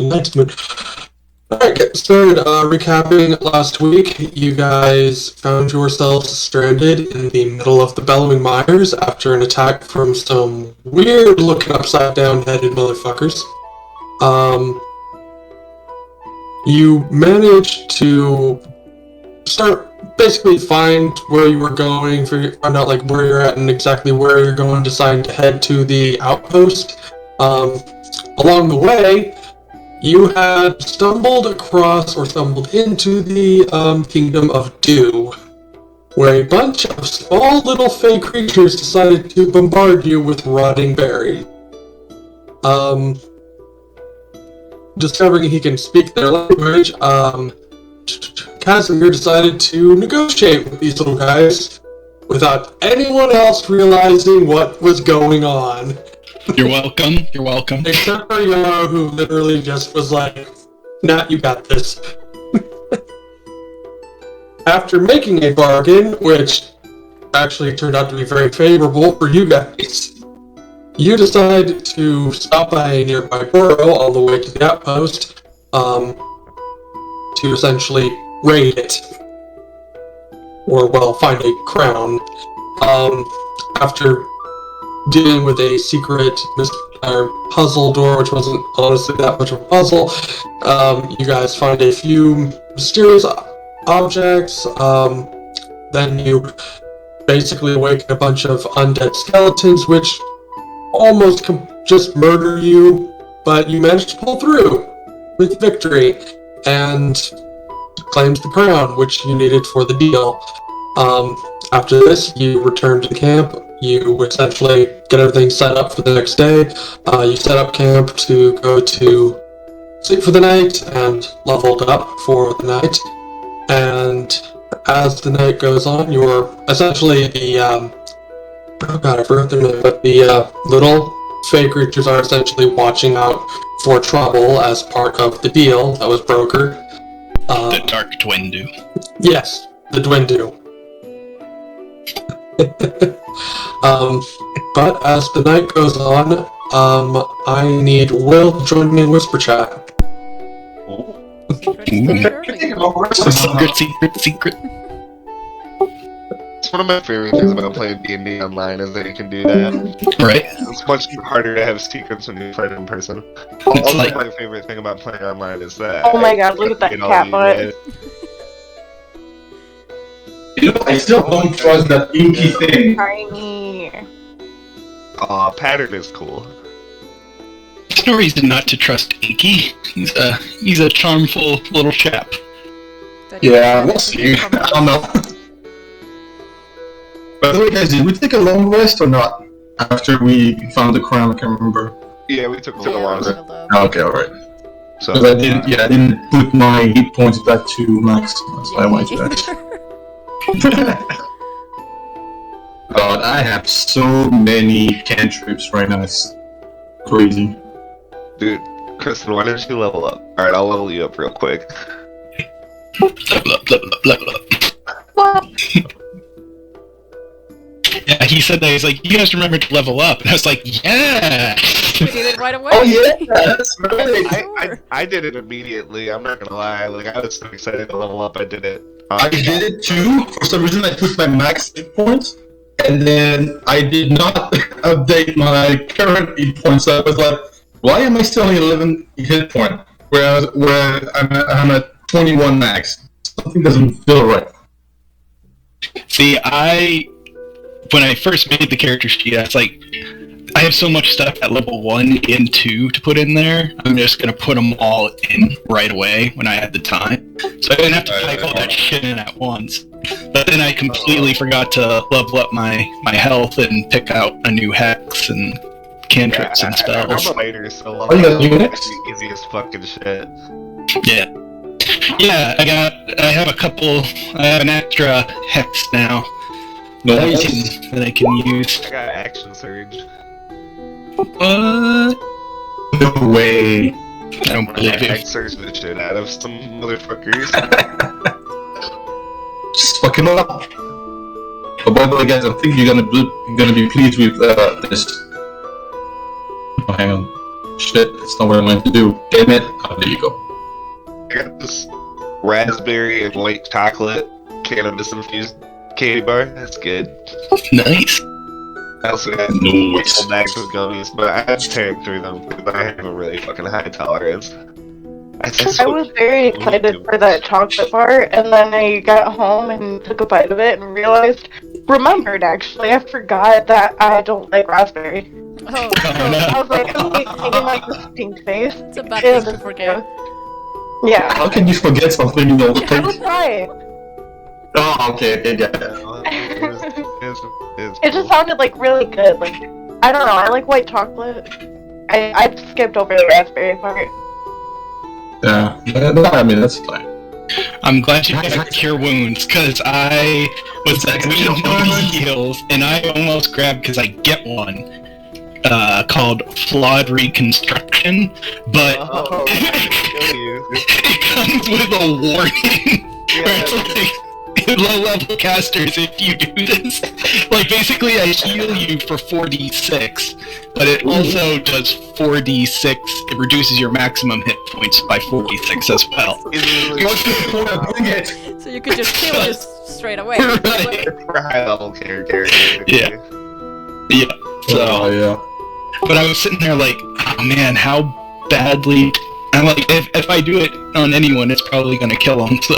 enlightenment. Alright, getting started. Recapping last week, you guys found yourselves stranded in the middle of the Bellowing Mires after an attack from some weird-looking upside-down-headed motherfuckers. You managed to basically find where you were going, find out like where you're at and exactly where you're going, decide to head to the outpost. Along the way, you had stumbled into the Kingdom of Dew, where a bunch of small little fey creatures decided to bombard you with rotting berries. Discovering he can speak their language, Casimir decided to negotiate with these little guys without anyone else realizing what was going on. You're welcome. Except for Yarrow, who literally just was like, nah, you got this. After making a bargain, which actually turned out to be very favorable for you guys, you decide to stop by a nearby burrow on the way to the outpost, to essentially raid it. Or, well, find a crown. After dealing with a secret puzzle door, which wasn't honestly that much of a puzzle, you guys find a few mysterious objects, then you basically awaken a bunch of undead skeletons, which almost just murder you, but you managed to pull through with victory, and claims the crown, which you needed for the deal. After this, you return to the camp. You essentially get everything set up for the next day. You set up camp to go to sleep for the night and leveled up for the night. And as the night goes on, you're essentially the, oh god, I forgot their name, but the little fey creatures are essentially watching out for trouble as part of the deal that was brokered. The Dark Dwendu. Yes, the Dwendu. But as the night goes on, I need Will to join me in Whisper Chat. Secret. It's one of my favorite things about playing D&D online is that you can do that. Right. It's much harder to have secrets when you fight in person. It's Also, like- my favorite thing about playing online is that... Oh my god, look at that cat butt. You know, I still don't trust that inky thing. Tiny. Aw, pattern is cool. There's no reason not to trust Inky. He's a charmful little chap. Yeah, we'll see. I don't know. By the way, guys, did we take a long rest or not? After we found the crown, I can't remember. Yeah, we took a little longer. Okay, alright. So, Because I didn't put my hit points back to max, so I wanted to God, I have so many cantrips right now, it's crazy. dude, Kristen, why don't you level up? Alright, I'll level you up real quick. Level up. What? Yeah, he said that. He's like, you guys remember to level up. And I was like, yeah! We did it right away. Oh yeah, that's right. I did it immediately, I'm not gonna lie. Like, I was so excited to level up, I did it. I did it too. For some reason, I put my max hit points, and then I did not update my current hit points. So I was like, why am I still on 11 hit point? Where I'm at 21 max. Something doesn't feel right. See, when I first made the character sheet, I was like, I have so much stuff at level 1 and 2 to put in there. I'm just gonna put them all in right away when I had the time. So I didn't have to type all that shit in at once. But then I completely forgot to level up my health and pick out a new hex and cantrips and spells. I'm a fighter, so Oh, you got new level up hex? is the easiest fucking shit. Yeah. Yeah, I have an extra hex now. Nice. That I can use. I got action surge. What? No way. I don't believe I it. surge the shit out of some motherfuckers. Just fuck him up. But by the way, guys, I think you're gonna be pleased with this. Oh, hang on. shit, that's not what I'm going to do. Damn it. Oh, there you go. I got this raspberry and white chocolate cannabis infused candy bar. That's good. Nice. I also got Nice. full bags of gummies, but I'm tearing through them because I have a really fucking high tolerance. I was very excited for that chocolate bar, and then I got home and took a bite of it and remembered actually, I forgot that I don't like raspberry. Oh, So I was like, I'm making like this stink face. it's a bad Yeah, thing to forget. Yeah. How can you forget something you don't You have think? to try it. Oh, okay, yeah. It just sounded like really good. Like, I don't know, I like white chocolate. I skipped over the raspberry part. Yeah, no, I mean, that's fine. I'm glad you got cure wounds, because I was like, we don't know heals, and I almost grabbed, because I get one, called Flawed Reconstruction, but Oh, it comes with a warning. Where it's like, low-level casters, if you do this, like, basically I heal you for 4d6, but it also does 4d6, it reduces your maximum hit points by 4d6 as well. What's the point of doing it? So you could just kill us straight away. Right. For high level characters. Yeah. Yeah, so, Oh, yeah. but I was sitting there like, oh man, how badly, I'm like, if I do it on anyone, it's probably gonna kill them, so,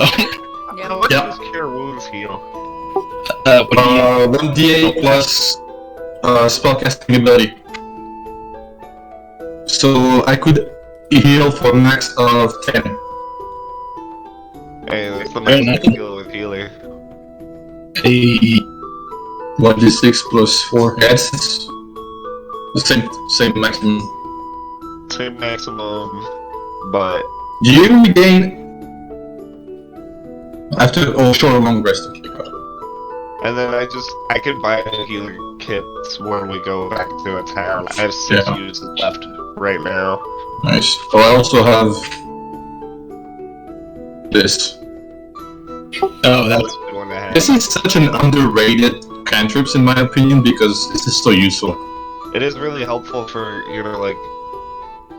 Yeah. How much Yeah. does cure wounds heal? what do you 1d8 plus spellcasting ability. So I could heal for max of 10. Hey, that's the Very max nice. heal with healer. 1d6 plus 4. Yeah, it's the same maximum. Same maximum, but Do you regain after short or long rest? Okay, got it. and then I could buy a healer kit when we go back to a town. I have 6 Yeah. uses left right now. Nice. Oh, I also have this. Oh, That's that's a good one to have. This is such an underrated cantrips in my opinion because this is so useful. It is really helpful for, like,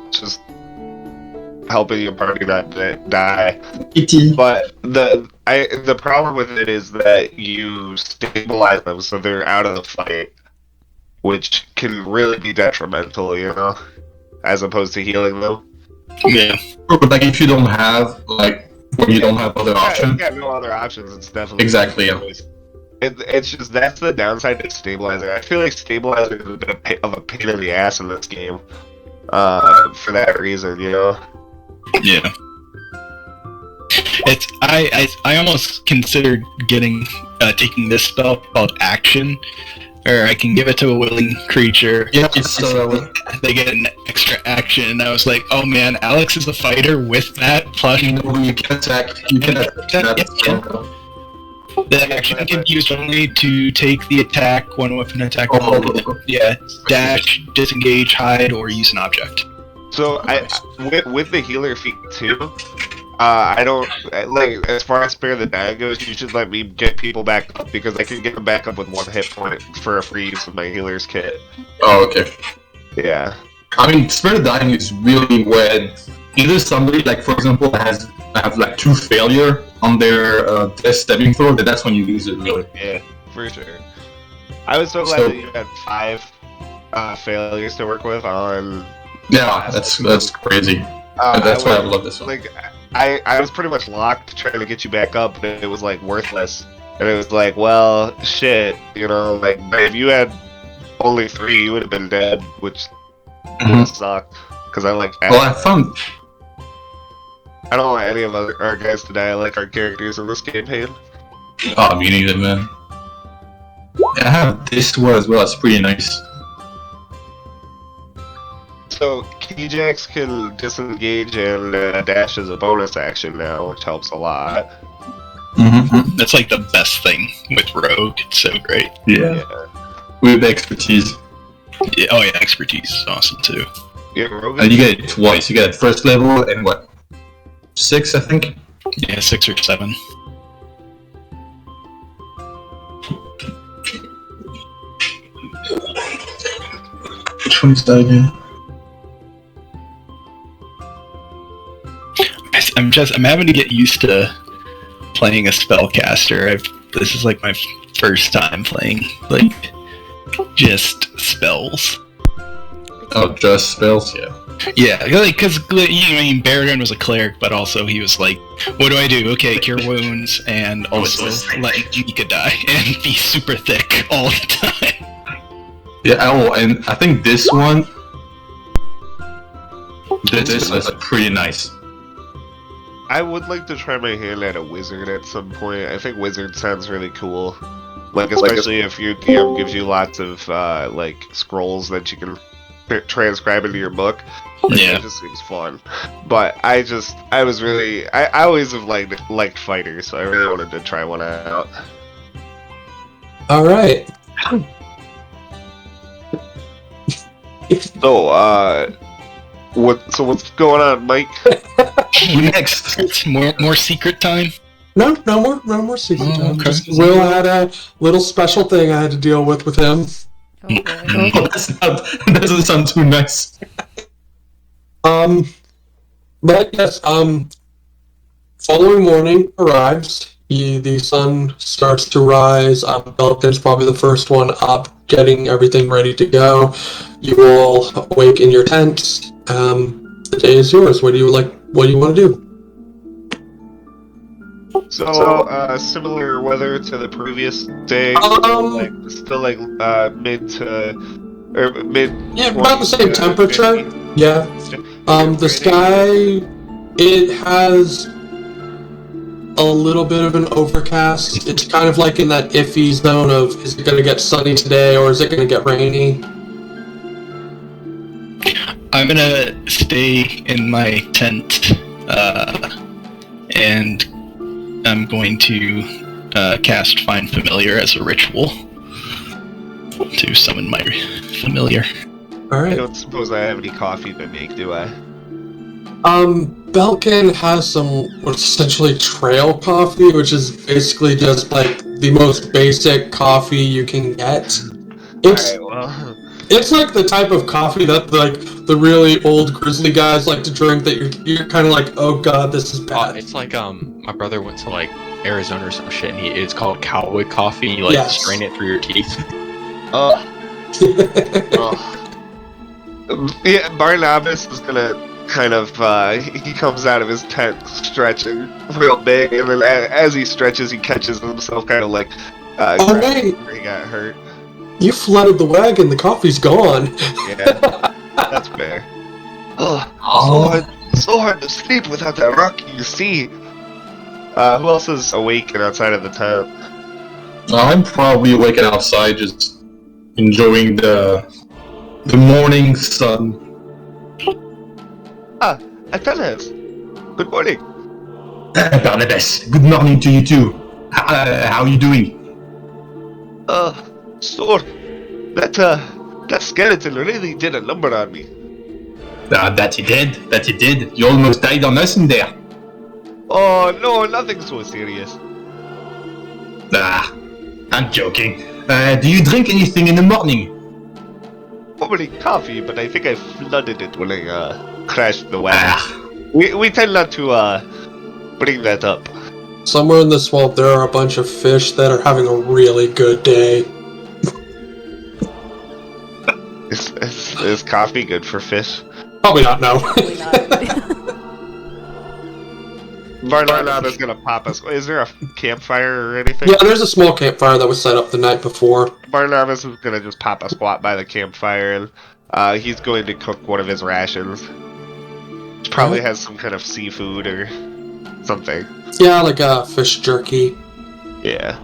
just helping your party not die. E.T. But the problem with it is that you stabilize them so they're out of the fight, which can really be detrimental, as opposed to healing them. yeah. But like if you don't have when you don't have other Yeah, you options. got no other options. It's definitely Exactly, yeah. It's just that's the downside to stabilizer. I feel like stabilizer is a bit of a pain in the ass in this game. For that reason, Yeah. It's I almost considered taking this spell called Action, or I can give it to a willing creature. Yeah, it's They get an extra action, and I was like, oh man, Alex is a fighter with that plus you can attack. You can attack. the action can be used only to take the attack, one weapon attack. Oh. Yeah, dash, disengage, hide, or use an object. So with the healer feat too, I don't like as far as spare the dying goes. You should let me get people back up because I can get them back up with 1 hit point for a free use of my healer's kit. Oh, okay. Yeah. I mean, spare the dying is really when either somebody, like for example, have like 2 failure on their death stepping throw, then that's when you use it really. Yeah, for sure. I was so glad that you had 5 failures to work with on. Yeah, that's crazy. That's why I love this one. Like, I was pretty much locked trying to get you back up, but it was like worthless. And it was like, well, shit, like if you had only 3, you would have been dead, which would have sucked. Because I like. Well, I found. I don't want any of our guys to die. I like our characters in this campaign. Oh, me neither, man. I have this one as well. It's pretty nice. So Keyjax can disengage and dash as a bonus action now, which helps a lot. Mm-hmm. That's like the best thing with Rogue. It's so great. Yeah. With expertise. Yeah, oh yeah, expertise is awesome too. Yeah, Rogue. And you get it twice. You get it first level and what? 6, I think. Yeah, 6 or 7. Which one is that again? I'm having to get used to playing a spellcaster. This is like my first time playing like just spells. Oh, just spells, yeah. Yeah, because Bernared was a cleric, but also he was like, "What do I do? Okay, cure wounds, and also let Nika die and be super thick all the time." Yeah. Oh, and I think this one, this is pretty nice. I would like to try my hand at a wizard at some point. I think wizard sounds really cool. Like, especially if your DM gives you lots of, like, scrolls that you can transcribe into your book. Like, Yeah. It just seems fun. But I always have liked fighters, so I really wanted to try one out. Alright. So, what's going on, Mike? Next, more secret time. No more secret Oh, time. okay. Just Will had a little special thing I had to deal with him. Oh boy. That doesn't sound too nice. But yes, following morning arrives. The sun starts to rise. Belton's probably the first one up, getting everything ready to go. You all awake in your tents. The day is yours. What do you want to do? So, similar weather to the previous day. Still like mid to mid. Yeah, about the 20s same to temperature. 50. Yeah. The sky, it has a little bit of an overcast. It's kind of like in that iffy zone of, is it going to get sunny today or is it going to get rainy? I'm gonna stay in my tent, and I'm going to cast Find Familiar as a ritual to summon my familiar. I Alright. don't suppose I have any coffee to make, do I? Belkin has some what's essentially trail coffee, which is basically just like the most basic coffee you can get. It's Alright, well. it's like the type of coffee that like the really old grizzly guys like to drink that you're kind of like, oh god, this is bad. It's like my brother went to like Arizona or some shit, and it's called cowboy coffee. You like Yes. strain it through your teeth. Yeah, Barnabas is gonna kind of, he comes out of his tent stretching real big, and then as he stretches, he catches himself kind of like, Oh wait, where he got hurt. you flooded the wagon. The coffee's gone. Yeah, that's fair. So hard to sleep without that rocky sea. Who else is awake and outside of the tent? I'm probably awake and outside, just enjoying the morning sun. Athenas, good morning. Barnabas, good morning to you too. How are you doing? So that skeleton really did a number on me. That he did. You almost died on us in there. Oh no, nothing so serious. I'm joking. Do you drink anything in the morning? Probably coffee, but I think I flooded it when I crashed the wagon. We tend not to bring that up. Somewhere in the swamp, there are a bunch of fish that are having a really good day. Is coffee good for fish? Probably not. No. Probably not. Barnabas is gonna pop us. Is there a campfire or anything? Yeah, there's a small campfire that was set up the night before. Barnabas is gonna just pop a squat by the campfire, and he's going to cook one of his rations. Which probably has some kind of seafood or something. Yeah, like fish jerky. Yeah.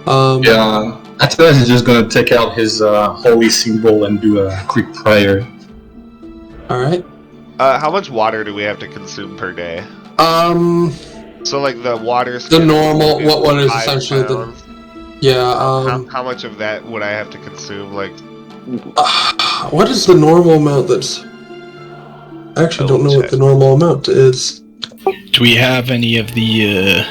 Yeah. Atlas is just gonna take out his holy symbol and do a quick prayer. All right. How much water do we have to consume per day? So like the water. The normal. What is 5 essentially pounds. How much of that would I have to consume? Like, what is the normal amount that's... I actually don't know what the normal amount is. Do we have any of the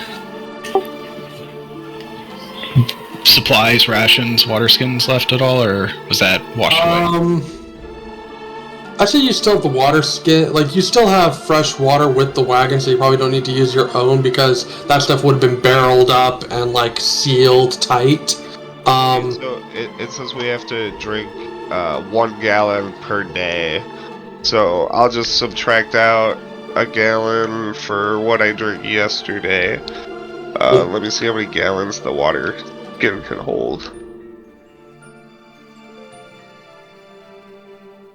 supplies, rations, water skins left at all, or was that washed away? I'd say you still have the water skin, like you still have fresh water with the wagon, so you probably don't need to use your own because that stuff would have been barreled up and like sealed tight. So it says we have to drink 1 gallon per day. So I'll just subtract out a gallon for what I drank yesterday. Let me see how many gallons the water skin can hold.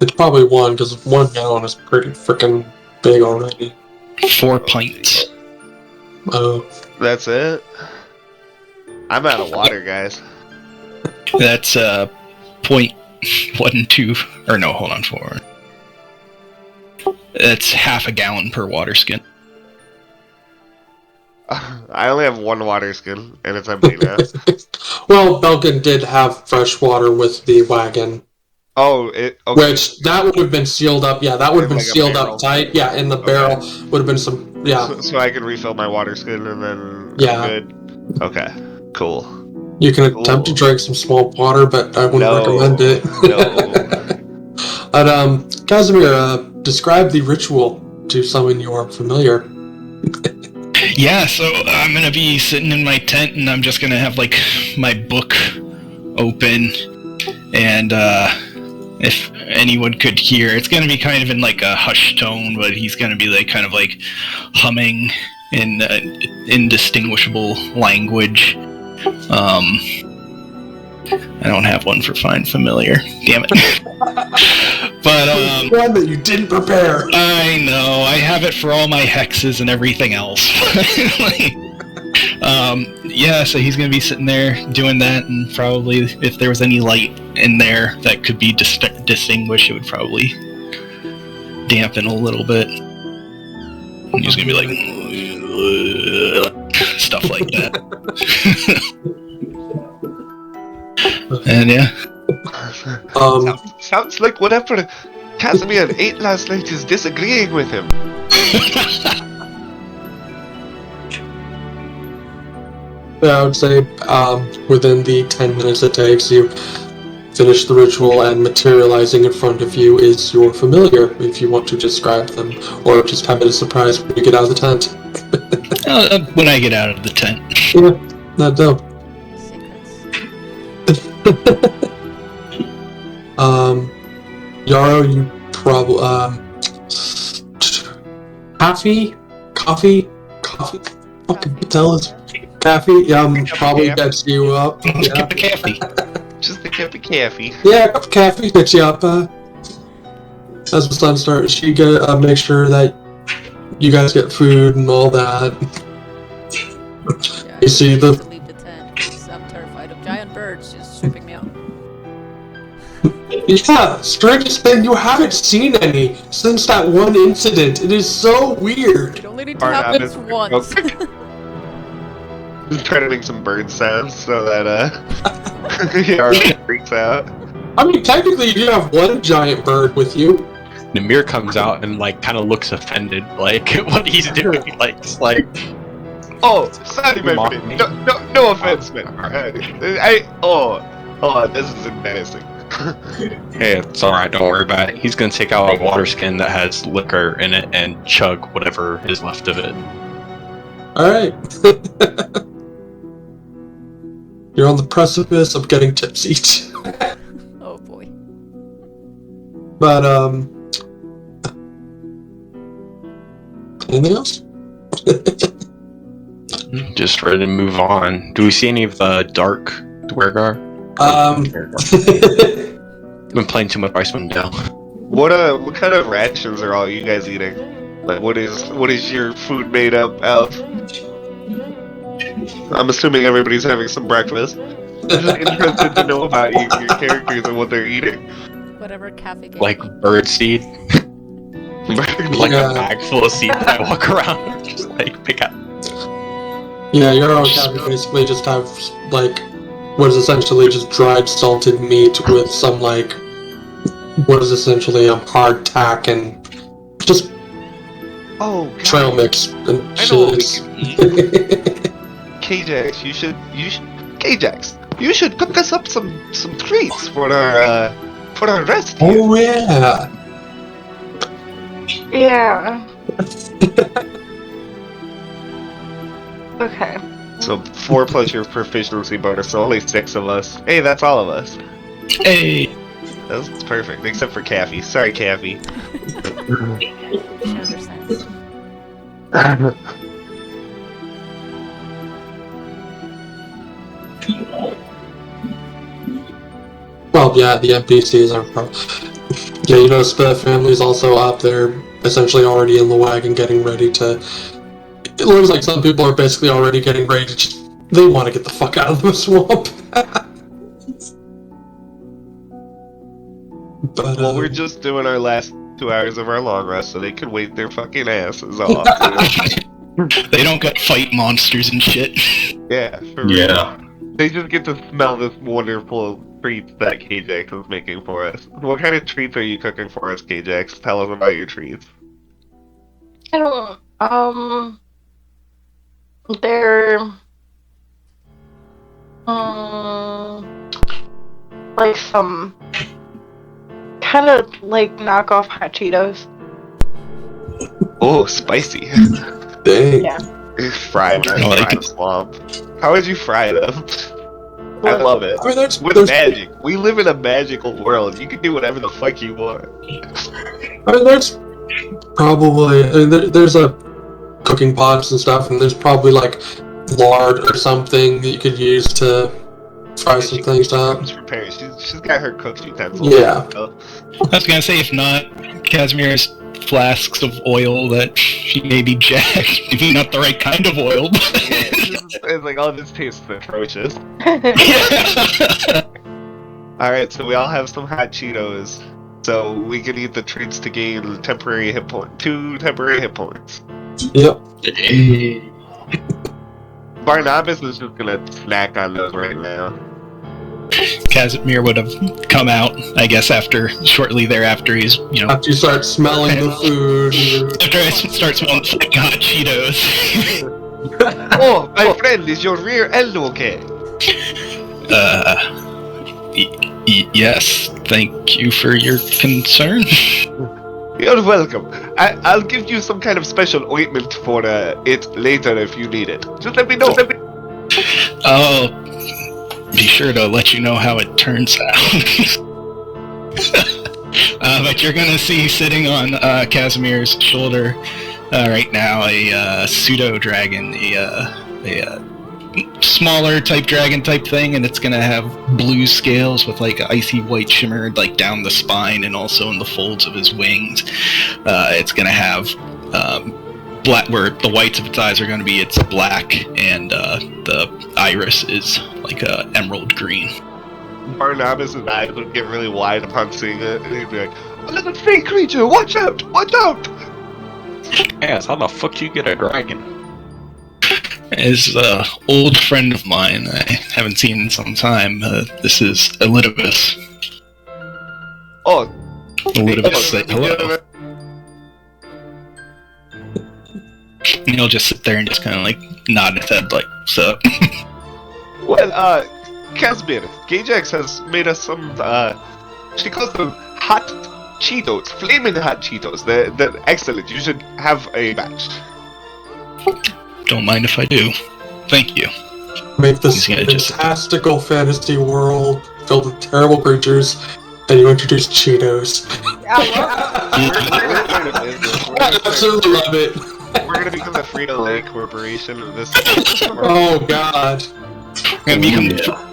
It's probably 1 because 1 gallon is pretty freaking big already. 4 pints. Oh, That's it? I'm out of water, guys. That's 0.12, or no, hold on, 4. That's half a gallon per water skin. I only have 1 water skin, and it's empty now. well, Belkin did have fresh water with the wagon, Oh, okay. which that would have been sealed up. Yeah, that would have been Like a sealed barrel. up tight. Yeah, in the Okay. barrel would have been some. Yeah, So I can refill my water skin and then Yeah. I'm good? Okay, cool. you can attempt to drink some swamp water, but I wouldn't No. recommend it. No. But Casimir, describe the ritual to summon your familiar. Yeah, so I'm gonna be sitting in my tent and I'm just gonna have like my book open, and if anyone could hear, it's gonna be kind of in like a hushed tone, but he's gonna be like kind of like humming in indistinguishable language. I don't have one for find familiar. Damn it. But One that you didn't prepare. I know, I have it for all my hexes and everything else. Yeah, so he's gonna be sitting there doing that, and probably if there was any light in there that could be distinguished, it would probably dampen a little bit. And he's gonna be like stuff like that. And yeah. Sounds like whatever Casimir ate last night is disagreeing with him. Yeah, I would say within the 10 minutes it takes you finish the ritual, and materializing in front of you is your familiar, if you want to describe them, or just have it a surprise when you get out of the tent. When I get out of the tent. Yeah, not dope. Secrets. Yarrow, you probably coffee. Fucking tell us. Coffee, probably gets you up. Just Yeah, get the coffee. Just a cup of coffee. yeah, a cup of coffee gets you up. As the sun starts, she make sure that you guys get food and all that. Yeah, You see I the- need to leave the tent because I'm terrified of giant birds just stripping me out. Yeah, strangest thing, you haven't seen any since that one incident. It is so weird. It only need to Alright, happen I'm once. Just trying to make some bird sounds so that Yara freaks out. I mean, technically, you do have one giant bird with you. Namir comes out and like kind of looks offended, like what he's doing, like just like Oh, sorry, my Mock friend. me? No offense, man. This is embarrassing. hey, it's all right, don't worry about it. He's gonna take out a water skin that has liquor in it and chug whatever is left of it. Alright. You're on the precipice of getting tipsy. Oh boy. But, anything else? Just ready to move on. Do we see any of the dark Dwergar? Been playing too much Icewind Dale. What kind of rations are all you guys eating? Like, what is your food made up of? I'm assuming everybody's having some breakfast. I'm just interested to know about your characters and what they're eating. Whatever cafe gave Like me. birdseed. Like Yeah. a bag full of seed that I walk around and just like pick up. Yeah, your own cabin basically just have, like, what is essentially just dried salted meat with some, like, what is essentially a hard tack and just Oh, God. trail mix and I know what we shit. can eat. K-Jax, you should K-Jax, you should cook us up some treats for our rest here. Oh yeah. Yeah. Okay. So 4 plus your proficiency bonus, so only 6 of us. Hey, that's all of us. Hey. That's perfect, except for Caffey. Sorry, Caffey. She understands. Well, yeah, the NPCs are yeah, you notice the family's also up there, essentially already in the wagon getting ready to... It looks like some people are basically already getting ready to just... They want to get the fuck out of the swamp. But, Well, we're just doing our last 2 hours of our long rest, so they can wait their fucking asses off. They don't got fight monsters and shit. Yeah, for real. Yeah. They just get to smell this wonderful treats that KJX is making for us. What kind of treats are you cooking for us, KJX? Tell us about your treats. I don't. They're. Like some. Kind of like knockoff hot Cheetos. Oh, spicy. dang. Yeah. Fried I like fried it. swamp. How would you fry them? I love it. I mean, there's Magic. We live in a magical world. You can do whatever the fuck you want. I mean, there's probably... I mean, there's a cooking pots and stuff, and there's probably, like, lard or something that you could use to fry some things up. She's prepared. She's got her cooked utensils. Yeah. So, I was gonna say, if not, Casimir's flasks of oil that she maybe jacked. Maybe not the right kind of oil, but... it's like, oh, this tastes atrocious. Alright, so we all have some hot Cheetos. So we can eat the treats to gain temporary hit point. 2 temporary hit points. Yep. Barnabas is just gonna snack on those right now. Casimir would have come out, I guess, shortly thereafter. He's, After you start smelling the food. after I start smelling fucking hot Cheetos. Oh, my friend, is your rear end okay? Yes. Thank you for your concern. You're welcome. I'll give you some kind of special ointment for it later if you need it. Just let me know. I'll be sure to let you know how it turns out. But you're gonna see sitting on Casimir's shoulder right now a pseudo dragon, a smaller type dragon type thing, and it's gonna have blue scales with like icy white shimmer like down the spine and also in the folds of his wings. It's gonna have black, where the whites of its eyes are gonna be its black, and the iris is like emerald green. Barnabas' eyes would get really wide upon seeing it, and he'd be like, "A little fake creature! Watch out! Watch out!" Yes, how the fuck do you get a dragon? Is an old friend of mine I haven't seen in some time. This is Elidibus. Oh, Elidibus, say hello. And he'll just sit there and just kind of like nod his head like, so. Well, Casimir, Gajax has made us some, she calls them hot Cheetos, flaming hot Cheetos. They're excellent. You should have a batch. Don't mind if I do. Thank you. Make this He's gonna just- fantastical fantasy world filled with terrible creatures, and you introduce Cheetos. I absolutely love it. We're gonna become the Frito-Lay Corporation of this. Oh god. I'm gonna become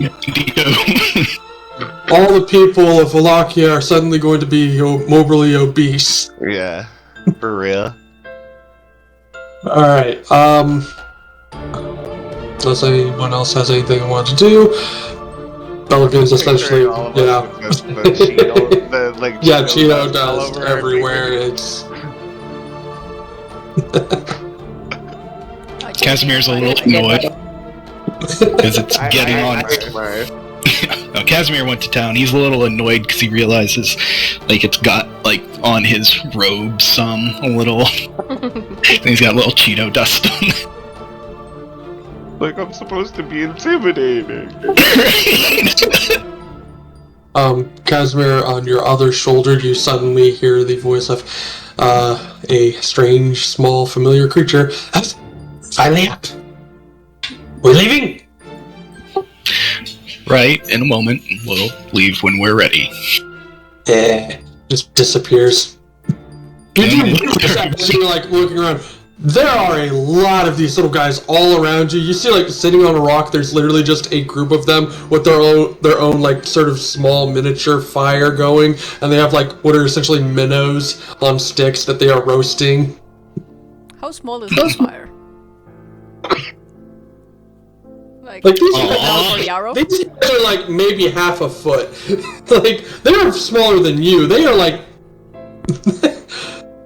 All the people of Wallachia are suddenly going to be morbidly obese. Yeah, for real. Alright, unless anyone else has anything they want to do. Pelicans essentially, All of us with the Cheeto, the, like, yeah, Cheeto Cheeto all dust over everywhere. It's Casimir's a little annoyed because it's getting on. No, Casimir went to town. He's a little annoyed because he realizes, like, it's got like on his robe a little. He's got a little Cheeto dust on it. Like, I'm supposed to be intimidating. Casimir, on your other shoulder, you suddenly hear the voice of a strange, small, familiar creature. Finally up. We're leaving. Right, in a moment. We'll leave when we're ready. Just disappears. You're like looking around. There are a lot of these little guys all around you. You see, like, sitting on a rock, there's literally just a group of them with their own like, sort of small miniature fire going, and they have, like, what are essentially minnows on sticks that they are roasting. How small is the fire? Like these these guys are, like, maybe half a foot. Like, they are smaller than you. They are, like...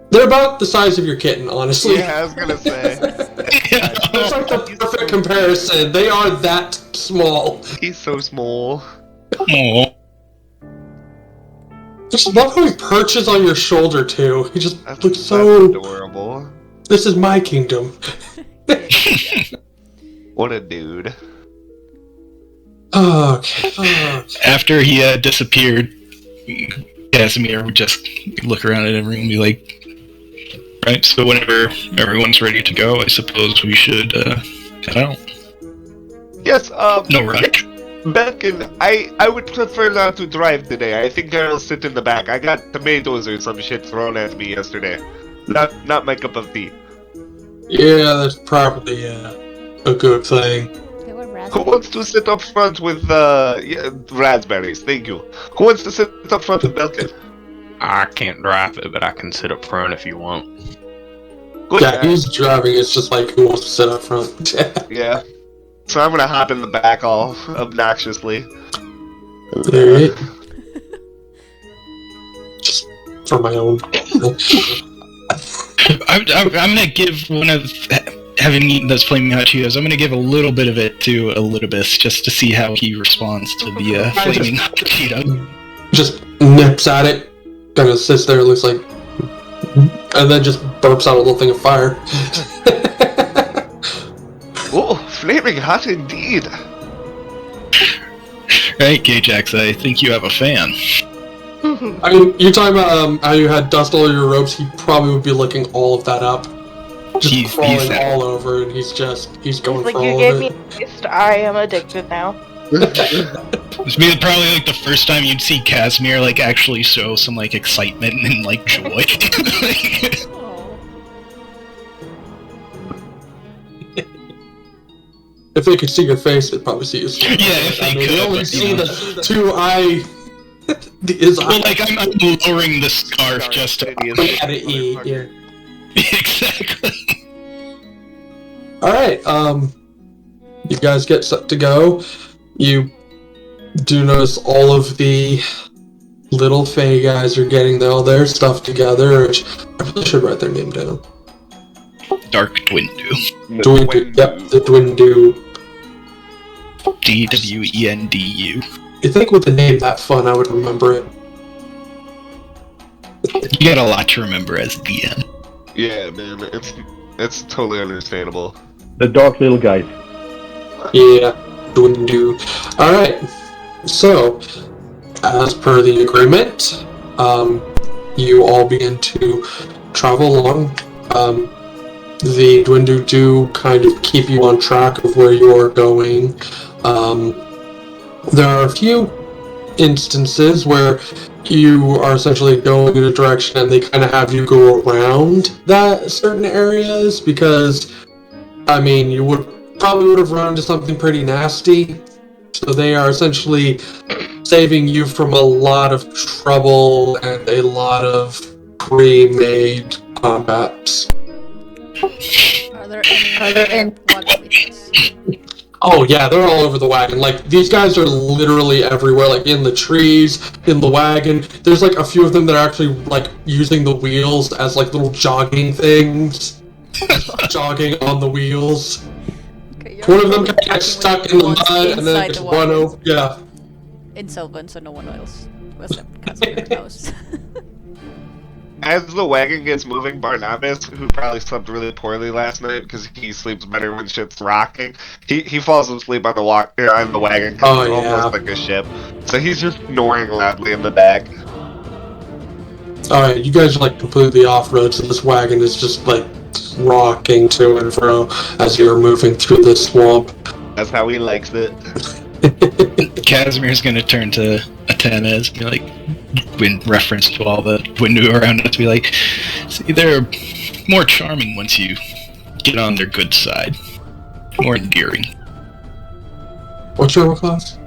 They're about the size of your kitten, honestly. Yeah, I was gonna say. It's like the perfect comparison. They are that small. He's so small. Aww. Just love how he perches on your shoulder, too. He just looks That's so... adorable. This is my kingdom. What a dude. Okay. After he disappeared, Casimir would just look around at everyone and be like, right, so whenever everyone's ready to go, I suppose we should head out. Yes, No rush. Belkin, I would prefer not to drive today. I think I'll sit in the back. I got tomatoes or some shit thrown at me yesterday. Not my cup of tea. Yeah, that's probably a good thing. They were Who raspberry. wants to sit up front with, raspberries? Thank you. Who wants to sit up front with Belkin? I can't drive it, but I can sit up front if you want. Good Yeah, guy. he's driving. It's just like, who wants to sit up front? Yeah. So I'm gonna hop in the back all obnoxiously. Alright. Just for my own. I'm gonna give one of, having eaten those flaming hot Cheetos, I'm gonna give a little bit of it to Elidibus just to see how he responds to the flaming hot Cheeto. Just nips at it. Kind of sits there, looks like... And then just burps out a little thing of fire. Oh, flaming hot indeed. Right, K-Jax, I think you have a fan. I mean, you're talking about how you had dust all over your robes. He probably would be licking all of that up. Just He's crawling that. all over, and he's going Like, for you all gave of me it. a taste, I am addicted now. This would be probably like the first time you'd see Casimir like actually show some like excitement and like joy. Oh. If they could see your face, they'd probably see his. Yeah, if they could, they only but, see you know. the two eye. His Well, like I'm lowering the scarf just to at an E. Yeah. exactly. All right. You guys get set to go. You do notice all of the little Fae guys are getting all their stuff together. Which I really should write their name down. Dark Dwindu. Dwindu. Yep, the Dwindu. DWENDU. You think with a name that fun, I would remember it. You got a lot to remember as DM. Yeah, man, it's totally understandable. The dark little guys. Yeah, Dwindu. Alright, so, as per the agreement, you all begin to travel along. The Dwindu do kind of keep you on track of where you are going. There are a few instances where you are essentially going in a direction and they kind of have you go around that certain areas because, I mean, you probably would have run into something pretty nasty. So they are essentially saving you from a lot of trouble and a lot of pre-made combats. Are there any water witches? Oh yeah, they're all over the wagon. Like, these guys are literally everywhere, like in the trees, in the wagon. There's like a few of them that are actually like using the wheels as like little jogging things. Jogging on the wheels. Okay, you're One of them probably gets talking stuck in the with mud and then inside just the run wagon. over. Yeah. In Sylvan, so no one else. Except Casimir knows. As the wagon gets moving, Barnabas, who probably slept really poorly last night because he sleeps better when shit's rocking, he falls asleep on the wagon 'cause Oh, it's yeah. almost like a ship. So he's just snoring loudly in the back. Alright, you guys are like completely off-road, so this wagon is just like rocking to and fro as you're moving through this swamp. That's how he likes it. Casimir's gonna turn to Atenes and be like, in reference to all the window around us, be like, see, they're more charming once you get on their good side. More endearing. What's your class?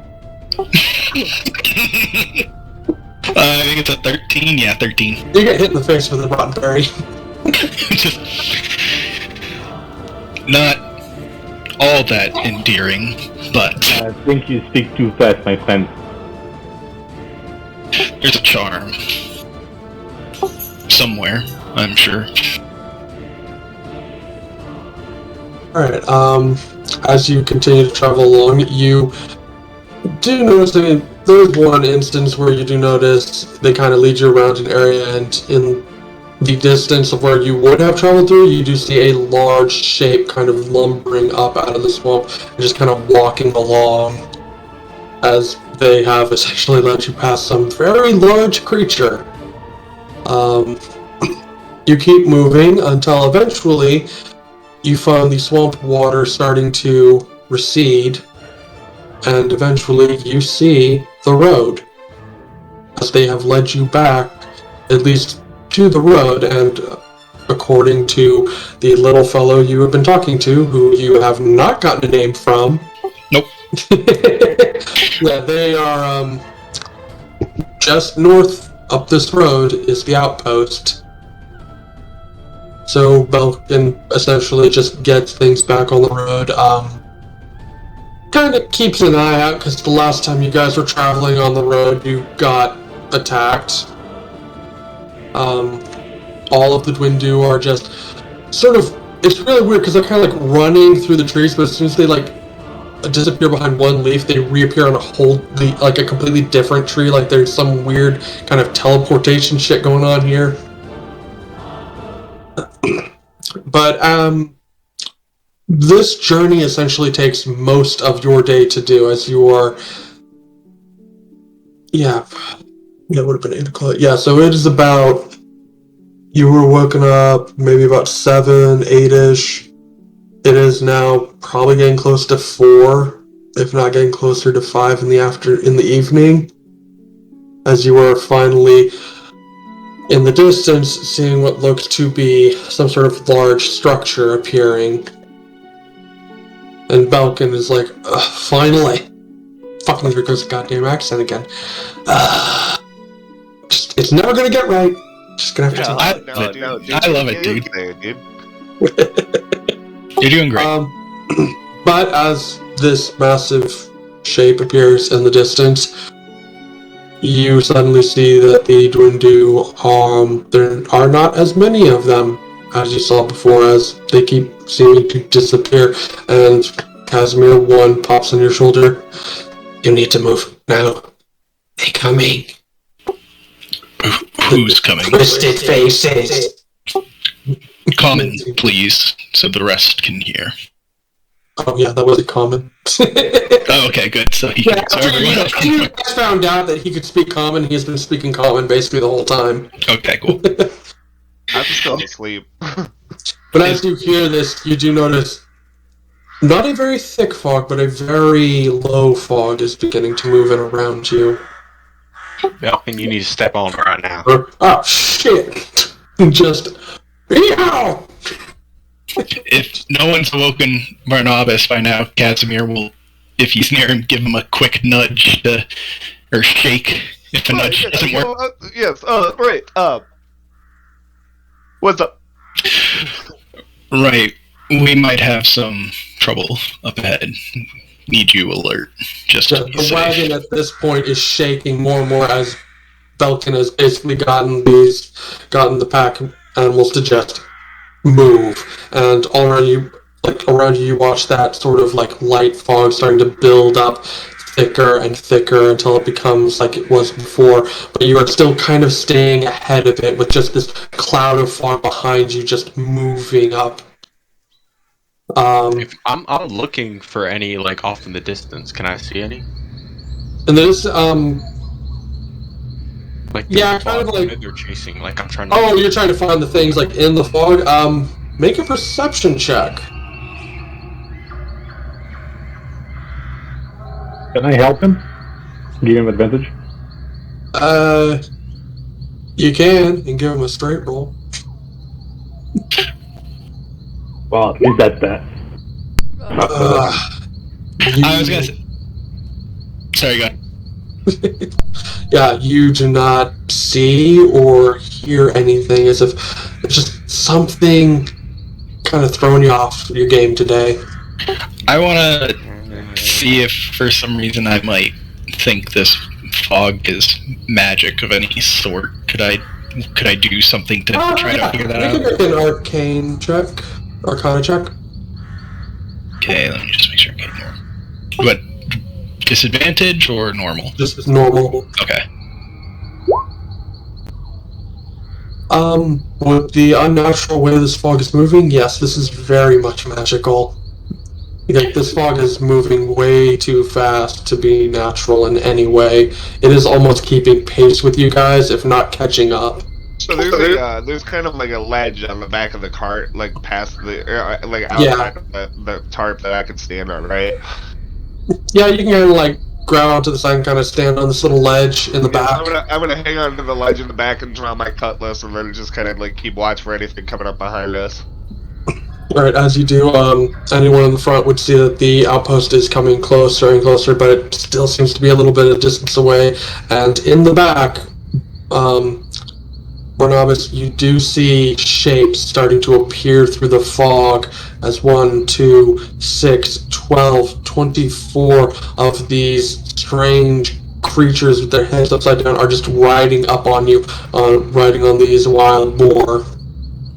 I think it's a 13. Yeah, 13. You get hit in the face with a rotten berry. Just not all that endearing, but I think you speak too fast, my friend. there's a charm somewhere, I'm sure. Alright, as you continue to travel along, you do notice, there's one instance where you do notice they kind of lead you around an area, and in the distance of where you would have traveled through, you do see a large shape kind of lumbering up out of the swamp and just kind of walking along, as they have essentially led you past some very large creature. You keep moving until eventually you find the swamp water starting to recede, and eventually you see the road, as they have led you back, at least to the road, and according to the little fellow you have been talking to, who you have not gotten a name from. Nope. Yeah, they are just north up this road is the outpost. So Belkin essentially just gets things back on the road. Kind of keeps an eye out, because the last time you guys were traveling on the road, you got attacked. All of the Dwindu are just sort of, it's really weird because they're kind of like running through the trees, but as soon as they like disappear behind one leaf, they reappear on a whole, like a completely different tree, like there's some weird kind of teleportation shit going on here. But this journey essentially takes most of your day to do, as you are, yeah, it would have been 8 o'clock. Yeah, so it is about, you were woken up maybe about 7, 8-ish. It is now probably getting close to 4, if not getting closer to 5 in the evening, as you are finally in the distance seeing what looks to be some sort of large structure appearing. And Belkin is like, finally! Fucking there goes the goddamn accent again. It's never gonna get right. Just gonna have to I love it, dude. You're doing great. But as this massive shape appears in the distance, you suddenly see that the Dwindu, there are not as many of them as you saw before, as they keep seeming to disappear, and Casimir 1 pops on your shoulder. You need to move now. They coming. Who's coming? Twisted faces. Common, please, so the rest can hear. Oh yeah, that wasn't common. Oh, okay, good. So he can, so everyone else can. You guys found out that he could speak common. He has been speaking common basically the whole time. Okay, cool. I'm still asleep. But as you hear this, you do notice not a very thick fog, but a very low fog is beginning to move in around you. Falcon, you need to step on it right now. Oh shit! Just meow. If no one's awoken Barnabas by now, Casimir will, if he's near him, give him a quick nudge or shake if the nudge doesn't work. Yes, right, what's up? Right, we might have some trouble up ahead. Need you alert, just to be The safe. wagon at this point is shaking more and more as Belkin has basically gotten the pack animals to just move, and around you watch that sort of like light fog starting to build up thicker and thicker until it becomes like it was before, but you are still kind of staying ahead of it with just this cloud of fog behind you just moving up. If I'm looking for any like off in the distance. Can I see any? And there's Like Yeah, the kind of fog like- unit they're chasing. Like I'm trying to. Oh, you're trying to find the things like in the fog. Make a perception check. Can I help him? Give him advantage? You can and give him a straight roll. Well, at least that's that. I was gonna say. Sorry, go ahead. Yeah, you do not see or hear anything, as if it's just something kind of throwing you off your game today. I want to see if for some reason I might think this fog is magic of any sort. Could I do something to try to figure that out? Make an arcana check. Okay, let me just make sure I get more. What, disadvantage or normal? Just normal. Okay. With the unnatural way this fog is moving, yes, this is very much magical. Like, this fog is moving way too fast to be natural in any way. It is almost keeping pace with you guys, if not catching up. So there's kind of like a ledge on the back of the cart, like past the, like outside of the tarp that I could stand on, right? Yeah, you can kind of like grab onto the side and kind of stand on this little ledge in the back. I'm gonna hang on to the ledge in the back and draw my cutlass, and then just kind of like keep watch for anything coming up behind us. Alright, as you do, anyone in the front would see that the outpost is coming closer and closer, but it still seems to be a little bit of distance away. And in the back, Barnabas, you do see shapes starting to appear through the fog as 1, 2, 6, 12, 24 of these strange creatures with their heads upside down are just riding up on you, riding on these wild boar.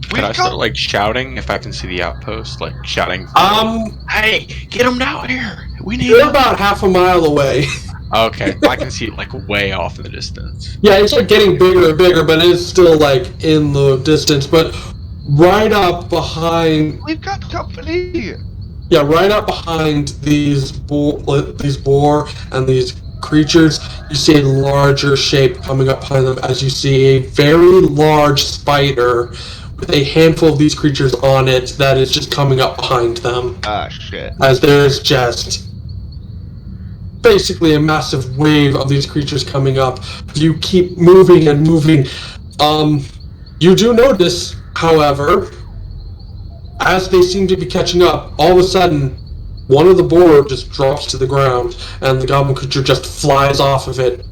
Could I start like shouting if I can see the outpost? Like shouting. Hey, get them down here! We need. They're about half a mile away. Okay, I can see it like way off in the distance. Yeah, it's like getting bigger and bigger, but it's still like in the distance. But right up behind, We've got company. yeah, right up behind these boar and these creatures, you see a larger shape coming up behind them. As you see a very large spider with a handful of these creatures on it that is just coming up behind them. Ah, shit. As there's just basically a massive wave of these creatures coming up. You keep moving and moving. You do notice, however, as they seem to be catching up, all of a sudden, one of the boar just drops to the ground, and the goblin creature just flies off of it.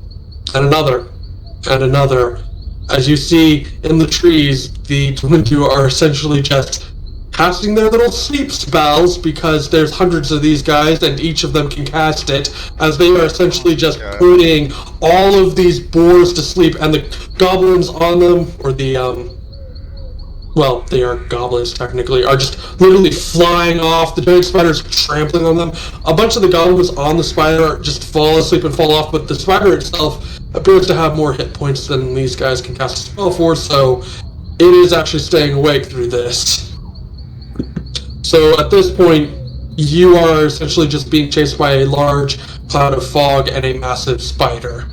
And another. And another. As you see in the trees, the twin of you are essentially just casting their little sleep spells, because there's hundreds of these guys and each of them can cast it, as they are essentially just putting all of these boars to sleep, and the goblins on them, or the well, they are goblins technically, are just literally flying off. The giant spiders trampling on them. A bunch of the goblins on the spider just fall asleep and fall off, but the spider itself appears to have more hit points than these guys can cast a spell for, so it is actually staying awake through this. So at this point, you are essentially just being chased by a large cloud of fog and a massive spider.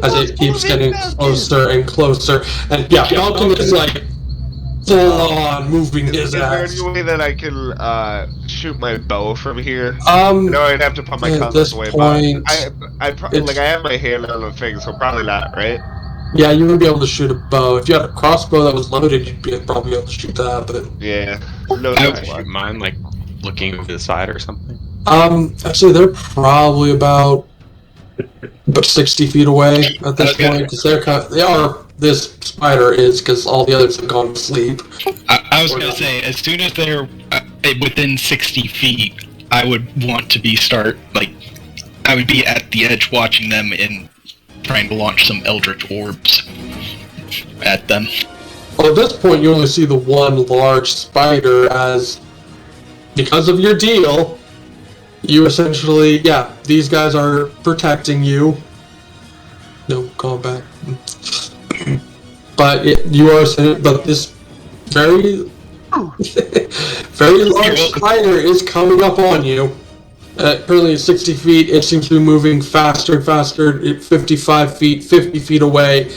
As it keeps getting closer and closer. And yeah, Falcon is like full on moving his ass. Is there any way that I can shoot my bow from here? No, No, I'd have to put my at cutlass this away. point, I probably like I have my hand on the thing, so probably not, right? yeah, you wouldn't be able to shoot a bow. If you had a crossbow that was loaded, you'd probably be able to shoot that, but Yeah. No, I that's wouldn't mind like looking over the side or something. actually, they're probably about 60 feet away at this point, because this spider is, because all the others have gone to sleep. I was going to say, as soon as they're within 60 feet, I would want to I would be at the edge watching them and trying to launch some eldritch orbs at them. Well, at this point, you only see the one large spider, as because of your deal, you essentially, these guys are protecting you. No combat. But this very, very large spider is coming up on you. Currently at 60 feet, it seems to be moving faster and faster, 55 feet, 50 feet away,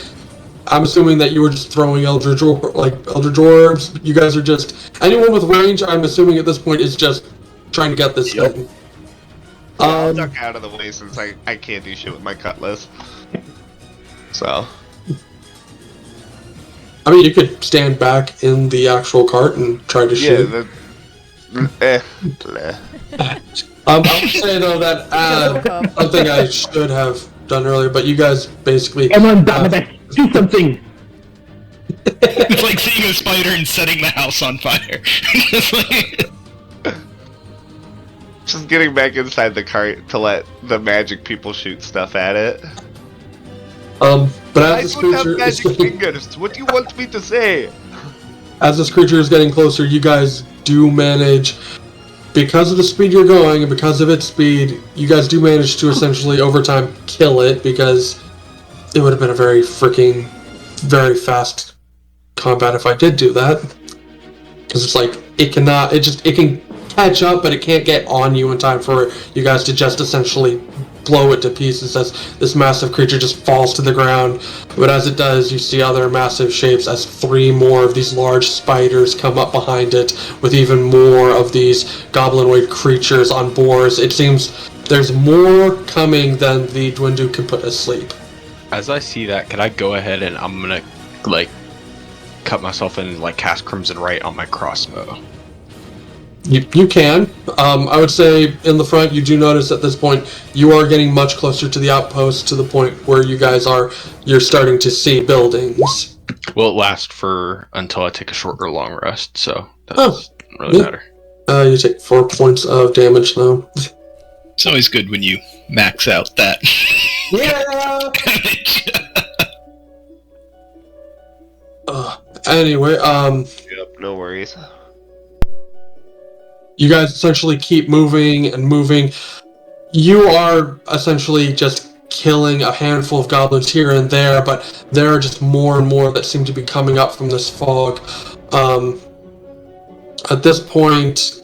I'm assuming that you were just throwing Eldritch Orbs. You guys are just... Anyone with range, I'm assuming at this point, is just trying to get this thing. I'll duck out of the way since I can't do shit with my cutlass. So... I mean, you could stand back in the actual cart and try to shoot. I would say, though, that something I should have done earlier, but you guys basically... Come on, Dominic, do something! It's like seeing a spider and setting the house on fire. Just getting back inside the cart to let the magic people shoot stuff at it. But as I this don't have creature is magic getting, fingers. What do you want me to say? as this creature is getting closer, you guys do manage, because of the speed you're going and because of its speed, you guys do manage to essentially over time kill it, because it would have been a very fast combat if I did do that. Because it's like it can catch up, but it can't get on you in time for you guys to just essentially blow it to pieces as this massive creature just falls to the ground. But as it does, you see other massive shapes as 3 more of these large spiders come up behind it with even more of these goblinoid creatures on boars. It seems there's more coming than the Dwindu can put asleep. As I see that, can I go ahead and I'm gonna cut myself in and cast Crimson Right on my crossbow? You can. I would say in the front, you do notice at this point you are getting much closer to the outpost, to the point where you're starting to see buildings. Will it last until I take a short or long rest? So that doesn't really matter. You take 4 points of damage though. It's always good when you max out that. Yeah. Anyway, Yep, no worries. you guys essentially keep moving and moving. You are essentially just killing a handful of goblins here and there, but there are just more and more that seem to be coming up from this fog. At this point,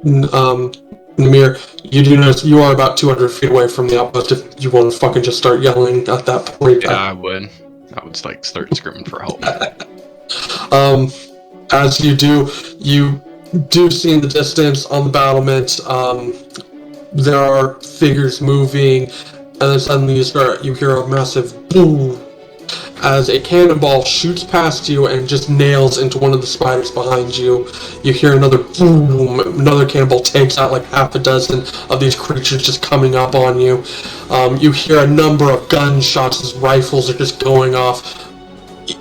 Namir, you do notice you are about 200 feet away from the outpost. If you want to fucking just start yelling at that point. Yeah, I would. I would start screaming for help. As you do see in the distance on the battlement, there are figures moving, and then suddenly you hear a massive boom as a cannonball shoots past you and just nails into one of the spiders behind you. You hear another boom, another cannonball takes out half a dozen of these creatures just coming up on you. You hear a number of gunshots as rifles are just going off.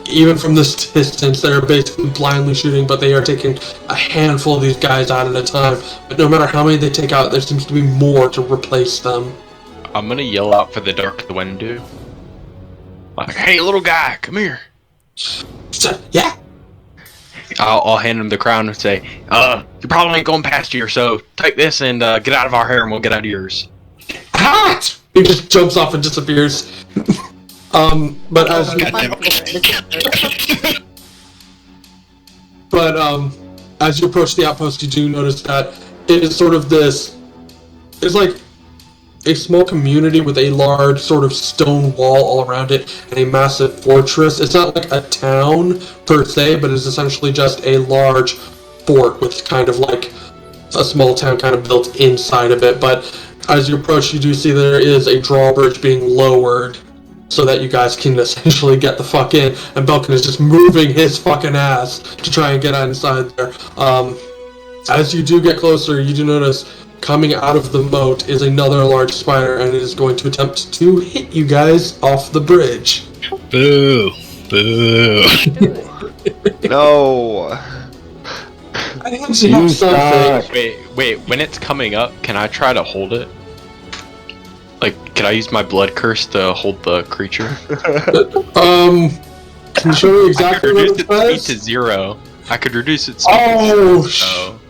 Even from this distance, they're basically blindly shooting, but they are taking a handful of these guys out at a time. But no matter how many they take out, there seems to be more to replace them. I'm gonna yell out for the Dark Dwindu. Hey, little guy, come here. Yeah. I'll hand him the crown and say, you probably ain't going past here, so take this and get out of our hair and we'll get out of yours. Ah! He just jumps off and disappears. But as as you approach the outpost, you do notice that it is sort of this. It's like a small community with a large sort of stone wall all around it and a massive fortress. It's not like a town per se, but it's essentially just a large fort with kind of like a small town kind of built inside of it. But as you approach, you do see there is a drawbridge being lowered so that you guys can essentially get the fuck in, and Belkin is just moving his fucking ass to try and get inside there. As you do get closer, you do notice coming out of the moat is another large spider, and it is going to attempt to hit you guys off the bridge. Boo. Boo. No. I actually have something. Wait, when it's coming up, can I try to hold it? Can I use my blood curse to hold the creature? Can you show me exactly what I could it reduce its says? speed to 0. I could reduce its speed Oh, to 0.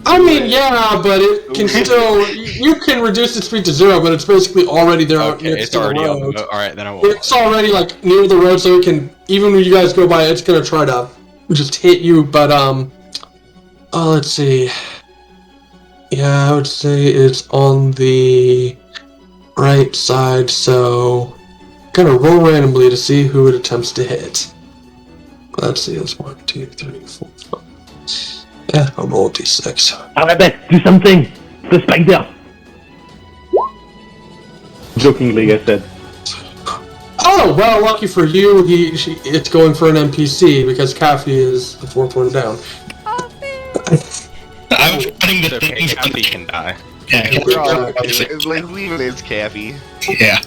I mean, yeah, but it can still... You can reduce its speed to 0, but it's basically already there Okay, next it's to the already on road. the Alright, then I won't. It's already, near the road, so it can... Even when you guys go by, it's gonna try to just hit you, but, let's see. Yeah, I would say it's on the right side, so... gonna roll randomly to see who it attempts to hit. Let's see, that's 1, 2, 3, 4, 5. Yeah, I'll roll a d6. Alright, do something! The spider! Jokingly, I said. Oh, well, lucky for you, it's going for an NPC because Kaffy is the 4th one down. I was putting the It's okay, things on Kathy the... can die. Yeah, We're all it's like leave it as Cappy. yeah.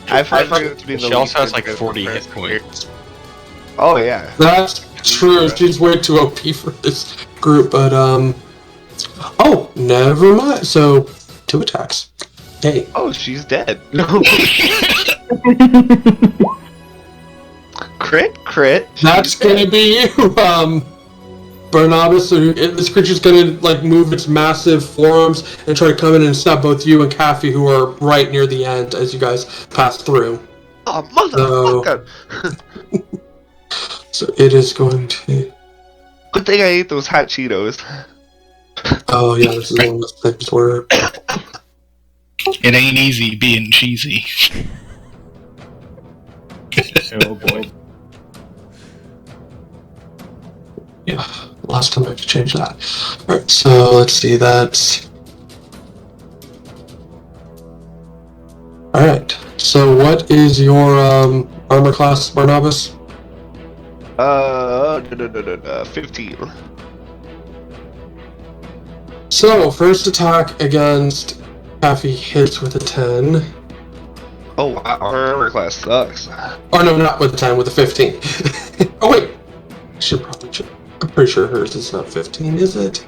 I find it to be the She also has least like good 40 hit person points. here. Oh yeah. That's true, she's way too OP for this group, but, oh, never mind. So, 2 attacks. Hey. Oh, she's dead. No. Crit. That's gonna be you, Bernared. So this creature's gonna like move its massive forearms and try to come in and stab both you and Kaffy, who are right near the end as you guys pass through. Oh motherfucker! So it is going to. Good thing I ate those hot Cheetos. Oh yeah, this is one of those things where. It ain't easy being cheesy. Oh boy. Yeah, last time I had to change that. Alright, so let's see, that's... Alright, so what is your armor class, Barnabas? 15. So, first attack against Kaffy hits with a 10. Oh wow, our armor class sucks. Oh no, not with a 10, with a 15. Oh wait! I should probably check. I'm pretty sure hers is not 15, is it?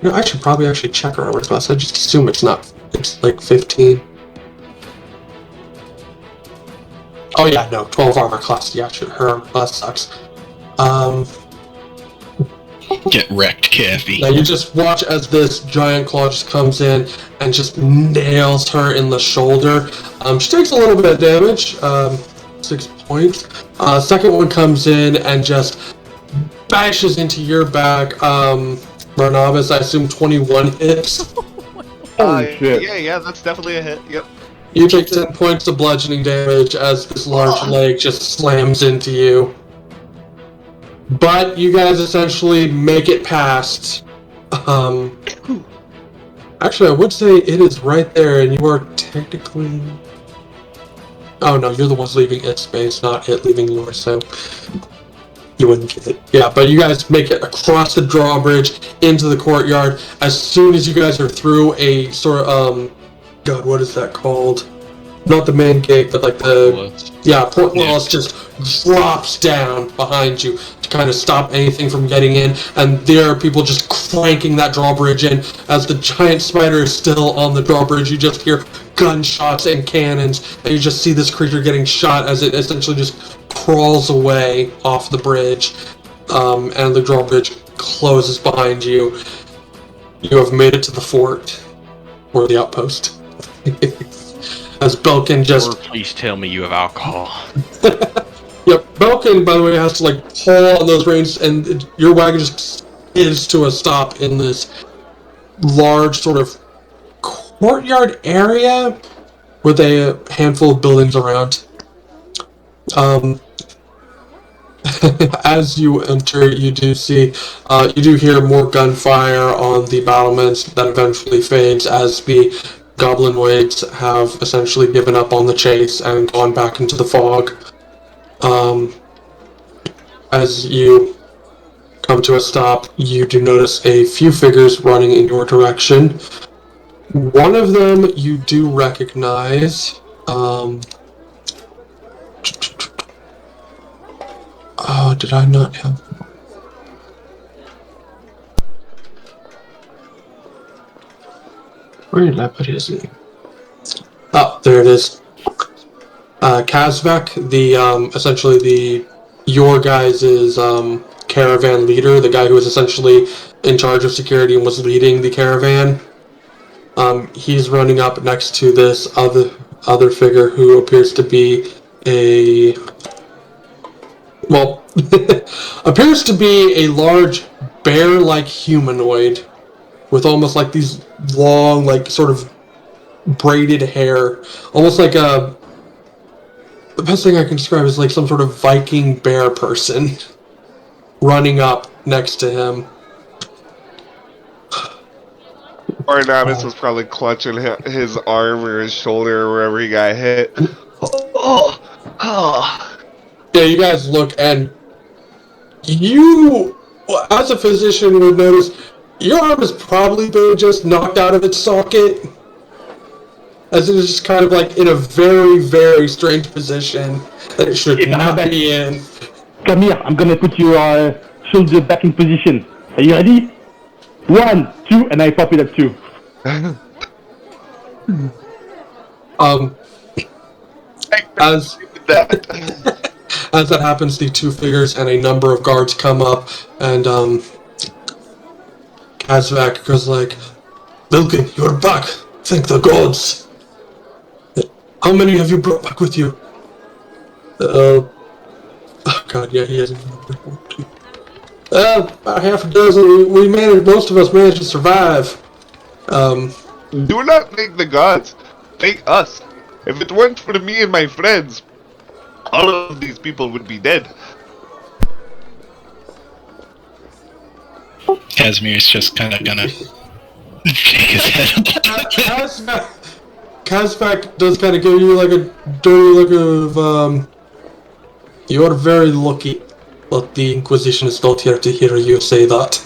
No, I should probably actually check her armor class. I just assume it's not. It's like 15. Oh yeah, no, 12 armor class. Yeah, sure, her armor class sucks. Get wrecked, Kathy. Now you just watch as this giant claw just comes in and just nails her in the shoulder. She takes a little bit of damage, 6 points. Second one comes in and just bashes into your back. Barnabas, I assume 21 hits. Shit. Yeah, that's definitely a hit. Yep. You take 10 points of bludgeoning damage as this large leg just slams into you. But you guys essentially make it past. Actually, I would say it is right there, and you are technically. Oh no, you're the ones leaving its space, not it leaving yours, so you wouldn't get it. Yeah, but you guys make it across the drawbridge into the courtyard. As soon as you guys are through a sort of God, what is that called? Not the main gate, but like the portcullis just drops down behind you to kind of stop anything from getting in, and there are people just cranking that drawbridge in. As the giant spider is still on the drawbridge, you just hear gunshots and cannons, and you just see this creature getting shot as it essentially just crawls away off the bridge, and the drawbridge closes behind you. You have made it to the fort, or the outpost. As Belkin just... Or please tell me you have alcohol. Yep, Belkin, by the way, has to like pull on those reins, and your wagon just skids to a stop in this large sort of courtyard area with a handful of buildings around. As you enter, you do see, you do hear more gunfire on the battlements that eventually fades as the goblinoids have essentially given up on the chase and gone back into the fog. As you come to a stop, you do notice a few figures running in your direction. One of them you do recognize. Oh, did I not have... Where did I put his name? Oh, there it is. Kazvek, the essentially your guys' caravan leader, the guy who was essentially in charge of security and was leading the caravan. He's running up next to this other figure who appears to be appears to be a large bear-like humanoid with almost like these long, like sort of braided hair, almost like the best thing I can describe is like some sort of Viking bear person running up next to him. Barnabas was probably clutching his arm or his shoulder or wherever he got hit. Oh. Yeah, you guys look, and you, as a physician, would notice your arm has probably been just knocked out of its socket, as it is just kind of like in a very, very strange position that it should not be in. Come here, I'm gonna put your shoulder back in position. Are you ready? 1, 2, and I pop it at 2. As as that happens, the two figures and a number of guards come up, and Kazvak goes like, "Milken, you're back. Thank the gods. How many have you brought back with you?" Oh God, yeah, he has about half a dozen. We managed. Most of us managed to survive. Do not thank the gods. Thank us. If it weren't for me and my friends, all of these people would be dead. Casimir's just kind of gonna shake his head. Kazvak does kind of give you like a dirty look of, you're very lucky, but the Inquisition is not here to hear you say that.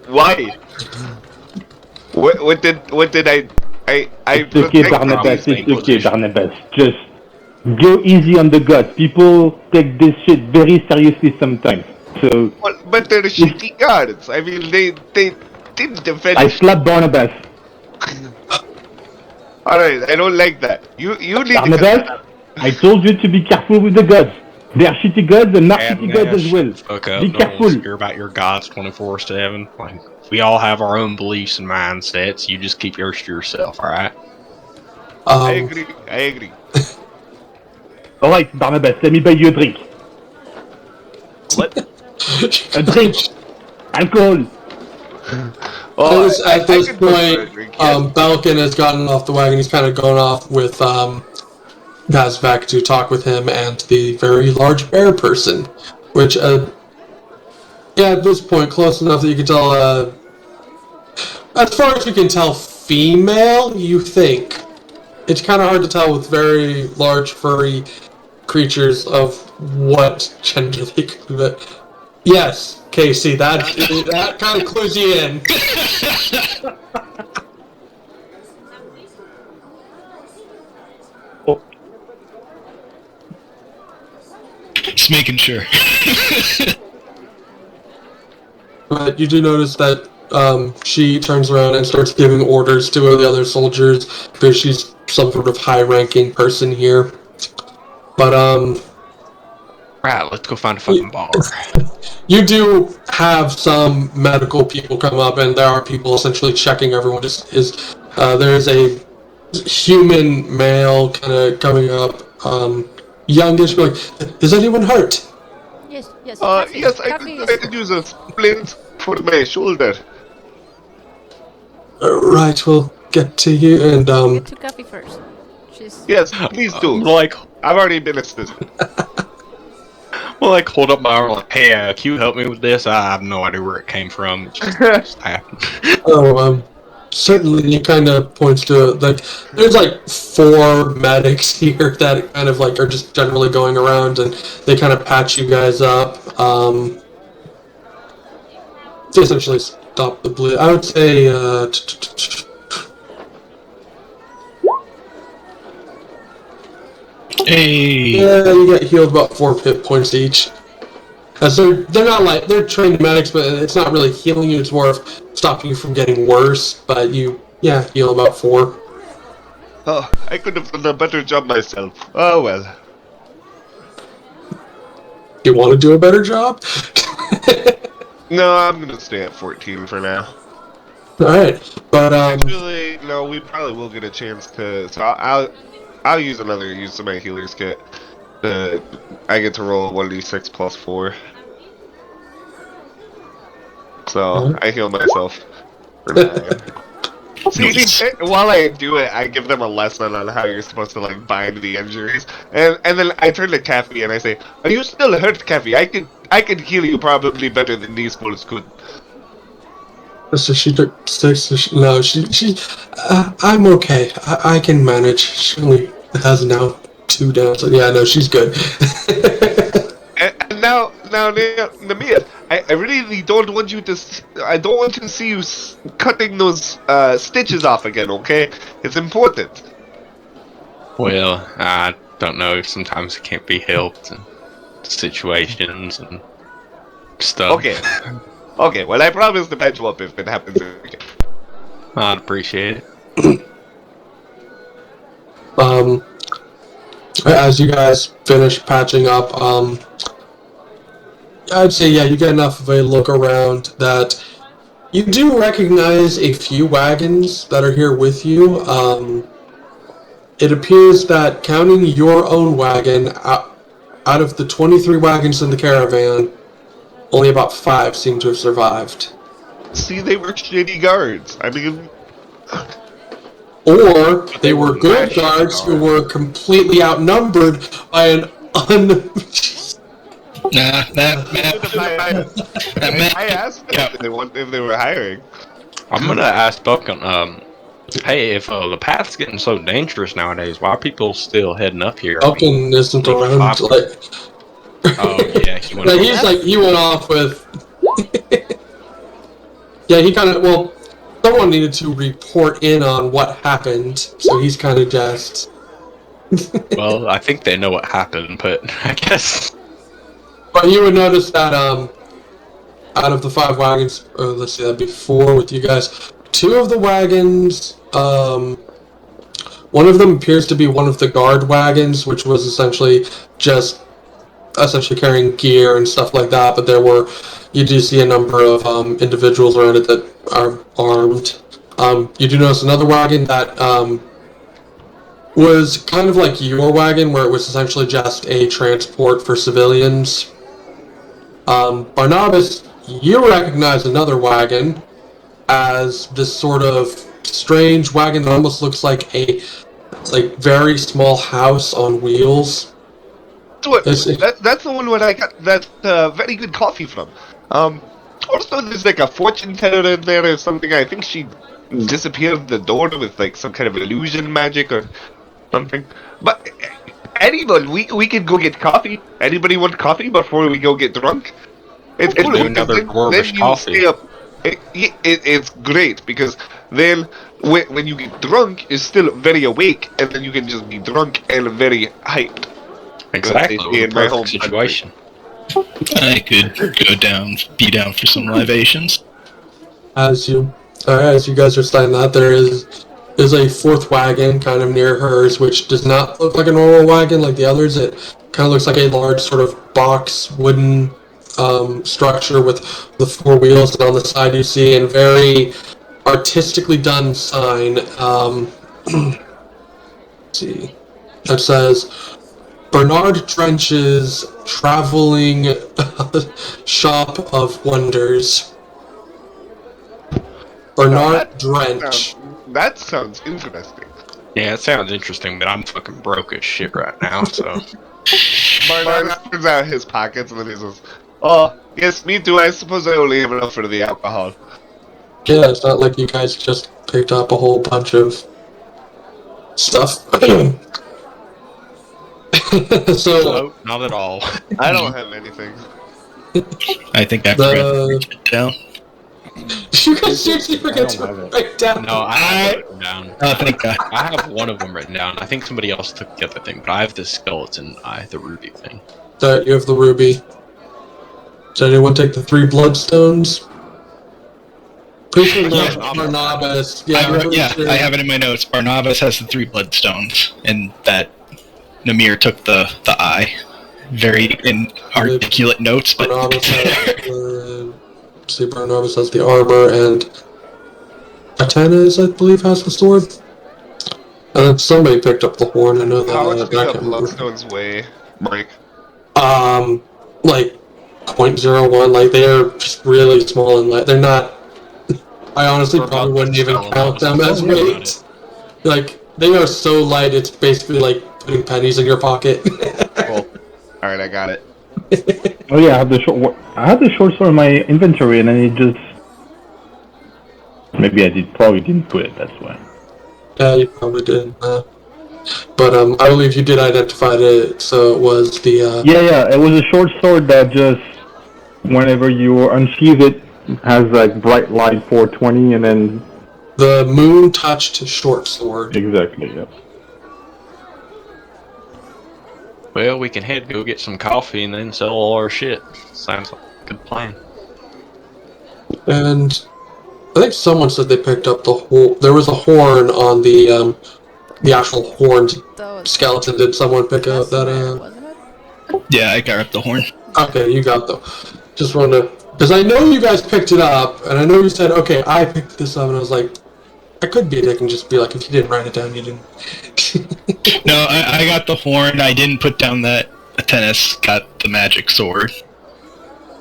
Why? What did I It's okay, Barnabas, it's okay, Barnabas. Just go easy on the gods. People take this shit very seriously sometimes. So, but they're shitty gods. I mean, they didn't defend. I slapped Barnabas. Alright, I don't like that. You need Barnabas, I told you to be careful with the gods. They are shitty gods and not shitty gods as well. Fuck up. Be No careful. one's care about your gods 24/7. Like, we all have our own beliefs and mindsets. You just keep yours to yourself, alright? I agree. Alright, Barnabas, let me buy you a drink. What? A drink. Alcohol. Oh, At this could go for a point, drink, yes. Balkan has gotten off the wagon. He's kind of going off with Kazvak to talk with him and the very large bear person, which, yeah, at this point, close enough that you can tell, as far as you can tell, female, you think. It's kind of hard to tell with very large, furry creatures of what gender they could be. But yes, Casey, that kind of clues you in. Just making sure. But you do notice that she turns around and starts giving orders to the other soldiers because she's some sort of high-ranking person here. But Right, let's go find a fucking bar. you do have some medical people come up, and there are people essentially checking everyone. There's a human male kind of coming up, youngish, like, is anyone hurt? Yes, yes. Yes, I Coffee could use a splint for my shoulder. Right, we'll get to you, and Get to coffee first. She's Yes, please do. Like, I've already been assisted. well, like, hold up my arm, like, hey, can you help me with this? I have no idea where it came from. It just happened. Certainly, he kind of points to, like, there's like 4 medics here that kind of like are just generally going around, and they kind of patch you guys up. To essentially stop the bleed. I would say, Hey. yeah, you get healed about 4 hit points each. So they're not like, they're trained medics, but it's not really healing you, it's more of stopping you from getting worse, but you, yeah, heal about 4. Oh, I could have done a better job myself. Oh well. You want to do a better job? No, I'm gonna stay at 14 for now. Alright, but, Actually, no, we probably will get a chance to. So I'll use another use of my healer's kit. I get to roll 1d6 plus 4. So I heal myself for 9. See, while I do it, I give them a lesson on how you're supposed to like bind the injuries, and then I turn to Kathy and I say, "Are you still hurt, Kathy? I can heal you probably better than these fools could." So she took 6. No, I'm okay. I can manage. She only has now 2 down. So yeah, no, she's good. And now, Namir, I really don't want you to. I don't want to see you cutting those stitches off again. Okay, it's important. Well, I don't know. Sometimes it can't be helped. And situations and stuff. Okay. Well, I promise to patch you up if it happens again. I'd appreciate it. As you guys finish patching up, I'd say, yeah, you get enough of a look around that you do recognize a few wagons that are here with you. It appears that counting your own wagon, out of the 23 wagons in the caravan, only about 5 seem to have survived. See, they were shitty guards. I mean... Or they were good guards who were completely outnumbered by an I asked them if they were hiring. I'm gonna ask Buckin, hey, if the path's getting so dangerous nowadays, why are people still heading up here? Buckin isn't around, like... Oh, yeah, he went off. He went off with... Yeah, he kind of, well, someone needed to report in on what happened, so he's kind of just... Well, I think they know what happened, but I guess... But you would notice that, out of the 5 wagons, or let's see, that'd be 4 with you guys, 2 of the wagons, one of them appears to be one of the guard wagons, which was essentially carrying gear and stuff like that, but you do see a number of individuals around it that are armed. You do notice another wagon that was kind of like your wagon, where it was essentially just a transport for civilians. Barnabas, you recognize another wagon as this sort of strange wagon that almost looks like a very small house on wheels. That's the one where I got that very good coffee from. Also, there's like a fortune teller in there or something. I think she disappeared the door with like some kind of illusion magic or something. But anyone, we could go get coffee. Anybody want coffee before we go get drunk? It's cool do because another dwarvish coffee. Stay up. It's great because then when you get drunk, you're still very awake, and then you can just be drunk and very hyped. Exactly. In my home situation. I could be down for some libations. As you guys are saying that, there is a 4th wagon kind of near hers, which does not look like a normal wagon like the others. It kind of looks like a large sort of box wooden structure with the 4 wheels, and on the side you see a very artistically done sign. Let's see, that says Bernared Trench's Traveling Shop of Wonders. Bernared Drench. That sounds interesting. Yeah, it sounds interesting, but I'm fucking broke as shit right now, so... Barnard turns out his pockets and then he says, "Oh, yes, me too. I suppose I only have enough for the alcohol." Yeah, it's not like you guys just picked up a whole bunch of stuff. So, not at all. I don't have anything. I think I forgot to write it down. You guys seriously forget to write down? No, I have it written down. Oh, thank God. I have one of them written down. I think somebody else took the other thing, but I have the skeleton eye, the ruby thing. You have the ruby. Did anyone take the 3 bloodstones? Pretty sure Barnabas. I have it in my notes. Barnabas has the 3 bloodstones, and that Namir took the eye. Very inarticulate notes, but... Barnabas has the armor, and Atanas, I believe, has the sword. And then somebody picked up the horn. I know that. How much do the bloodstones weigh, Mike? Like 0.01. Like, they are just really small and light. They're not. I honestly We're probably about wouldn't to even sell count them. them as Don't worry about weight. Like, they are so light, it's basically like putting pennies in your pocket. Cool. Alright, I got it. Oh yeah, I had the short sword in my inventory, and then it just maybe probably didn't put it. That's why. Yeah, you probably did. But I believe you did identify it, so it was the Yeah, it was a short sword that just whenever you unsheath it has like bright light 420, and then the moon-touched short sword. exactly. Yep. Well, we can head go get some coffee and then sell all our shit. Sounds like a good plan. And I think someone said they picked up the whole. There was a horn on the actual horned skeleton. Did someone pick up that? Wasn't it? Yeah, I grabbed the horn. Okay, you got them. Just wanted to, because I know you guys picked it up, and I know you said, okay, I picked this up, and I was like, I could be a dick and just be like, if you didn't write it down, you didn't. No, I got the horn. I didn't put down that tennis. Got the magic sword.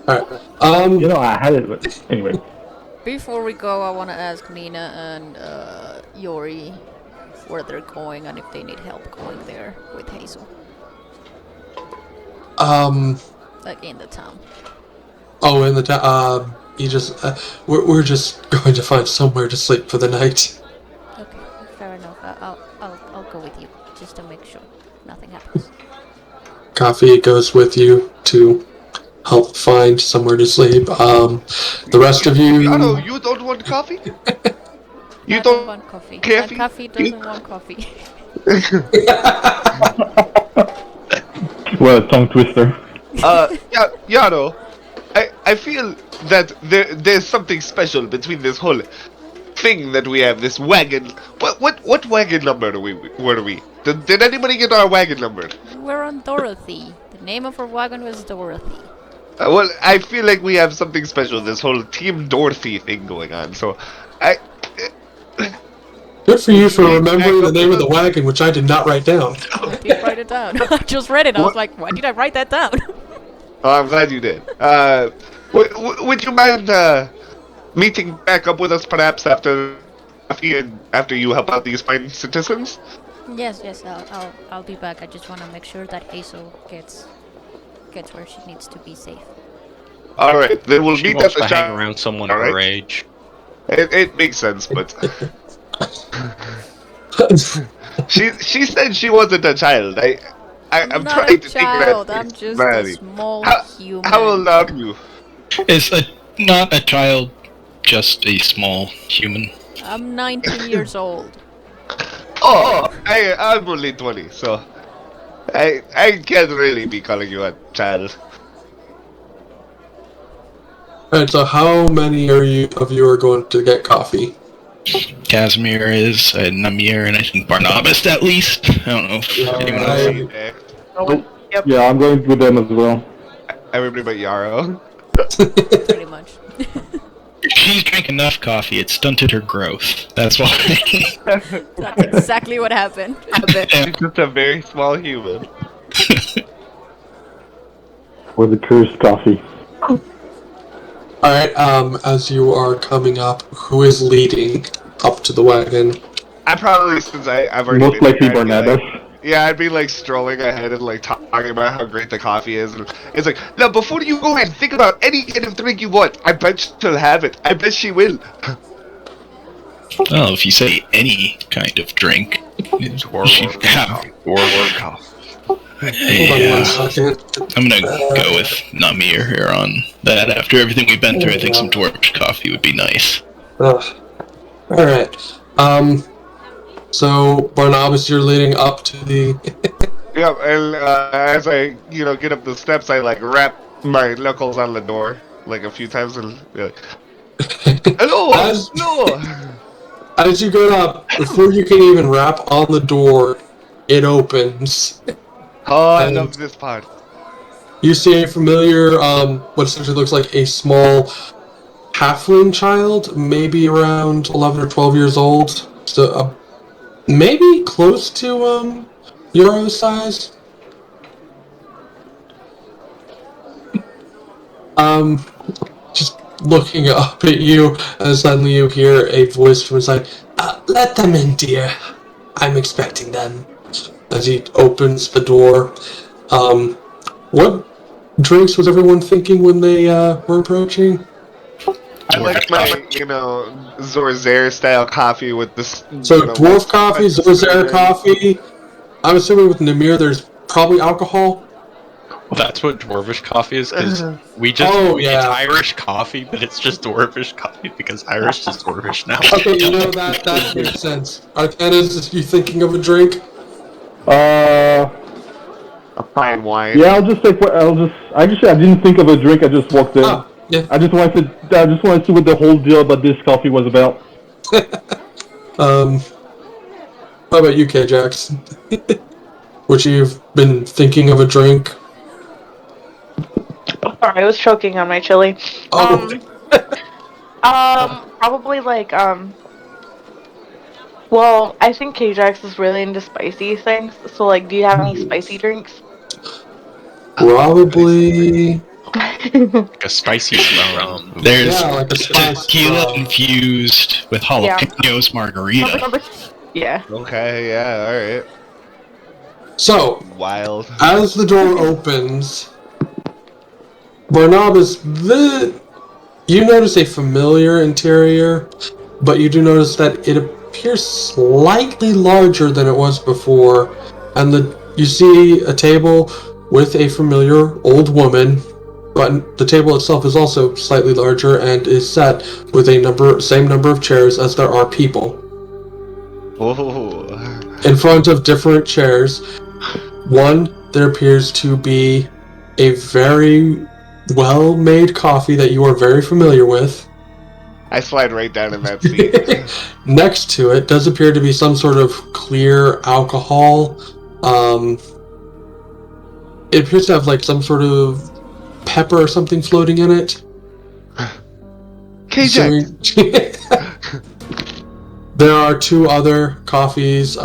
Alright. I had it, but anyway. Before we go, I want to ask Nina and Yori where they're going and if they need help going there with Hazel. Like in the town. Oh, in the town. You just. We're just going to find somewhere to sleep for the night. Okay, fair enough. I'll go with you just to make sure nothing happens. Coffee goes with you to help find somewhere to sleep. The rest of you. Yano, you don't want coffee? You I don't want coffee. coffee? And coffee doesn't want coffee. Well, tongue twister. Yano, I feel that there's something special between this whole thing that we have, this wagon. What wagon number were we? Did anybody get our wagon number? We're on Dorothy. The name of our wagon was Dorothy. Well, I feel like we have something special, this whole Team Dorothy thing going on, so Good for you for remembering the name of the wagon, which I did not write down. I did write it down. I just read it. I was like, why did I write that down? Oh, I'm glad you did. Would you mind meeting back up with us perhaps after you help out these fine citizens? Yes, I'll be back. I just want to make sure that Hazel gets where she needs to be safe. All right, then we'll She meet wants at the to hang shop. around someone All right. her age. It makes sense, but she said she wasn't a child. I'm not trying a to child. think I'm that just a small human. How old are you? Is not a child, just a small human. I'm 19 years old. Oh, I'm only 20, so I can't really be calling you a child. Alright, so how many of you are going to get coffee? Casimir is, and Namir, and I think Barnabas at least. I don't know if anyone else. Yeah, I'm going with them as well. Everybody but Yarrow. Pretty much. She's drank enough coffee, it stunted her growth. That's why. That's exactly what happened. She's just a very small human. For the cursed coffee. Alright, as you are coming up, who is leading up to the wagon? I probably, since I've already Most been likely here, I'd be Barnabas. like- yeah, I'd be like strolling ahead and like talking about how great the coffee is, and it's like, now before you go ahead, think about any kind of drink you want. I bet she'll have it. I bet she will. Well, if you say any kind of drink, she, Hold on one second. I'm gonna go with Namir here on that. After everything we've been through, I think some dwarf coffee would be nice. Alright. So, Barnabas, you're leading up to the... Yeah, and as I, get up the steps, I like rap my knuckles on the door like a few times and be like, hello, no. As you go up, before you can even rap on the door, it opens. Oh, I love this part. You see a familiar, what essentially looks like a small halfling child, maybe around 11 or 12 years old. So, maybe close to, Euro size. Just looking up at you, and suddenly you hear a voice from inside. Let them in, dear. I'm expecting them. As he opens the door. What drinks was everyone thinking when they were approaching? I like my, Zorzair style coffee with this. So dwarf coffee, Zorzair coffee. I'm assuming with Namir there's probably alcohol. Well, that's what dwarvish coffee is, because it's Irish coffee, but it's just dwarvish coffee because Irish is dwarvish now. Okay, that makes sense. Arcanas, is you thinking of a drink? A fine wine. Yeah, I didn't think of a drink. I just walked in. Yeah. I just wanted to see what the whole deal about this coffee was about. How about you, K-Jax? Would you've been thinking of a drink? Sorry, I was choking on my chili. Oh. Probably like Well, I think K-Jax is really into spicy things. So, like, do you have any spicy drinks? Probably. Like a spicy rum. There's like a spice tequila rum. infused with jalapenos margarita. Yeah. Okay, yeah, alright. So, Wild. as the door opens, Barnabas, you notice a familiar interior, but you do notice that it appears slightly larger than it was before, and you see a table with a familiar old woman, but the table itself is also slightly larger and is set with same number of chairs as there are people. Oh. In front of different chairs, one, there appears to be a very well-made coffee that you are very familiar with. I slide right down in that seat. Next to it does appear to be some sort of clear alcohol. It appears to have like some sort of pepper or something floating in it. KJ! There are two other coffees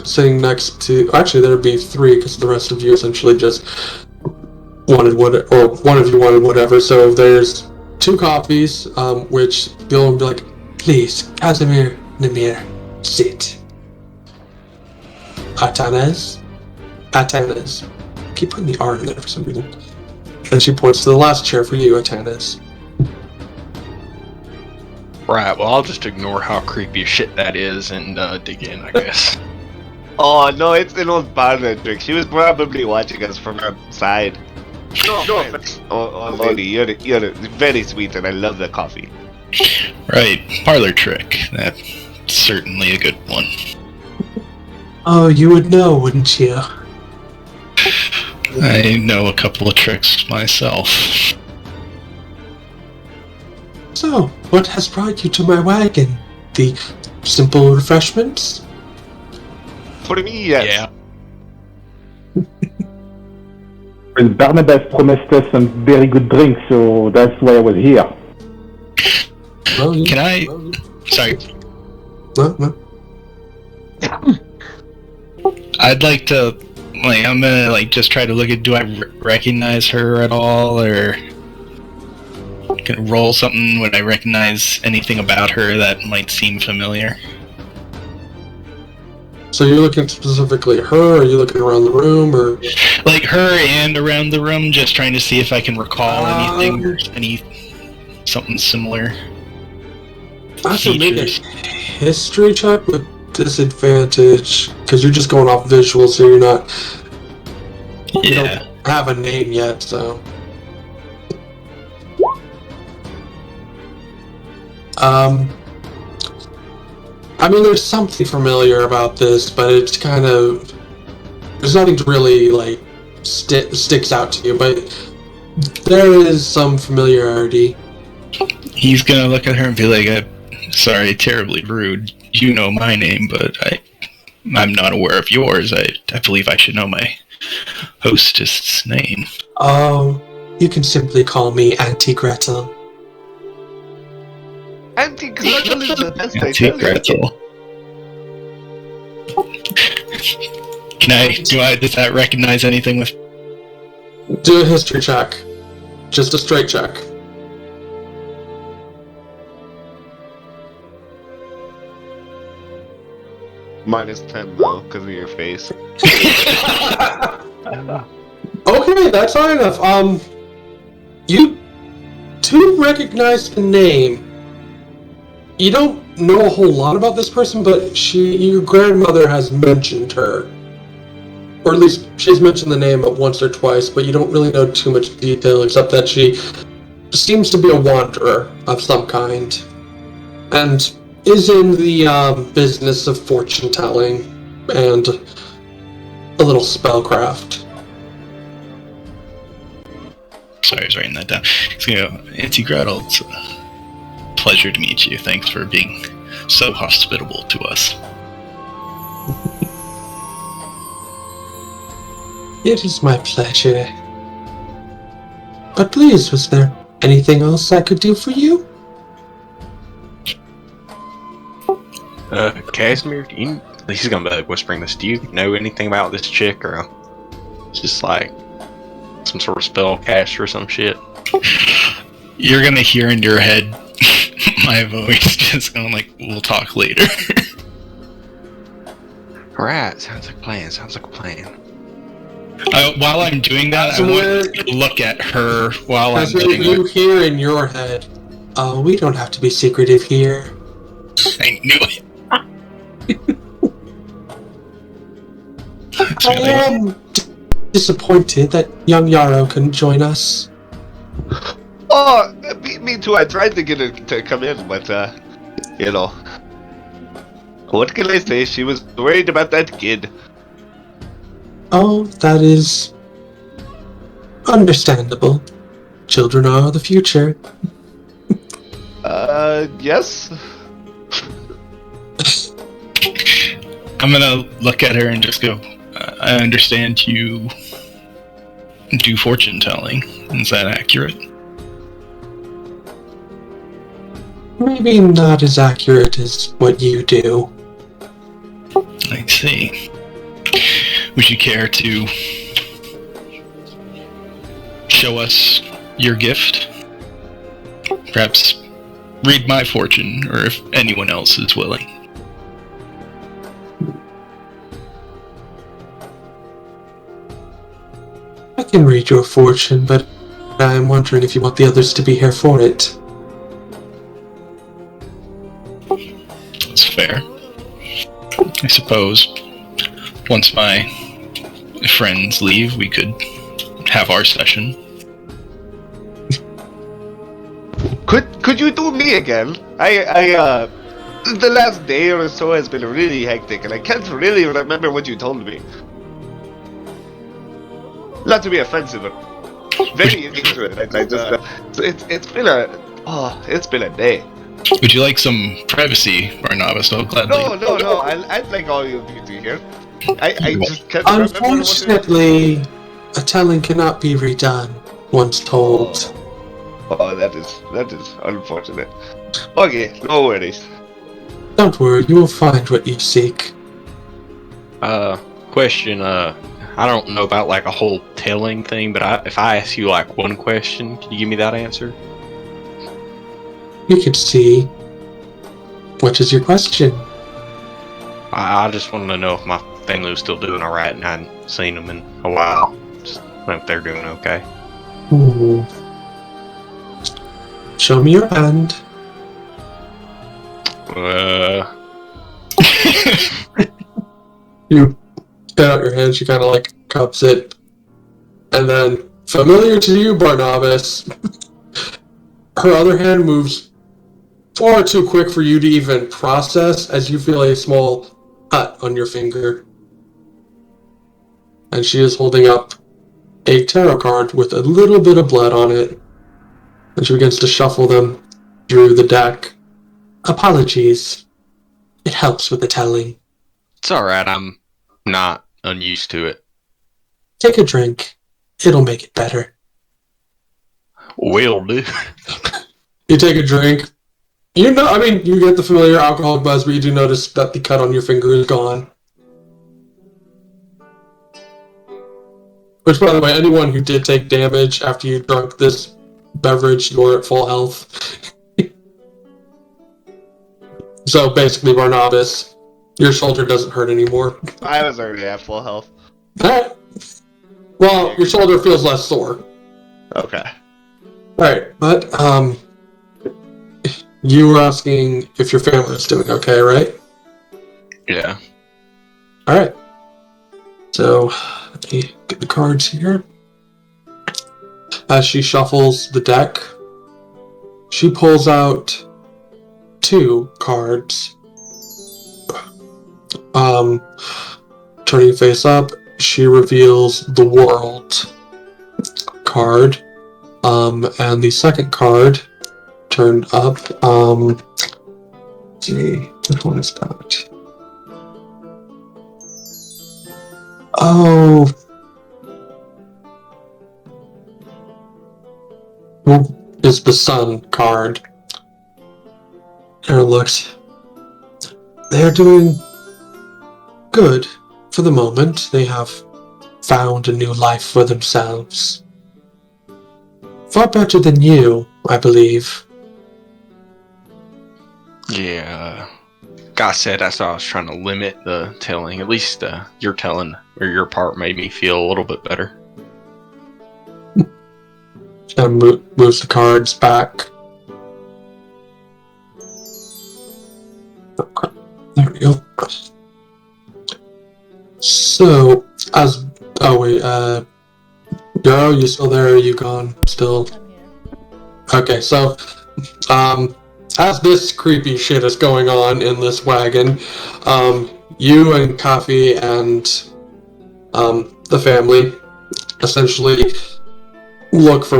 sitting next to... Actually, there would be three, because the rest of you essentially just wanted or one of you wanted whatever. So there's two coffees, which Bill would be like, please, Casimir, Namir, sit. Atanes. Keep putting the R in there for some reason. And she points to the last chair for you, Atanes. Right, well, I'll just ignore how creepy shit that is and dig in, I guess. Oh, no, it's the old Bernared trick. She was probably watching us from outside. No. Oh, lady, you're very sweet, and I love the coffee. Right, parlor trick. That's certainly a good one. Oh, you would know, wouldn't you? I know a couple of tricks myself. So, what has brought you to my wagon? The simple refreshments? For me, yes. Yeah. And Barnabas promised us some very good drinks, so that's why I was here. Can I... Sorry. No. I'd like to... I'm gonna, just try to look at... Do I recognize her at all, or... Can I roll something when I recognize anything about her that might seem familiar? So you're looking specifically at her, or are you looking around the room, or... Like her and around the room, just trying to see if I can recall anything, or something similar. I should make a history check with disadvantage, because you're just going off visuals, so you're not... You don't have a name yet, so... I mean, there's something familiar about this, but it's kind of... There's nothing to really, sticks out to you, but there is some familiarity. He's gonna look at her and be like, sorry, terribly rude. You know my name, but I'm not aware of yours. I believe I should know my hostess' name. Oh, you can simply call me Auntie Gretel. Auntie Gretel is the best. Auntie Gretel. Does that recognize anything with... Do a history check. Just a straight check. -10 though, because of your face. Okay, that's fine enough. You do recognize the name. You don't know a whole lot about this person, but your grandmother has mentioned her. Or at least she's mentioned the name once or twice, but you don't really know too much detail except that she seems to be a wanderer of some kind. And is in the business of fortune telling and a little spellcraft. Sorry, I was writing that down. So, Auntie Gretel, it's a pleasure to meet you. Thanks for being so hospitable to us. It is my pleasure. But please, was there anything else I could do for you? Casimir, he's gonna be whispering this. Do you know anything about this chick, or just like some sort of spell caster or some shit? You're gonna hear in your head my voice just going like, "We'll talk later." Alright, sounds like a plan. While I'm doing that, I want to look at her while I'm doing you hear in your head, "Oh, we don't have to be secretive here." I knew it. I am disappointed that young Yarrow couldn't join us. Oh, me too. I tried to get her to come in, but, you know. What can I say? She was worried about that kid. Oh, that is understandable. Children are the future. Yes? I'm gonna look at her and just go, I understand you do fortune telling. Is that accurate? Maybe not as accurate as what you do. I see. Would you care to show us your gift? Perhaps read my fortune, or if anyone else is willing. I can read your fortune, but I'm wondering if you want the others to be here for it. That's fair. I suppose once my friends leave, we could have our session. Could you do me again? The last day or so has been really hectic, and I can't really remember what you told me. Not to be offensive, but very interesting. I just, it's been a day. Would you like some privacy, Barnabas? I'll gladly. No. I'd like all of you to hear. I just can't remember. Unfortunately, a telling cannot be redone once told. Oh, that is unfortunate. Okay, no worries. Don't worry, you will find what you seek. Question, I don't know about like a whole telling thing, but if I ask you like one question, can you give me that answer? We could see. What is your question? I just wanted to know if my family was still doing alright, and I hadn't seen them in a while. Just know if they're doing okay. Ooh. Show me your hand. You get out your hand, she kind of like cups it. And then, familiar to you, Barnabas, her other hand moves far too quick for you to even process as you feel a small cut on your finger. And she is holding up a tarot card with a little bit of blood on it. And she begins to shuffle them through the deck. Apologies. It helps with the telling. It's alright, I'm not unused to it. Take a drink. It'll make it better. Will do. You take a drink. You get the familiar alcoholic buzz, but you do notice that the cut on your finger is gone. Which, by the way, anyone who did take damage after you drank this beverage, you're at full health. So basically, Barnabas, Your shoulder doesn't hurt anymore. I was already at full health. Alright. Well, your shoulder feels less sore. Okay. Alright, but, you were asking if your family was doing okay, right? Yeah. Alright. So, let me get the cards here. As she shuffles the deck, she pulls out 2 cards. Turning face up, she reveals the World card. And the second card turned up, let's see, which one is that? Oh. Is the Sun card. And it looks. They're doing good for the moment. They have found a new life for themselves. Far better than you, I believe. Yeah. Guy said that's why I was trying to limit the telling. At least your telling or your part made me feel a little bit better. Moves the cards back. Okay, there we go. So, Yarrow, you still there? Or are you gone still? I'm here. Okay, so, as this creepy shit is going on in this wagon, you and Coffee and, the family essentially look for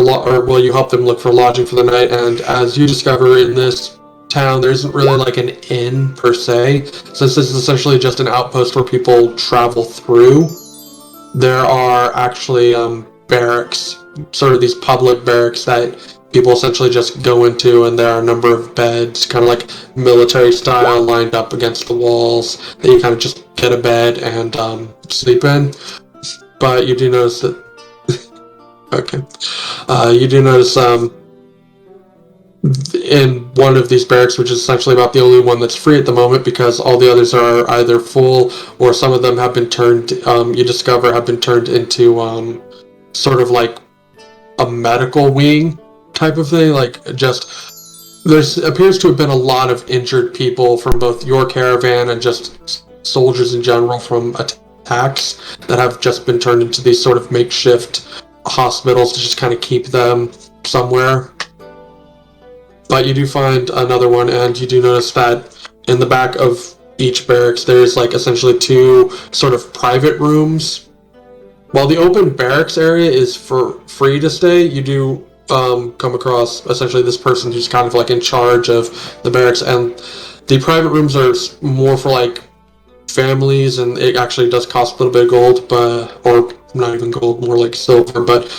you help them look for lodging for the night, and as you discover in this town, there isn't really like an inn per se, since this is essentially just an outpost where people travel through. There are actually barracks, sort of these public barracks that people essentially just go into, and there are a number of beds, kind of like military style, lined up against the walls that you kind of just get a bed and sleep in. But you do notice that okay. You do notice in one of these barracks, which is essentially about the only one that's free at the moment because all the others are either full or some of them have been turned, you discover have been turned into sort of like a medical wing type of thing. Like just, there appears to have been a lot of injured people from both your caravan and just soldiers in general from attacks that have just been turned into these sort of makeshift hospitals to just kind of keep them somewhere. But you do find another one, and you do notice that in the back of each barracks there's like essentially 2 sort of private rooms. While the open barracks area is for free to stay, you do come across essentially this person who's kind of like in charge of the barracks, and the private rooms are more for like families, and it actually does cost a little bit of gold, or not even gold, more like silver, but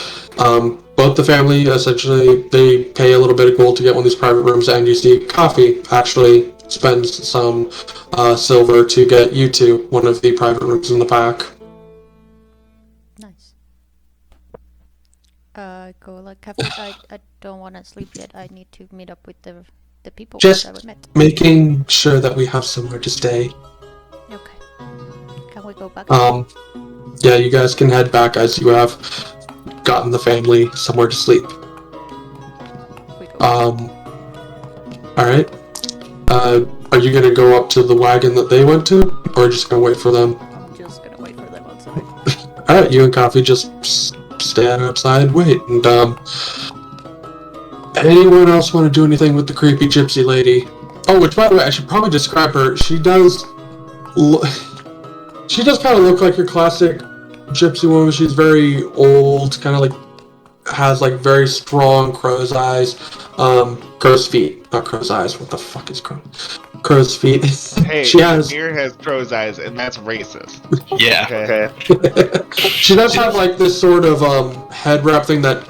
both the family, essentially, they pay a little bit of gold to get one of these private rooms, and you see Coffee actually spends some silver to get you to one of the private rooms in the back. Nice. Go like Cafe. I don't want to sleep yet. I need to meet up with the people Just that we met. making sure that we have somewhere to stay. Okay. Can we go back? Yeah, you guys can head back as you have gotten the family somewhere to sleep. We go Alright. Are you gonna go up to the wagon that they went to, or just gonna wait for them? I'm just gonna wait for them outside. Alright, you and Coffee just stand outside, wait, and anyone else want to do anything with the creepy gypsy lady? Oh, which by the way, I should probably describe her. She does kind of look like your classic gypsy woman. She's very old, kind of like has like very strong crow's eyes, crow's feet, not crow's eyes. What the fuck is crow's feet? Hey, she has. Amir has crow's eyes, and that's racist. Yeah. Okay. She does have like this sort of head wrap thing that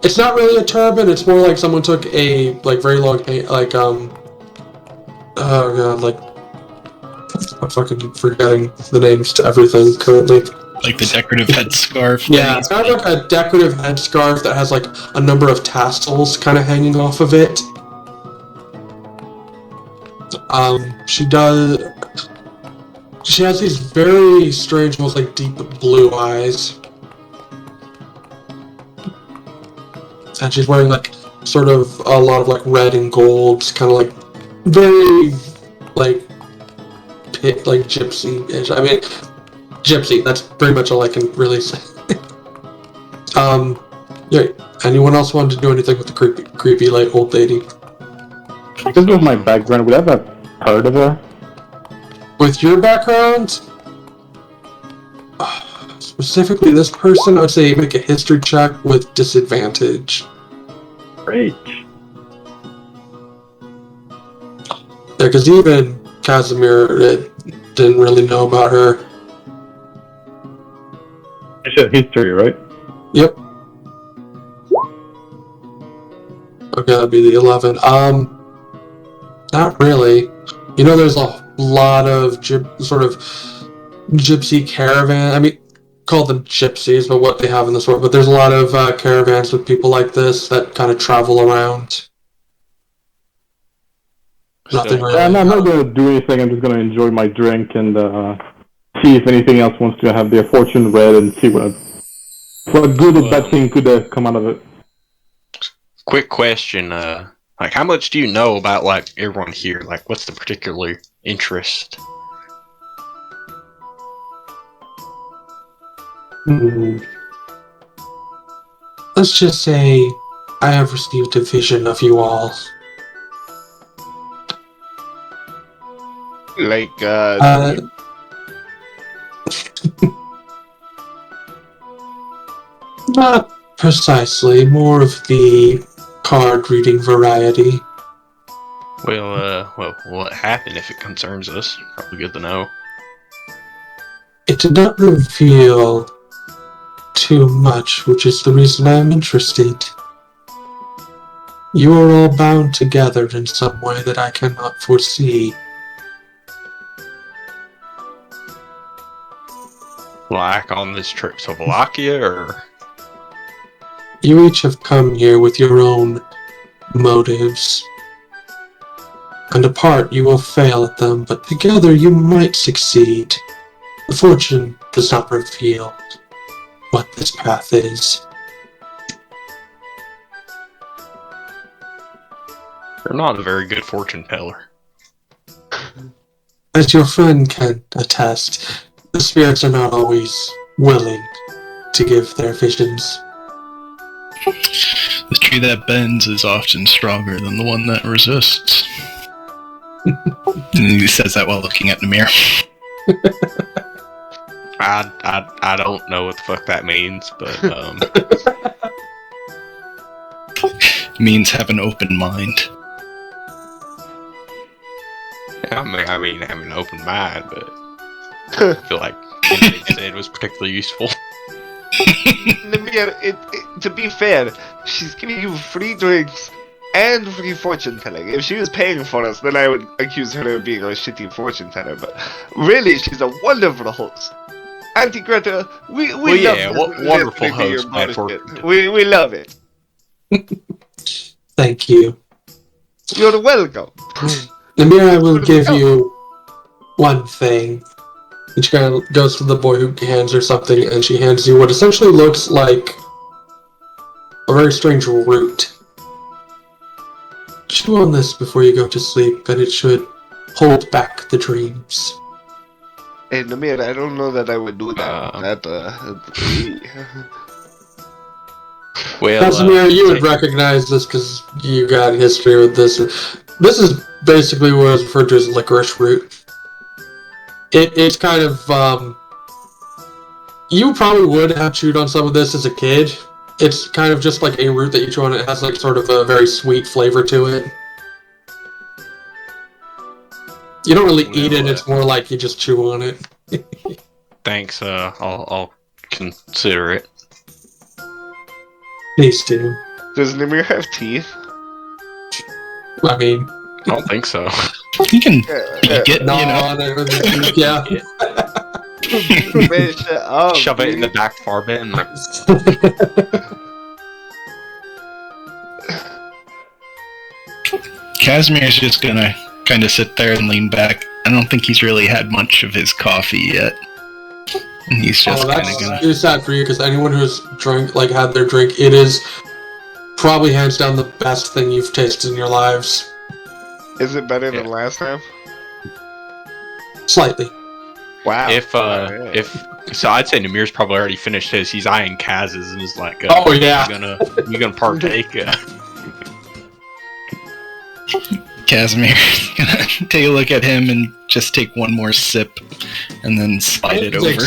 it's not really a turban. It's more like someone took a like very long like oh god, like I'm fucking forgetting the names to everything currently. Like the decorative headscarf. Yeah, it's kind of like a decorative headscarf that has like a number of tassels kind of hanging off of it. She does. She has these very strange, almost like deep blue eyes. And she's wearing like sort of a lot of like red and gold, kind of like very like like gypsy-ish. I mean, gypsy. That's pretty much all I can really say. Yeah. Anyone else want to do anything with the creepy like old lady? This was my background. Would I have heard of her? With your background, specifically this person, I would say make a history check with disadvantage. Great. Yeah, because even Casimir didn't really know about her. It's a history, right? Yep. Okay, that'd be the 11. Not really. You know, there's a lot of sort of gypsy caravan. I mean, call them gypsies, but what they have in the sort. But there's a lot of caravans with people like this that kind of travel around. Nothing really. I'm not going to do anything. I'm just going to enjoy my drink and see if anything else wants to have their fortune read and see what good or bad thing could come out of it. Quick question, like how much do you know about like everyone here? Like what's the particular interest? Let's just say I have received a vision of you all. Like, Not precisely, more of the card reading variety. Well, what happened if it concerns us? Probably good to know. It did not reveal too much, which is the reason I am interested. You are all bound together in some way that I cannot foresee. Like on this trip to Wallachia, or? You each have come here with your own motives. And apart you will fail at them, but together you might succeed. The fortune does not reveal what this path is. You're not a very good fortune teller. As your friend can attest, the spirits are not always willing to give their visions. The tree that bends is often stronger than the one that resists. And he says that while looking at the mirror. I don't know what the fuck that means, but It means have an open mind. I mean, having an open mind, but I feel like what he said was particularly useful. to be fair, she's giving you free drinks and free fortune telling. If she was paying for us, then I would accuse her of being a shitty fortune teller. But really, she's a wonderful host. Auntie Gretel, we love yeah, wonderful host, bad fortune. We love it. Thank you. You're welcome. Namira will give you one thing. And she kind of goes to the boy who hands her something, and she hands you what essentially looks like a very strange root. Chew on this before you go to sleep, and it should hold back the dreams. Hey, Namir, I don't know that I would do that. Well, Casimir, you would recognize this because you got history with this. This is basically what is referred to as licorice root. It's kind of, you probably would have chewed on some of this as a kid. It's kind of just like a root that you chew on. It has like sort of a very sweet flavor to it. You don't really eat it, it's more like you just chew on it. Thanks, I'll consider it. Please do. Does Nimir have teeth? I mean... I don't think so. You can get, you know. Yeah. Shove it in the back far bit and like... Casimir's just gonna kind of sit there and lean back, I don't think he's really had much of his coffee yet. And he's just kind of gonna. It's sad for you because anyone who's had their drink, it is probably hands down the best thing you've tasted in your lives. Is it better than last time? Slightly. Wow. If so, I'd say Namir's probably already finished his. He's eyeing Kaz's and is like, oh yeah, you gonna partake? Casimir's gonna take a look at him and just take one more sip, and then slide it over.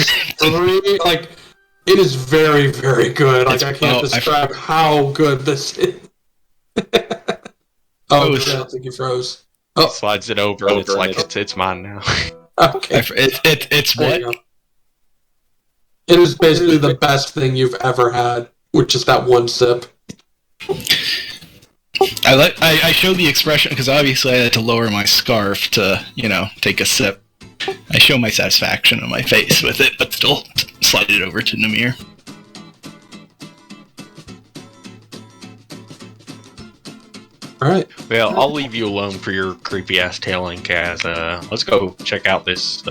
It is very, very good. I can't describe how good this is. I think you froze. Oh, slides it over, and it's like it's mine now. Okay. It's what? It is basically the best thing you've ever had, with just that one sip. I show the expression because obviously I had to lower my scarf to, take a sip. I show my satisfaction on my face with it, but still slide it over to Namir. Alright. Well, I'll leave you alone for your creepy ass tailing, Kaz. Let's go check out this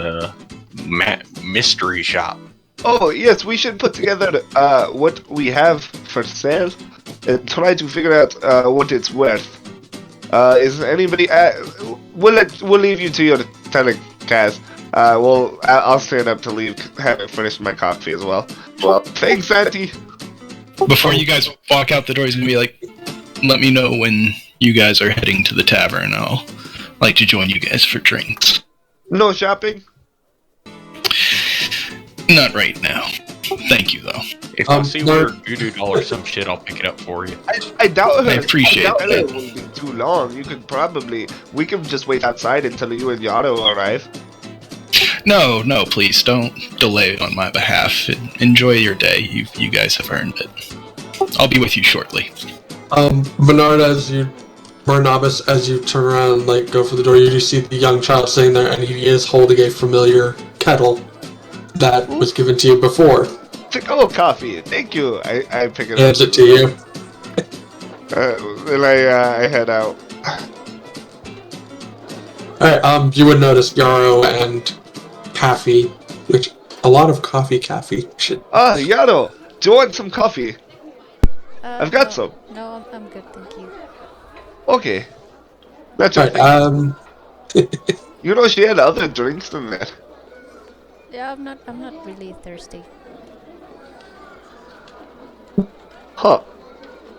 mystery shop. Oh, yes, we should put together what we have for sale and try to figure out what it's worth. Is anybody... we'll leave you to your tenant, Kaz. I'll stand up to leave, having finished my coffee as well. Well, thanks, Auntie. Before you guys walk out the door, he's gonna be like, let me know when you guys are heading to the tavern. I'll like to join you guys for drinks. No shopping? Not right now. Thank you, though. If I see where you do or some shit, I'll pick it up for you. I doubt I appreciate it that. won't be too long. You could probably... We can just wait outside until you and Yato arrive. No, please don't delay on my behalf. Enjoy your day. You guys have earned it. I'll be with you shortly. Barnabas, as you turn around and go for the door, you do see the young child sitting there, and he is holding a familiar kettle that was given to you before. Oh, coffee. Thank you. I pick it up. Hands it to you. Then I head out. Alright, you would notice Yarrow and Kaffee, which a lot of coffee shit. Yato, do you want some coffee? I've got some. No, I'm good, thank you. Okay. That's right. You know, she had other drinks than that. Yeah, I'm not really thirsty. Huh.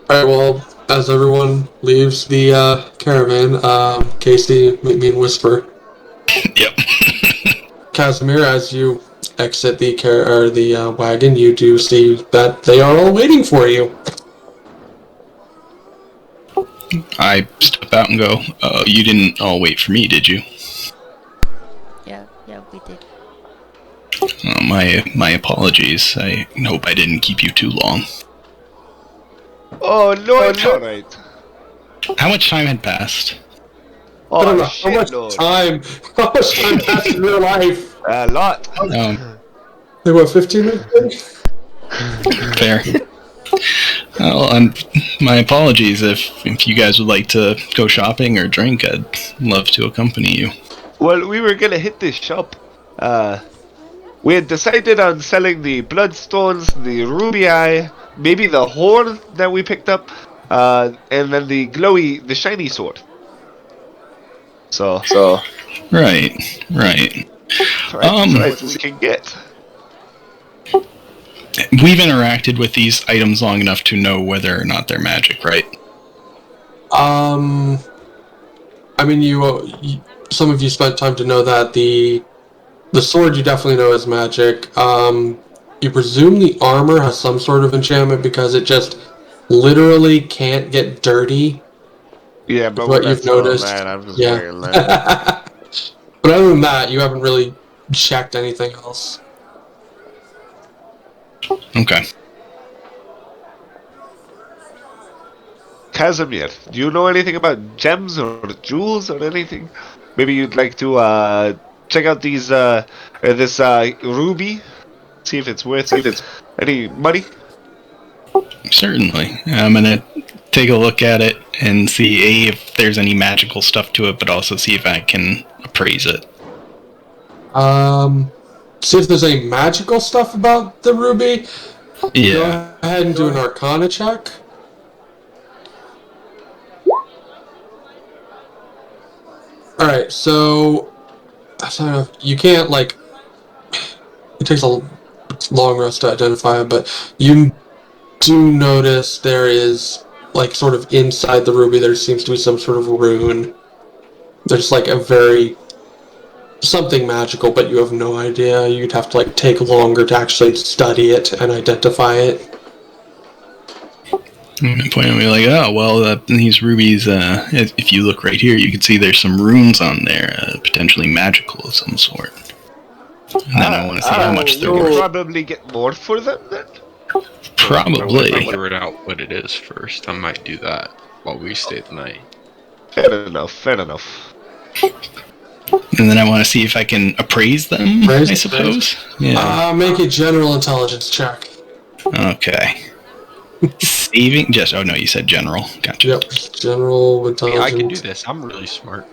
Alright, well, as everyone leaves the caravan, Casey, make me whisper. Yep. Casimir, as you exit the wagon, you do see that they are all waiting for you. I step out and go, you didn't all wait for me, did you? Yeah, we did. My apologies. I hope I didn't keep you too long. Oh, no, it's alright. How much time had passed? Oh, I don't know shit, how much time passed in your life? A lot. Like what, 15 minutes? Fair. Well, my apologies. If you guys would like to go shopping or drink, I'd love to accompany you. Well, we were gonna hit this shop. We had decided on selling the bloodstones, the ruby eye, maybe the horn that we picked up, and then the shiny sword. So. Right. Right, we can get. We've interacted with these items long enough to know whether or not they're magic, right? I mean, some of you spent time to know that the sword you definitely know is magic. You presume the armor has some sort of enchantment because it just literally can't get dirty. Yeah, but what you've noticed. I'm just wearing that. But other than that, you haven't really checked anything else. Okay. Casimir, do you know anything about gems or jewels or anything? Maybe you'd like to check out this ruby, see if it's worth any money. Certainly. I'm gonna take a look at it and see if there's any magical stuff to it, but also see if I can appraise it. See if there's any magical stuff about the ruby. Yeah. Go ahead and do an Arcana check. Alright, so you can't, like, it takes a long rest to identify it, but you do notice there is, like, sort of inside the ruby, there seems to be some sort of rune. There's, like, something magical, but you have no idea. You'd have to, like, take longer to actually study it and identify it. Point at me like, oh, well, these rubies, if you look right here, you can see there's some runes on there, potentially magical of some sort. And then I want to see how much they're We'll worth. probably get more for them then? Probably. Figure it out what it is first. I might do that while we stay the night. Fair enough. And then I want to see if I can appraise them, I suppose. Yeah. Make a general intelligence check. Okay. Saving? Oh no, you said general. Gotcha. Yep, general intelligence. I can do this. I'm really smart.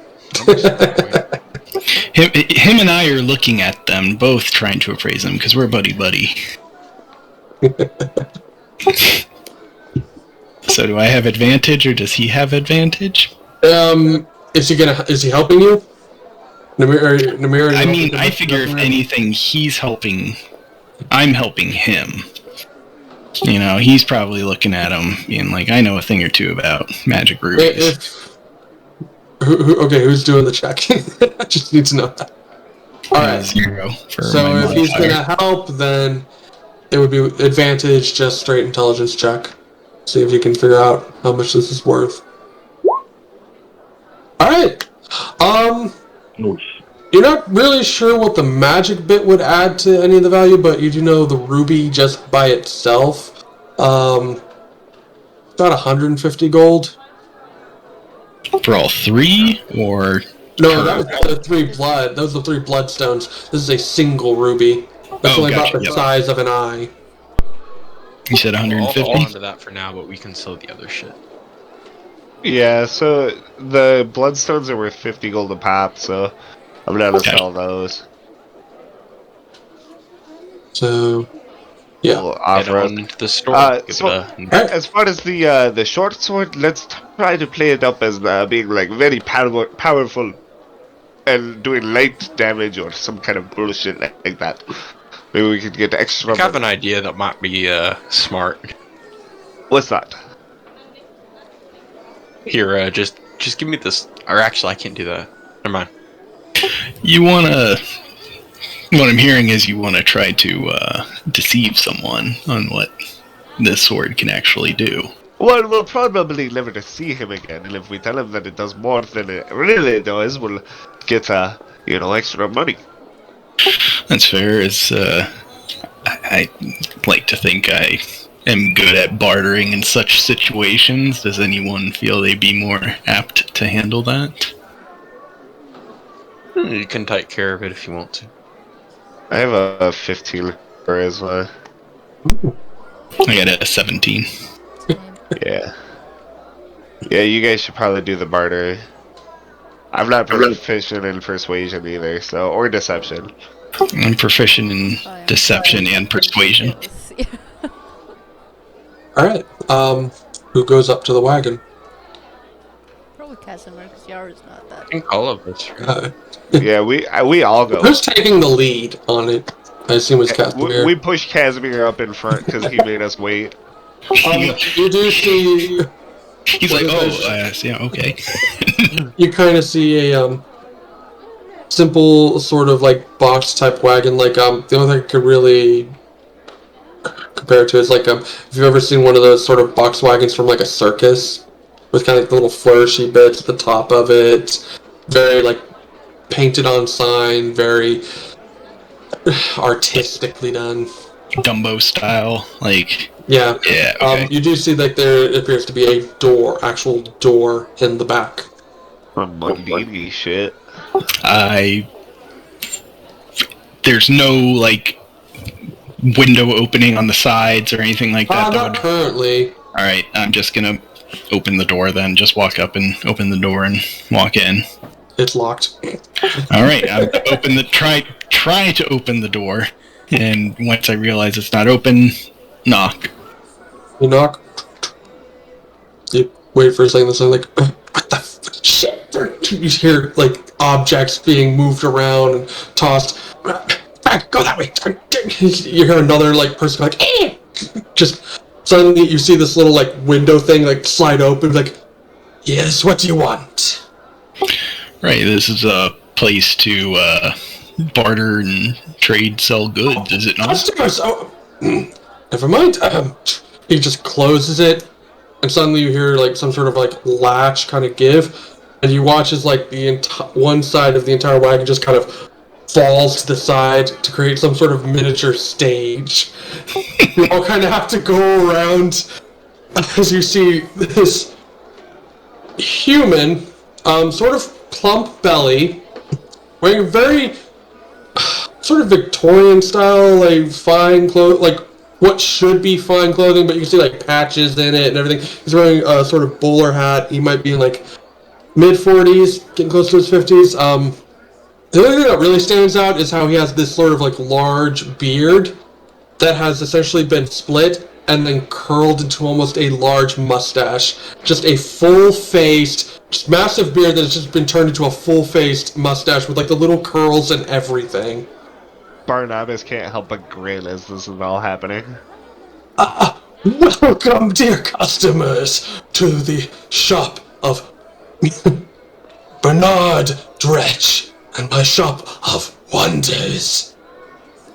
Him and I are looking at them, both trying to appraise them, because we're buddy-buddy. So do I have advantage, or does he have advantage? Is he helping you? Namir, I mean, I figure if anything, he's helping. I'm helping him. You know, he's probably looking at him, being like, I know a thing or two about magic rubies. Who's doing the check? I just need to know that. Alright. 0 for so my if he's modifier. gonna help, then it would be advantage, just straight intelligence check. See if you can figure out how much this is worth. Alright. You're not really sure what the magic bit would add to any of the value, but you do know the ruby just by itself. About 150 gold. For all three, or No, that was the 3 blood. Those are the 3 bloodstones. This is a single ruby. That's only about the size of an eye. you said I'll 150? hold on to that for now, but we can sell the other shit. Yeah, so the bloodstones are worth 50 gold a pop, so I'm gonna sell those. So, yeah. We'll Head offer on to the store. As far as the short sword, let's try to play it up as being like very powerful and doing light damage or some kind of bullshit like that. Maybe we could get extra. I have an idea that might be smart. What's that? Here, just give me this. Or actually, I can't do that. Never mind. You wanna... What I'm hearing is you want to try to deceive someone on what this sword can actually do. Well, we'll probably never see him again, and if we tell him that it does more than it really does, we'll get extra money. That's fair. I like to think I am good at bartering in such situations. Does anyone feel they'd be more apt to handle that? You can take care of it if you want to. I have a 15 charisma. I got a 17. Yeah. Yeah, you guys should probably do the barter. I'm not proficient in persuasion either, or deception. I'm proficient in deception and persuasion. Alright, who goes up to the wagon? Probably Casimir, because Yara's not that. I think all of us. Right? Yeah, we all go. Who's taking the lead on it? I assume it's Casimir. We pushed Casimir up in front because he made us wait. You do see... He's like, yeah, okay. You kind of see a simple sort of like box type wagon. Like the only thing I could really compare it to is like if you've ever seen one of those sort of box wagons from like a circus with kind of like the little flourishy bits at the top of it, very like painted on sign, very artistically done. Dumbo style, like... Yeah. Yeah, okay. You do see like there appears to be a actual door in the back. Mundane shit. There's no, like, window opening on the sides or anything like that? Not currently. Alright, I'm just gonna open the door then. Just walk up and open the door and walk in. it's locked. All right, I open the try to open the door, and once I realize it's not open, knock. You knock. You wait for a second. So like, what the shit? You hear like objects being moved around and tossed. Back, go that way. You hear another like person go, like, eh! Just suddenly you see this little like window thing like slide open. Like, yes, what do you want? Right, this is a place to barter and trade, sell goods, is it not? Customers. Oh, never mind. He just closes it, and suddenly you hear like some sort of like latch kind of give, and you watch as like the one side of the entire wagon just kind of falls to the side to create some sort of miniature stage. You all kind of have to go around as you see this human, sort of plump belly, wearing very sort of Victorian style, like fine clothes, like what should be fine clothing, but you can see like patches in it and everything. He's wearing a sort of bowler hat. He might be in like mid-40s, getting close to his 50s. The only thing that really stands out is how he has this sort of like large beard that has essentially been split and then curled into almost a large mustache. Just a full-faced, just massive beard that has just been turned into a full-faced mustache with like the little curls and everything. Barnabas can't help but grin as this is all happening. Welcome, dear customers, to the shop of Bernared Dretch and my shop of wonders.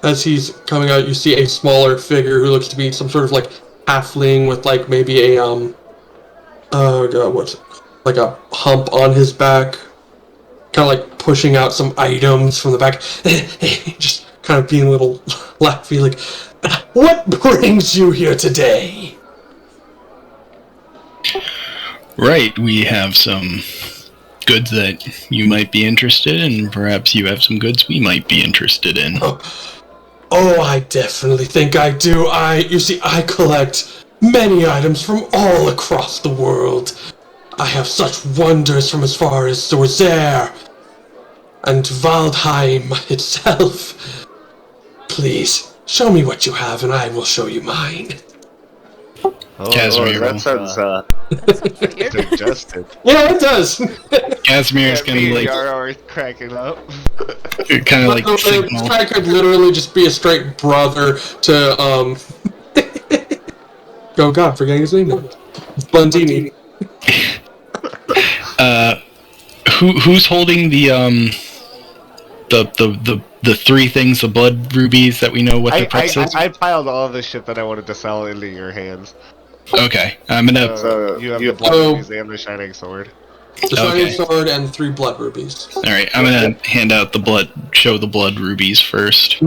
As he's coming out, you see a smaller figure who looks to be some sort of like halfling with like maybe a oh god, what's it? Like a hump on his back, kind of like pushing out some items from the back, just kind of being a little laughy, like, what brings you here today? Right, we have some goods that you might be interested in, perhaps you have some goods we might be interested in. Oh, I definitely think I do. You see, I collect many items from all across the world. I have such wonders from as far as Sorzair and Waldheim itself. Please, show me what you have and I will show you mine. Casimir, that sounds suggested. Yeah, it does. Casimir's gonna like are cracking up. kind of like signal. This guy could literally just be a straight brother to oh god, forgetting his name now. Blondini. Who's holding the three things, the blood rubies that we know what the price is? I piled all of the shit that I wanted to sell into your hands. Okay, I'm gonna. So you have the blood rubies and the shining sword. The shining sword and 3 blood rubies. All right, I'm gonna hand out the blood. Show the blood rubies first.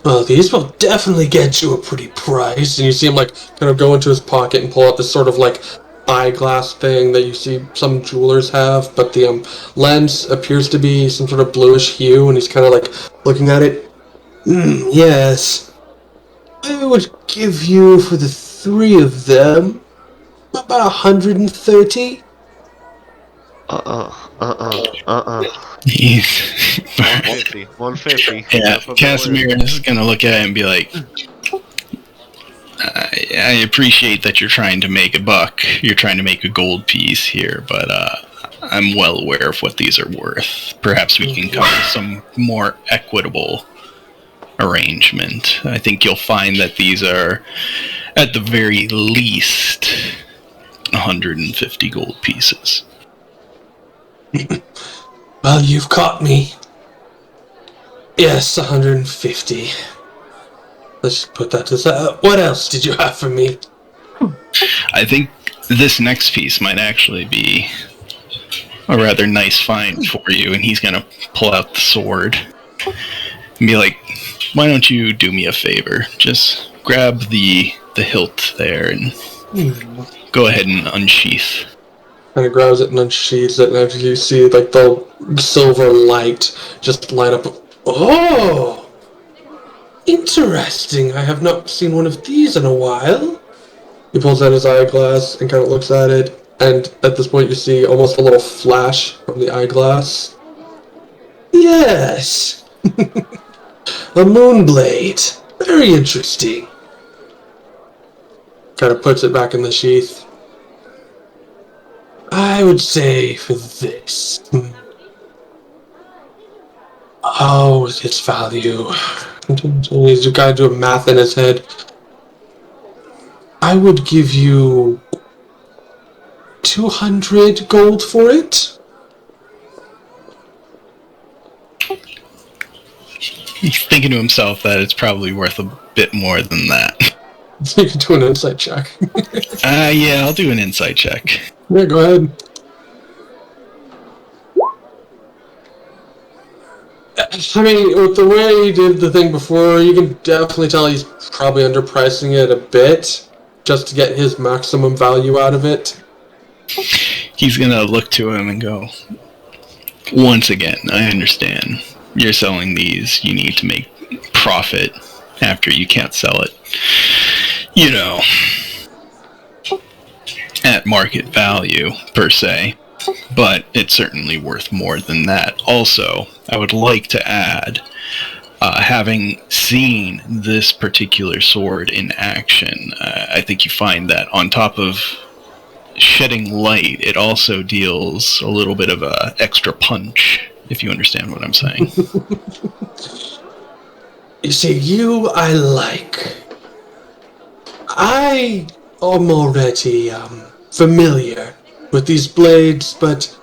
Well, these will definitely get you a pretty price. And you see him like kind of go into his pocket and pull out this sort of like eyeglass thing that you see some jewelers have, but the lens appears to be some sort of bluish hue, and he's kind of like looking at it. Yes, I would give you for the 3 of them about 130. He's 150. Yeah, Casimir is gonna look at it and be like, I appreciate that you're trying to make a buck. You're trying to make a gold piece here, but I'm well aware of what these are worth. Perhaps we can come to some more equitable arrangement. I think you'll find that these are, at the very least, 150 gold pieces. Well, you've caught me. Yes, 150. Let's just put that to the side. What else did you have for me? I think this next piece might actually be a rather nice find for you, and he's gonna pull out the sword and be like, why don't you do me a favor? Just grab the hilt there and go ahead and unsheath. Kind of grabs it and unsheathes it, and after you see like the silver light just light up. Oh! Interesting. I have not seen one of these in a while. He pulls out his eyeglass and kind of looks at it. And at this point, you see almost a little flash from the eyeglass. Yes! A moonblade. Very interesting. Kind of puts it back in the sheath. I would say for this. Oh, its value. He's got to do a math in his head. I would give you 200 gold for it. He's thinking to himself that it's probably worth a bit more than that. You can do an insight check. Yeah, I'll do an insight check. Yeah, go ahead. I mean, with the way he did the thing before, you can definitely tell he's probably underpricing it a bit, just to get his maximum value out of it. He's gonna look to him and go, once again, I understand. You're selling these, you need to make profit after you can't sell it. You know, at market value, per se. But it's certainly worth more than that. Also, I would like to add, having seen this particular sword in action, I think you find that on top of shedding light, it also deals a little bit of a extra punch, if you understand what I'm saying. You see, you I like. I am already familiar with these blades, but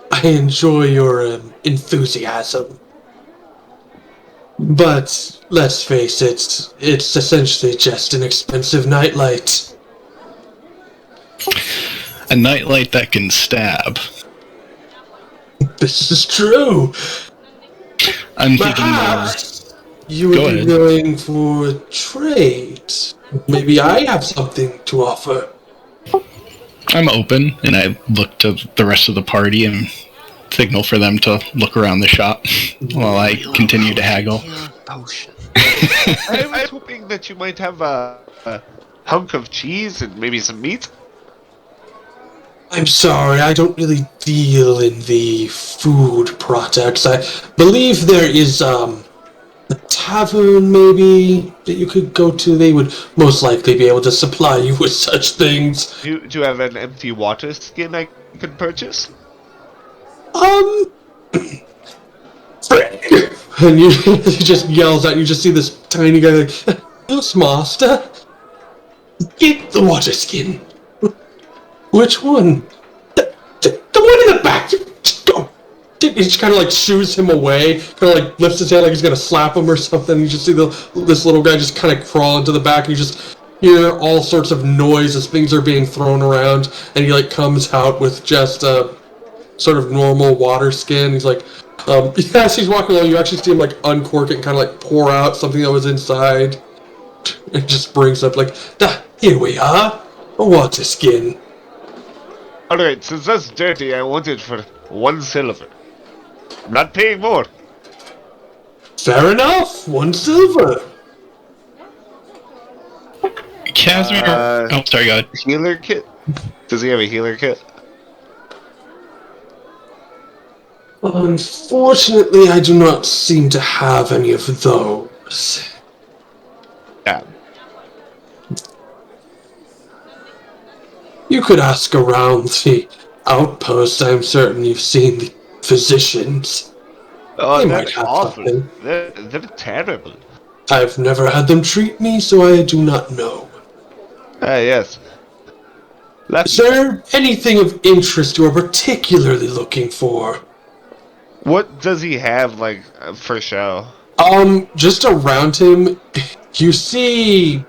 I enjoy your enthusiasm. But let's face it, it's essentially just an expensive nightlight. A nightlight that can stab. This is true. I'm thinking more. Perhaps you would be willing for a trade. Maybe I have something to offer. I'm open, and I look to the rest of the party and signal for them to look around the shop while I continue to haggle. Potion. I was hoping that you might have a hunk of cheese and maybe some meat. I'm sorry, I don't really deal in the food products. I believe there is a tavern, maybe, that you could go to. They would most likely be able to supply you with such things. Do you have an empty water skin I could purchase? And he just yells out, you just see this tiny guy like, yes, master, get the water skin. Which one? The one in the back. Just go. He just kind of like shoos him away, kind of like lifts his hand like he's gonna slap him or something. You just see this little guy just kind of crawl into the back, and you just hear all sorts of noise as things are being thrown around, and he like comes out with just a sort of normal water skin. He's like, as he's walking along, you actually see him like uncork it and kind of like pour out something that was inside. It just brings up like, here we are, a water skin. Alright, since that's dirty, I want it for 1 silver. I'm not paying more. Fair enough, 1 silver. Casimir, oh, sorry, go ahead. Healer kit? Does he have a healer kit? Unfortunately, I do not seem to have any of those. Yeah. You could ask around the outpost. I'm certain you've seen the physicians. Oh, They they're might have awful. something. They're terrible. I've never had them treat me, so I do not know. Ah, yes. Is there anything of interest you are particularly looking for? What does he have, like, for show? Just around him, you see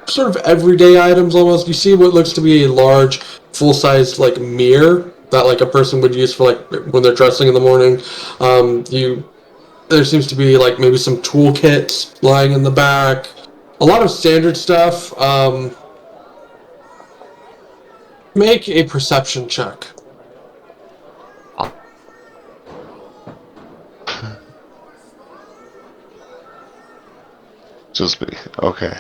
sort of everyday items almost. You see what looks to be a large, full-size, like, mirror that, like, a person would use for, like, when they're dressing in the morning. There seems to be, like, maybe some toolkits lying in the back. A lot of standard stuff. Make a perception check. Just me. Okay.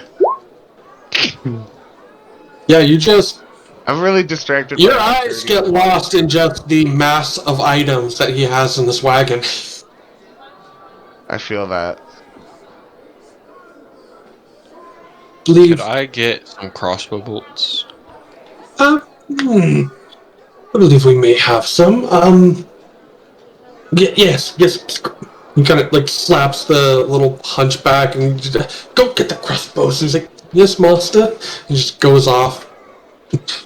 Yeah, you just I'm really distracted. Your by eyes get lost in just the mass of items that he has in this wagon. I feel that. Could I get some crossbow bolts? I believe we may have some. Yes. He kind of like slaps the little hunchback and just, go get the crossbows. And he's like, yes, master. He just goes off.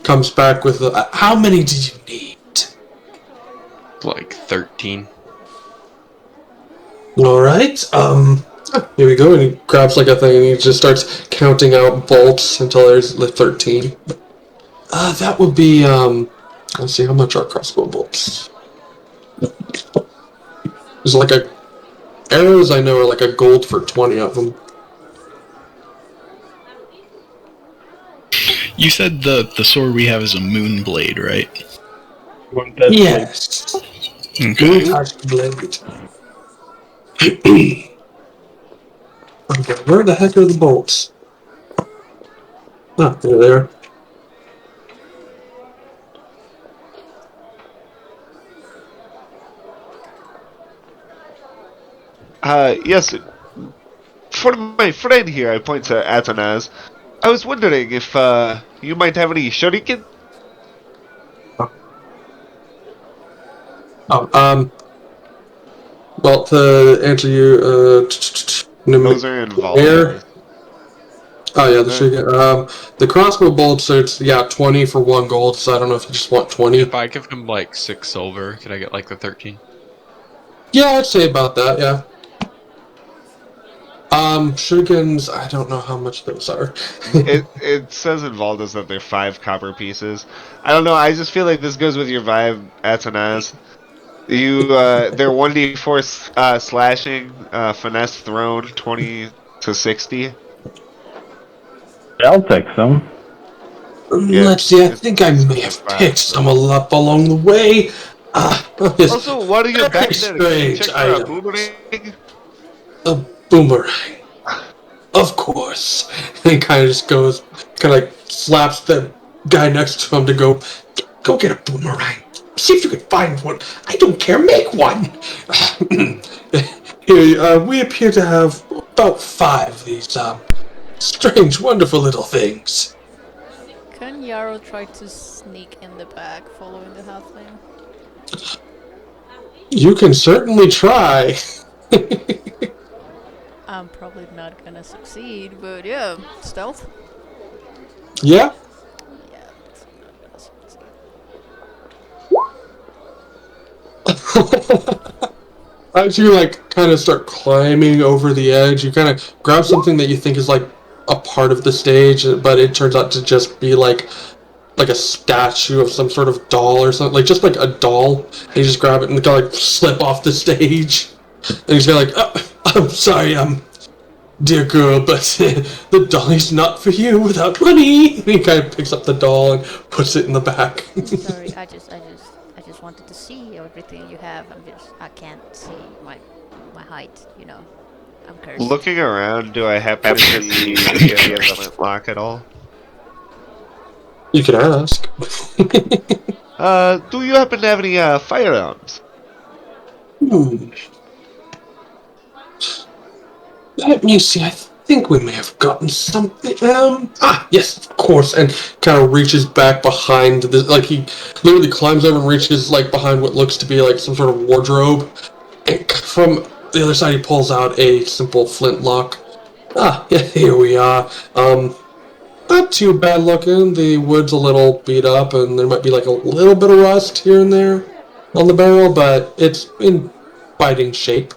Comes back with how many did you need? Like 13. All right. Here we go. And he grabs like a thing and he just starts counting out bolts until there's like 13. That would be let's see how much are crossbow bolts. There's like arrows I know are like a gold for 20 of them. You said the sword we have is a moon blade, right? Yes. Okay. Blade. Okay, where the heck are the bolts? Ah, there they are. Yes. For my friend here, I point to Atanaz. I was wondering if you might have any shuriken? Well, to answer you, Those are involved. Oh yeah, the crossbow bolts are 20 for 1 gold. So I don't know if you just want 20. If I give him like 6 silver, could I get like the 13? Yeah, I'd say about that. Yeah. Shurikens, I don't know how much those are. it says in Valdas that they're 5 copper pieces. I don't know. I just feel like this goes with your vibe, Atanaz. They're 1d4 slashing, finesse thrown 20 to 60. I'll take some. Let's see, I think I may have picked some up along the way. Yes. Also, what are you back there? Strange Check for a boomerang? A boomerang. Of course. And he kind of just goes, kind of like slaps the guy next to him to go get a boomerang. See if you can find one. I don't care, make one. Here, we appear to have about 5 of these, strange, wonderful little things. Can Yarrow try to sneak in the back following the halfling? You can certainly try. I'm probably not gonna succeed, but yeah, stealth? Yeah? Yeah, it's not gonna succeed. As you kind of start climbing over the edge, you kind of grab something that you think is like a part of the stage, but it turns out to just be like a statue of some sort of doll or something, just like a doll. And you just grab it and kind of slip off the stage. And he's kind of oh, I'm sorry, dear girl, but the dolly's not for you without money. And he kind of picks up the doll and puts it in the back. Sorry, I just wanted to see everything you have. I can't see my height, I'm cursed. Looking around, do I happen to see if he has a flintlock at all? You can ask. Do you happen to have any firearms? Let me see, I think we may have gotten something. Yes, of course. And kind of reaches back behind he literally climbs over and reaches behind what looks to be some sort of wardrobe. And from the other side, he pulls out a simple flintlock. Yeah, here we are. Not too bad looking. The wood's a little beat up, and there might be a little bit of rust here and there on the barrel, but it's in fighting shape.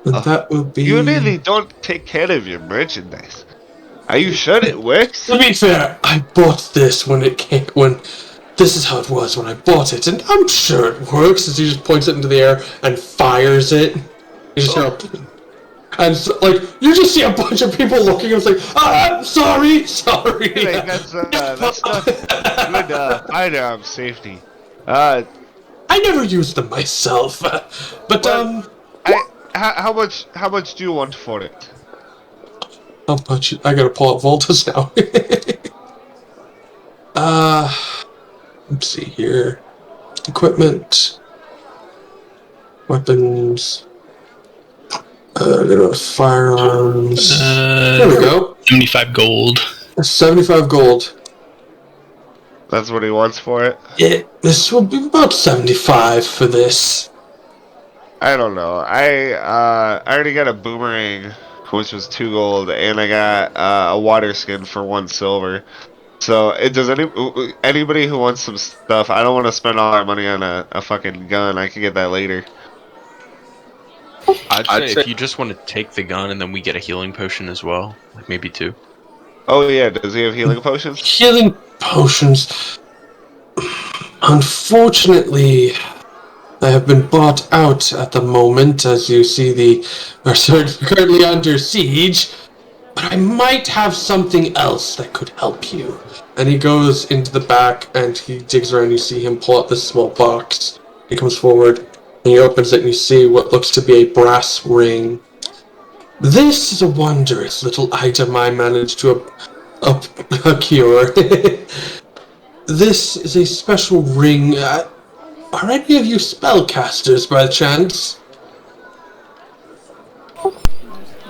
And that would be... You really don't take care of your merchandise. Are you sure it works? To be fair, I bought this when this is how it was when I bought it, and I'm sure it works, as he just points it into the air and fires it. You just hear and you just see a bunch of people looking, and it's I'm sorry. That's not good firearm safety. I never used them myself, but How much do you want for it? How much? I gotta pull out Voltas now. Let's see here. Equipment. Weapons. Firearms. There we go. 75 gold. 75 gold. That's what he wants for it? This will be about 75 for this. I don't know. I already got a boomerang, which was 2 gold, and I got a water skin for 1 silver. So, does anybody who wants some stuff, I don't want to spend all our money on a fucking gun. I can get that later. I'd say if you just want to take the gun and then we get a healing potion as well, like maybe 2. Oh yeah, does he have healing potions? Healing potions. Unfortunately, they have been bought out at the moment, as you see are currently under siege. But I might have something else that could help you. And he goes into the back and he digs around. You see him pull out this small box. He comes forward and he opens it and you see what looks to be a brass ring. This is a wondrous little item I managed to cure. This is a special ring. Are any of you spellcasters by chance?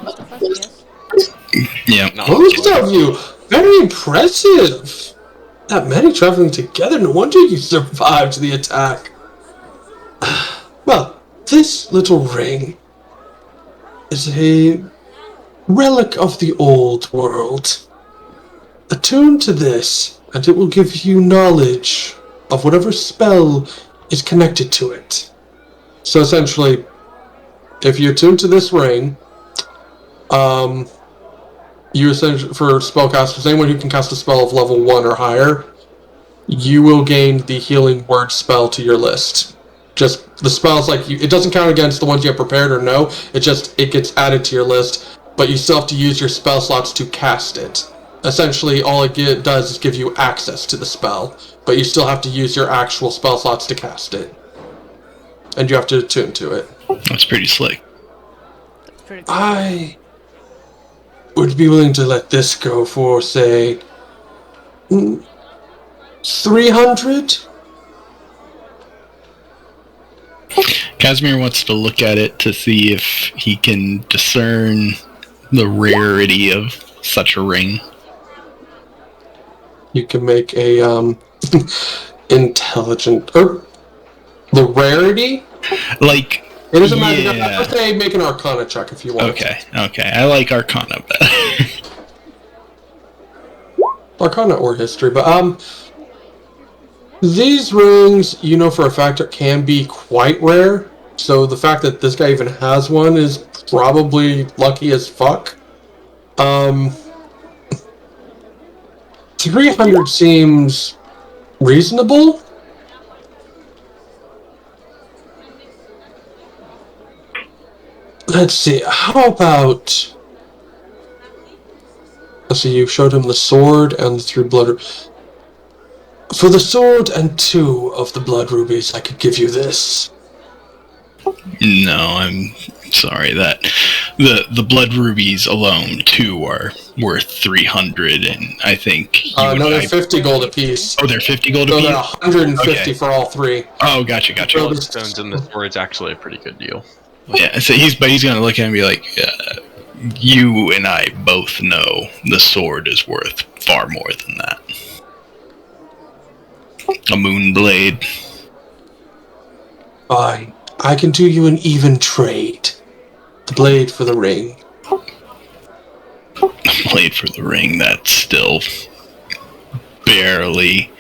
Most of us, yes. Yeah. Most of you! Very impressive! That many traveling together, no wonder you survived the attack. Well, this little ring is a relic of the old world. Attune to this, and it will give you knowledge of whatever spell is connected to it. So essentially, if you attune to this ring, you essentially, for spellcasters, anyone who can cast a spell of level 1 or higher, you will gain the healing word spell to your list. Just the spells, it doesn't count against the ones you have prepared or no, it gets added to your list, but you still have to use your spell slots to cast it. Essentially, all it does is give you access to the spell, but you still have to use your actual spell slots to cast it. And you have to attune to it. That's pretty slick. That's pretty cool. I would be willing to let this go for, say, 300? Casimir wants to look at it to see if he can discern the rarity of such a ring. You can make a intelligent the rarity. Like, it doesn't matter. I would say make an Arcana check if you want. Okay. I like Arcana better. Arcana or history, but these rings, you know for a fact, can be quite rare. So the fact that this guy even has one is probably lucky as fuck. 300 seems reasonable. Let's see, how about... Let's see, you showed him the sword and the 3 blood... For the sword and 2 of the blood rubies, I could give you this. No, I'm sorry. That the blood rubies alone, 2 are worth 300, and I think... no, they're 50 gold apiece. Oh, they're 50 gold So apiece? they're 150 for all 3. Oh, gotcha. Stones and the sword's actually a pretty good deal. Yeah, so he's gonna look at him and be like, you and I both know the sword is worth far more than that. A moon blade. Fine. I can do you an even trade. The blade for the ring. Blade for the ring, that's still barely...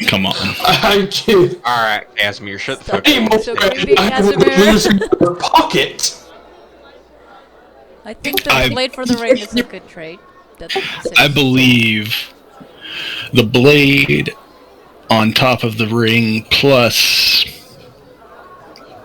Come on. I can't. Alright, Casimir, shut the fuck Hey, up. So maybe I would Casimir. lose in your pocket. I think the blade for the ring is a good trade. I believe the blade on top of the ring plus...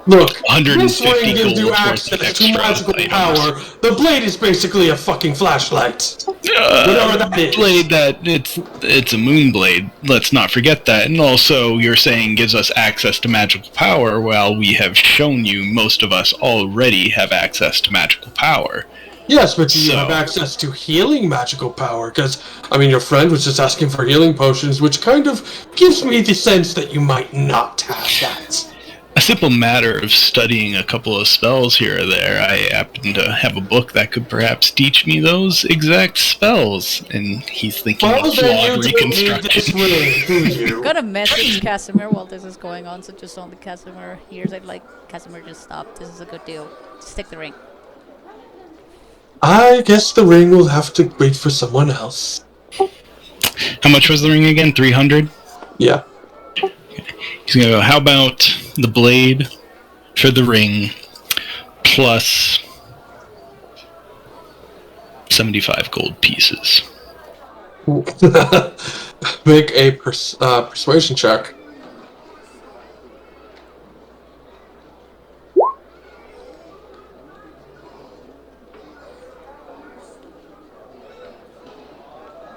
Look, 150 this ring gives you gold access worth of to magical extra power. The blade is basically a fucking flashlight. Whatever that is. Blade that it's a moon blade. Let's not forget that. And also, you're saying gives us access to magical power. Well, we have shown you most of us already have access to magical power. Yes, but do you have access to healing magical power? Because, I mean, your friend was just asking for healing potions, which kind of gives me the sense that you might not have that. A simple matter of studying a couple of spells here or there. I happen to have a book that could perhaps teach me those exact spells. And he's thinking of flawed reconstruction. I'm gonna message Casimir while this is going on, so just only Casimir hears it. Like, Casimir, just stop. This is a good deal. Just take the ring. I guess the ring will have to wait for someone else. How much was the ring again? 300? Yeah. He's gonna go, how about the blade for the ring plus 75 gold pieces? Make a persuasion check.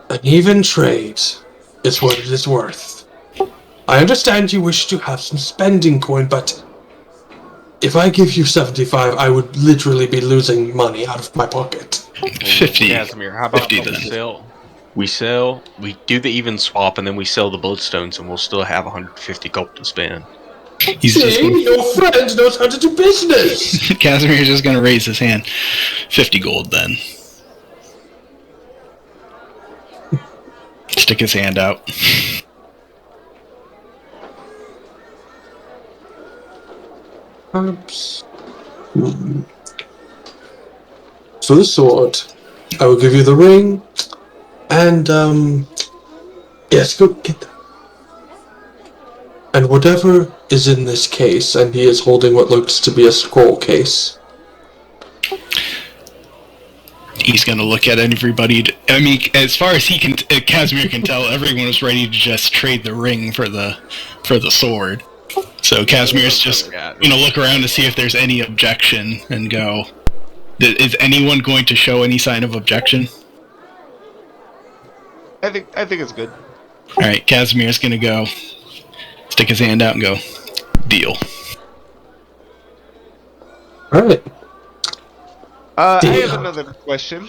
An even trade is what it is worth. I understand you wish to have some spending coin, but if I give you 75, I would literally be losing money out of my pocket. 50. Casimir, how about 50 we then. sell? We do the even swap, and then we sell the bloodstones, and we'll still have 150 gold to spend. He's just See, your friend knows how to do business! Casimir's just gonna raise his hand. 50 gold then. Stick his hand out. Oops. For the sword, I will give you the ring, and, yes, go get that. And whatever is in this case, and he is holding what looks to be a scroll case. He's gonna look at everybody. I mean, as far as he can, Casimir can tell, everyone was ready to just trade the ring for the sword. So Casimir's just look around to see if there's any objection and go. Is anyone going to show any sign of objection? I think it's good. All right, Casimir's gonna go, stick his hand out and go, deal. All right. I have another question.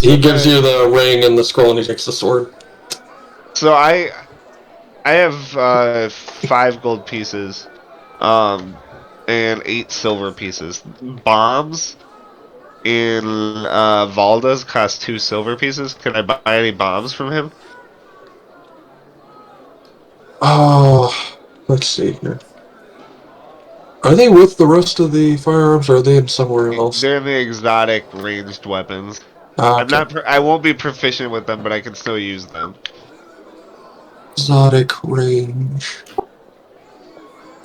He gives you the ring and the scroll, and he takes the sword. So I have 5 gold pieces, and 8 silver pieces. Bombs in Valda's cost 2 silver pieces. Can I buy any bombs from him? Oh, let's see here. Are they with the rest of the firearms, or are they in somewhere else? They're the exotic ranged weapons. Okay. I won't be proficient with them, but I can still use them. Exotic range.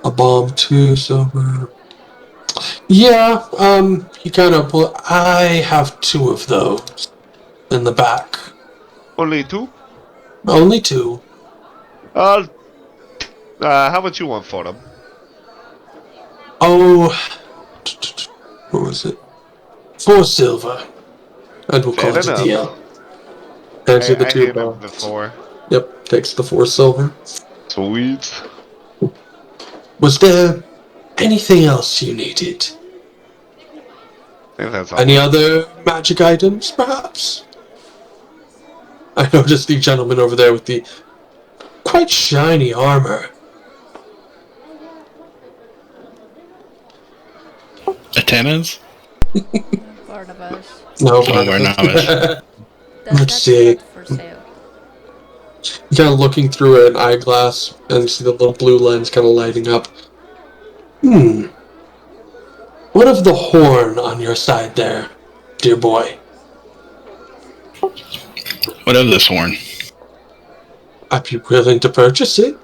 A bomb, 2 silver. Yeah, he kind of I have 2 of those in the back. Only 2? Only 2. How much you want for them? Oh, what was it? 4 silver. And we'll call it a deal. Hands you the 2 bombs. The 4. Yep, takes the 4 silver. Sweet. Was there anything else you needed? I think that's all. Any other magic items, perhaps? I noticed the gentleman over there with the quite shiny armor. Atenas? Barnabas. No, Barnabas. Let's see. For sale. You're kind of looking through an eyeglass and see the little blue lens kind of lighting up. What of the horn on your side there, dear boy? What of this horn? I'd be willing to purchase it.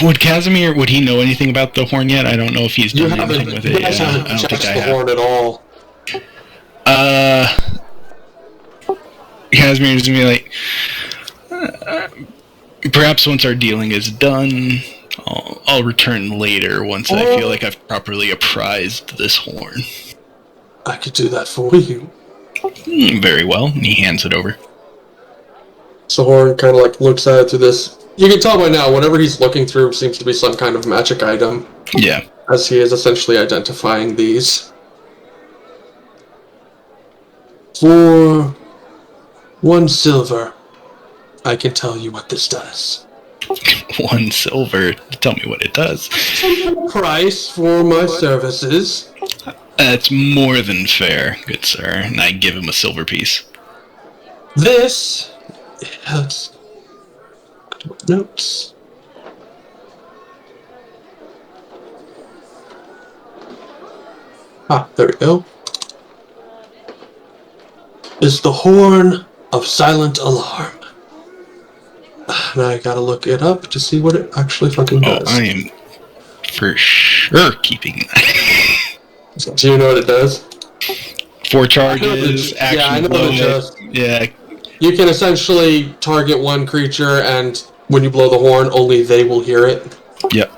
Would Casimir, would he know anything about the horn yet? I don't know if he's done anything with it. You guys haven't checked the horn at all. Casimir's gonna be like, perhaps once our dealing is done, I'll return later once I feel like I've properly apprised this horn. I could do that for you. Very well. And he hands it over. So Horn kind of like looks at it through this. You can tell by now, whatever he's looking through seems to be some kind of magic item. Yeah. As he is essentially identifying these. For 1 silver, I can tell you what this does. 1 silver. Tell me what it does. Price for my services. That's more than fair, good sir. And I give him a silver piece. This... Notes. There we go. Is the Horn of Silent Alarm. And I gotta look it up to see what it actually fucking does. I am for sure keeping that. Do you know what it does? 4 charges, action yeah, I know blow the it. gist. Yeah. You can essentially target one creature, and when you blow the horn, only they will hear it. Yep.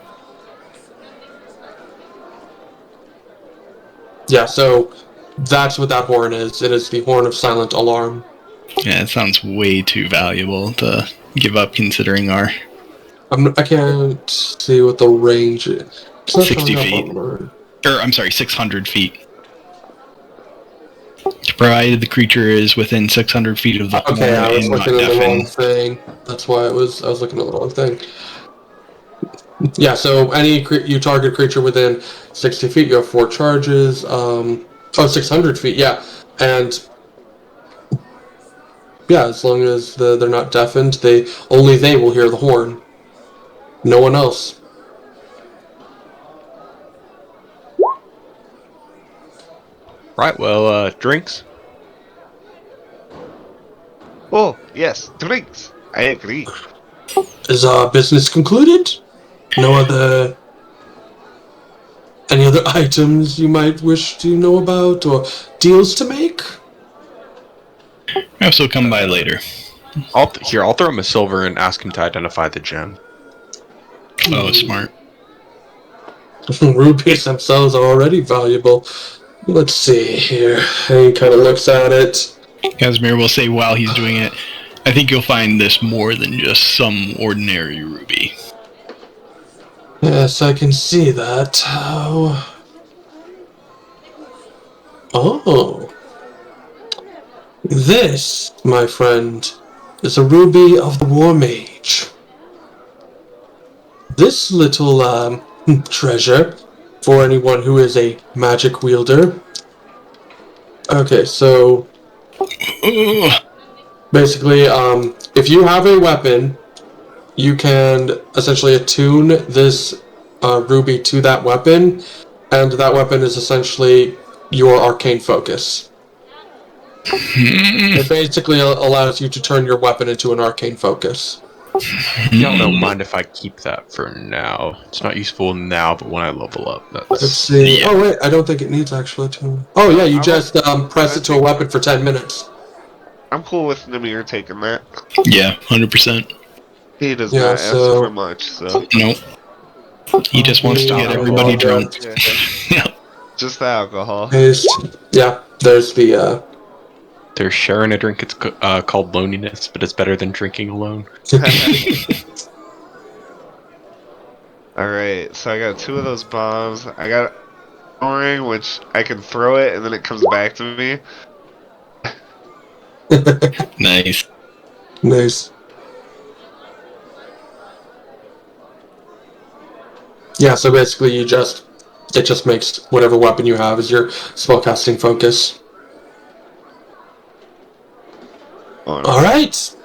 Yeah, so that's what that horn is. It is the Horn of Silent Alarm. Yeah, it sounds way too valuable to give up considering our... I can't see what the range is. 60 feet. I'm sorry, 600 feet. Provided the creature is within 600 feet of the horn. Okay, I was and looking not at the wrong deafened. thing. That's why I was looking at the wrong thing. Yeah, so you target creature within 60 feet, you have 4 charges. 600 feet, yeah. And yeah, as long as they're not deafened, only they will hear the horn. No one else. Right, well, drinks? Oh, yes, drinks. I agree. Is our business concluded? Any other items you might wish to know about, or deals to make? Perhaps we'll come by later. I'll throw him a silver and ask him to identify the gem. Oh, smart. Rupees themselves are already valuable. Let's see here. He kind of looks at it. Casimir will say while he's doing it, I think you'll find this more than just some ordinary ruby. Yes, I can see that. Oh. This, my friend, is a ruby of the War Mage. This little treasure, for anyone who is a magic wielder. Okay, so basically, if you have a weapon, you can essentially attune this ruby to that weapon, and that weapon is essentially your arcane focus. It basically allows you to turn your weapon into an arcane focus. Y'all don't mind if I keep that for now. It's not useful now, but when I level up, Let's see. Oh wait, I don't think it needs actual attunement. Oh yeah, you just press it to a weapon for 10 minutes. I'm cool with Namir taking that. Yeah, 100%. He does not ask for much, so... Nope. He just wants to get everybody drunk. Yeah. Just the alcohol. Yeah, there's the... They're sharing a drink, it's called loneliness, but it's better than drinking alone. Alright, so I got 2 of those bombs. I got a ring, which I can throw it, and then it comes back to me. Nice. Nice. Yeah, so basically it just makes whatever weapon you have as your spellcasting focus. Alright.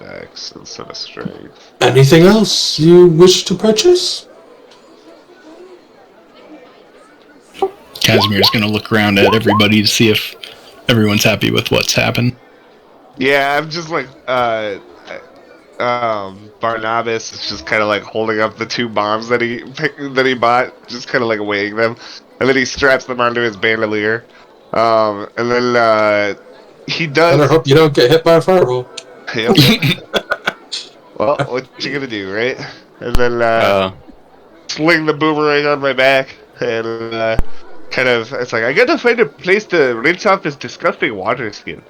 Dex instead of strength. Anything else you wish to purchase? Casimir's gonna look around at everybody to see if everyone's happy with what's happened. Yeah, I'm just like, Barnabas is just kind of like holding up the 2 bombs that he bought, just kind of like weighing them, and then he straps them onto his bandolier, and then he does. Better hope you don't get hit by a fireball. Yep. Well, what you gonna do, right? And then sling the boomerang on my back, and it's like I gotta find a place to rinse off this disgusting water skin.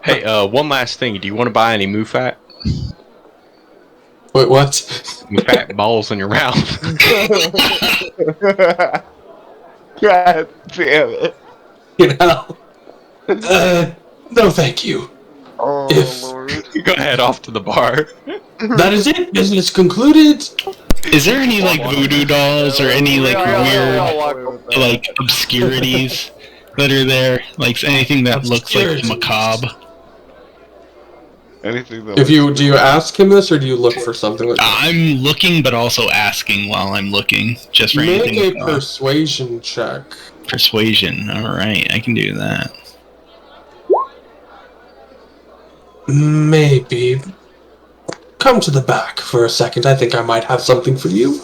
Hey, one last thing. Do you want to buy any Mufat? Wait, what? Mufat balls in your mouth. God damn it. You know? No thank you. Oh, If- Lord. Go ahead off to the bar. That is it. Business concluded. Is there any like voodoo dolls or any like weird Like like obscurities that are there? Like anything that looks like Obscurities. macabre? anything that Do you ask him this or do you look for something like that? I'm looking, but also asking while I'm looking, just for Make anything. a persuasion check. Persuasion. All right, I can do that. Maybe. Come to the back for a second. I think I might have something for you.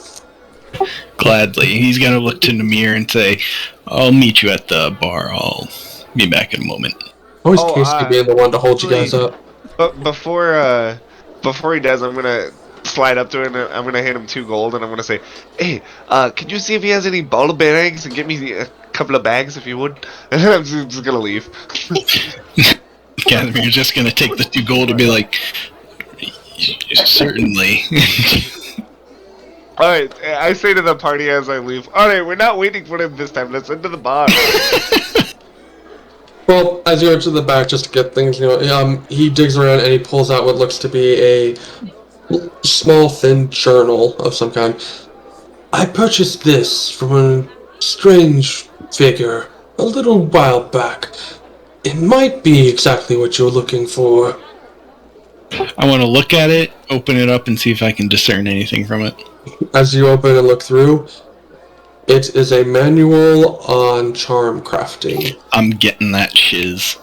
Gladly. He's gonna look to Namir and say, "I'll meet you at the bar. I'll be back in a moment." Always Casey being the one to hold you guys up. But before he does, I'm gonna slide up to him and I'm gonna hand him 2 gold and I'm gonna say, "Hey, can you see if he has any ball bearings and get me a couple of bags if you would?" And then I'm just gonna leave. Casimir's just gonna take the 2 gold and be like, "Certainly." Alright, I say to the party as I leave, "Alright, we're not waiting for him this time. Let's head to the bar." Well, as you enter the back, just to get things, he digs around and he pulls out what looks to be a small, thin journal of some kind. I purchased this from a strange figure a little while back. It might be exactly what you're looking for. I want to look at it, open it up, and see if I can discern anything from it. As you open and look through, it is a manual on charm crafting. I'm getting that shiz.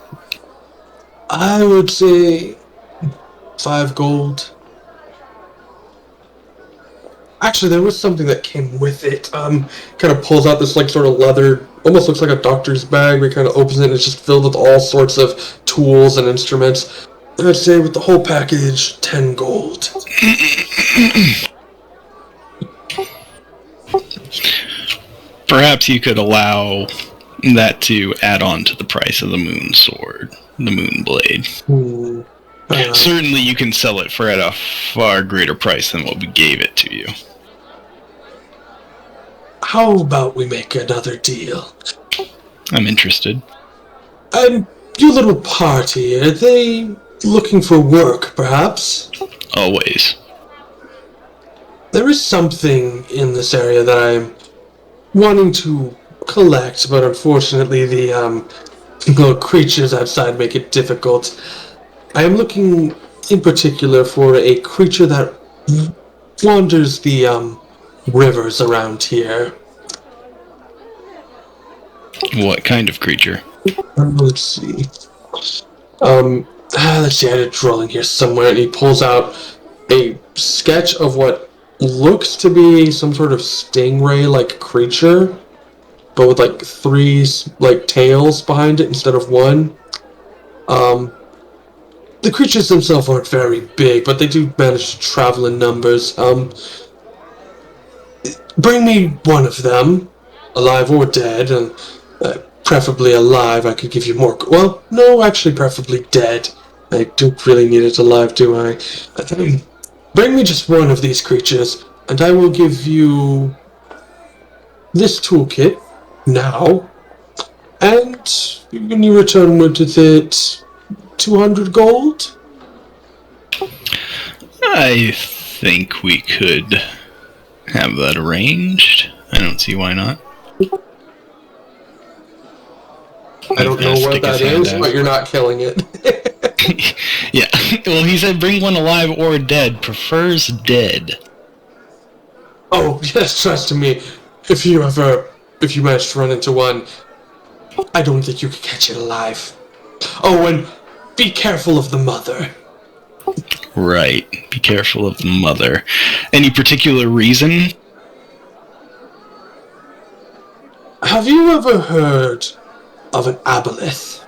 I would say 5 gold. Actually, there was something that came with it. Kind of pulls out this like sort of leather, almost looks like a doctor's bag. But kind of opens it, and it's just filled with all sorts of tools and instruments. I'd say with the whole package, 10 gold. Perhaps you could allow that to add on to the price of the moon sword, the moon blade. Certainly you can sell it for at a far greater price than what we gave it to you. How about we make another deal? I'm interested. And your little party, are they looking for work, perhaps? Always. There is something in this area that I'm wanting to collect, but unfortunately the little creatures outside make it difficult. I am looking in particular for a creature that wanders the rivers around here. What kind of creature? Let's see. Let's see, I had a drawing here somewhere, and he pulls out a sketch of what looks to be some sort of stingray-like creature, but with like 3 like tails behind it instead of 1. The creatures themselves aren't very big, but they do manage to travel in numbers. Bring me one of them, alive or dead, and preferably alive. I could give you more. Well, no, actually, preferably dead. I don't really need it alive, do I? Bring me just one of these creatures, and I will give you this toolkit now. And when you return with it, 200 gold? I think we could have that arranged. I don't see why not. I don't know what that is, but you're not killing it. Yeah. Well, he said bring one alive or dead. Prefers dead. Oh, yes, trust me. If you manage to run into one, I don't think you could catch it alive. Oh, and be careful of the mother. Right. Be careful of the mother. Any particular reason? Have you ever heard of an aboleth?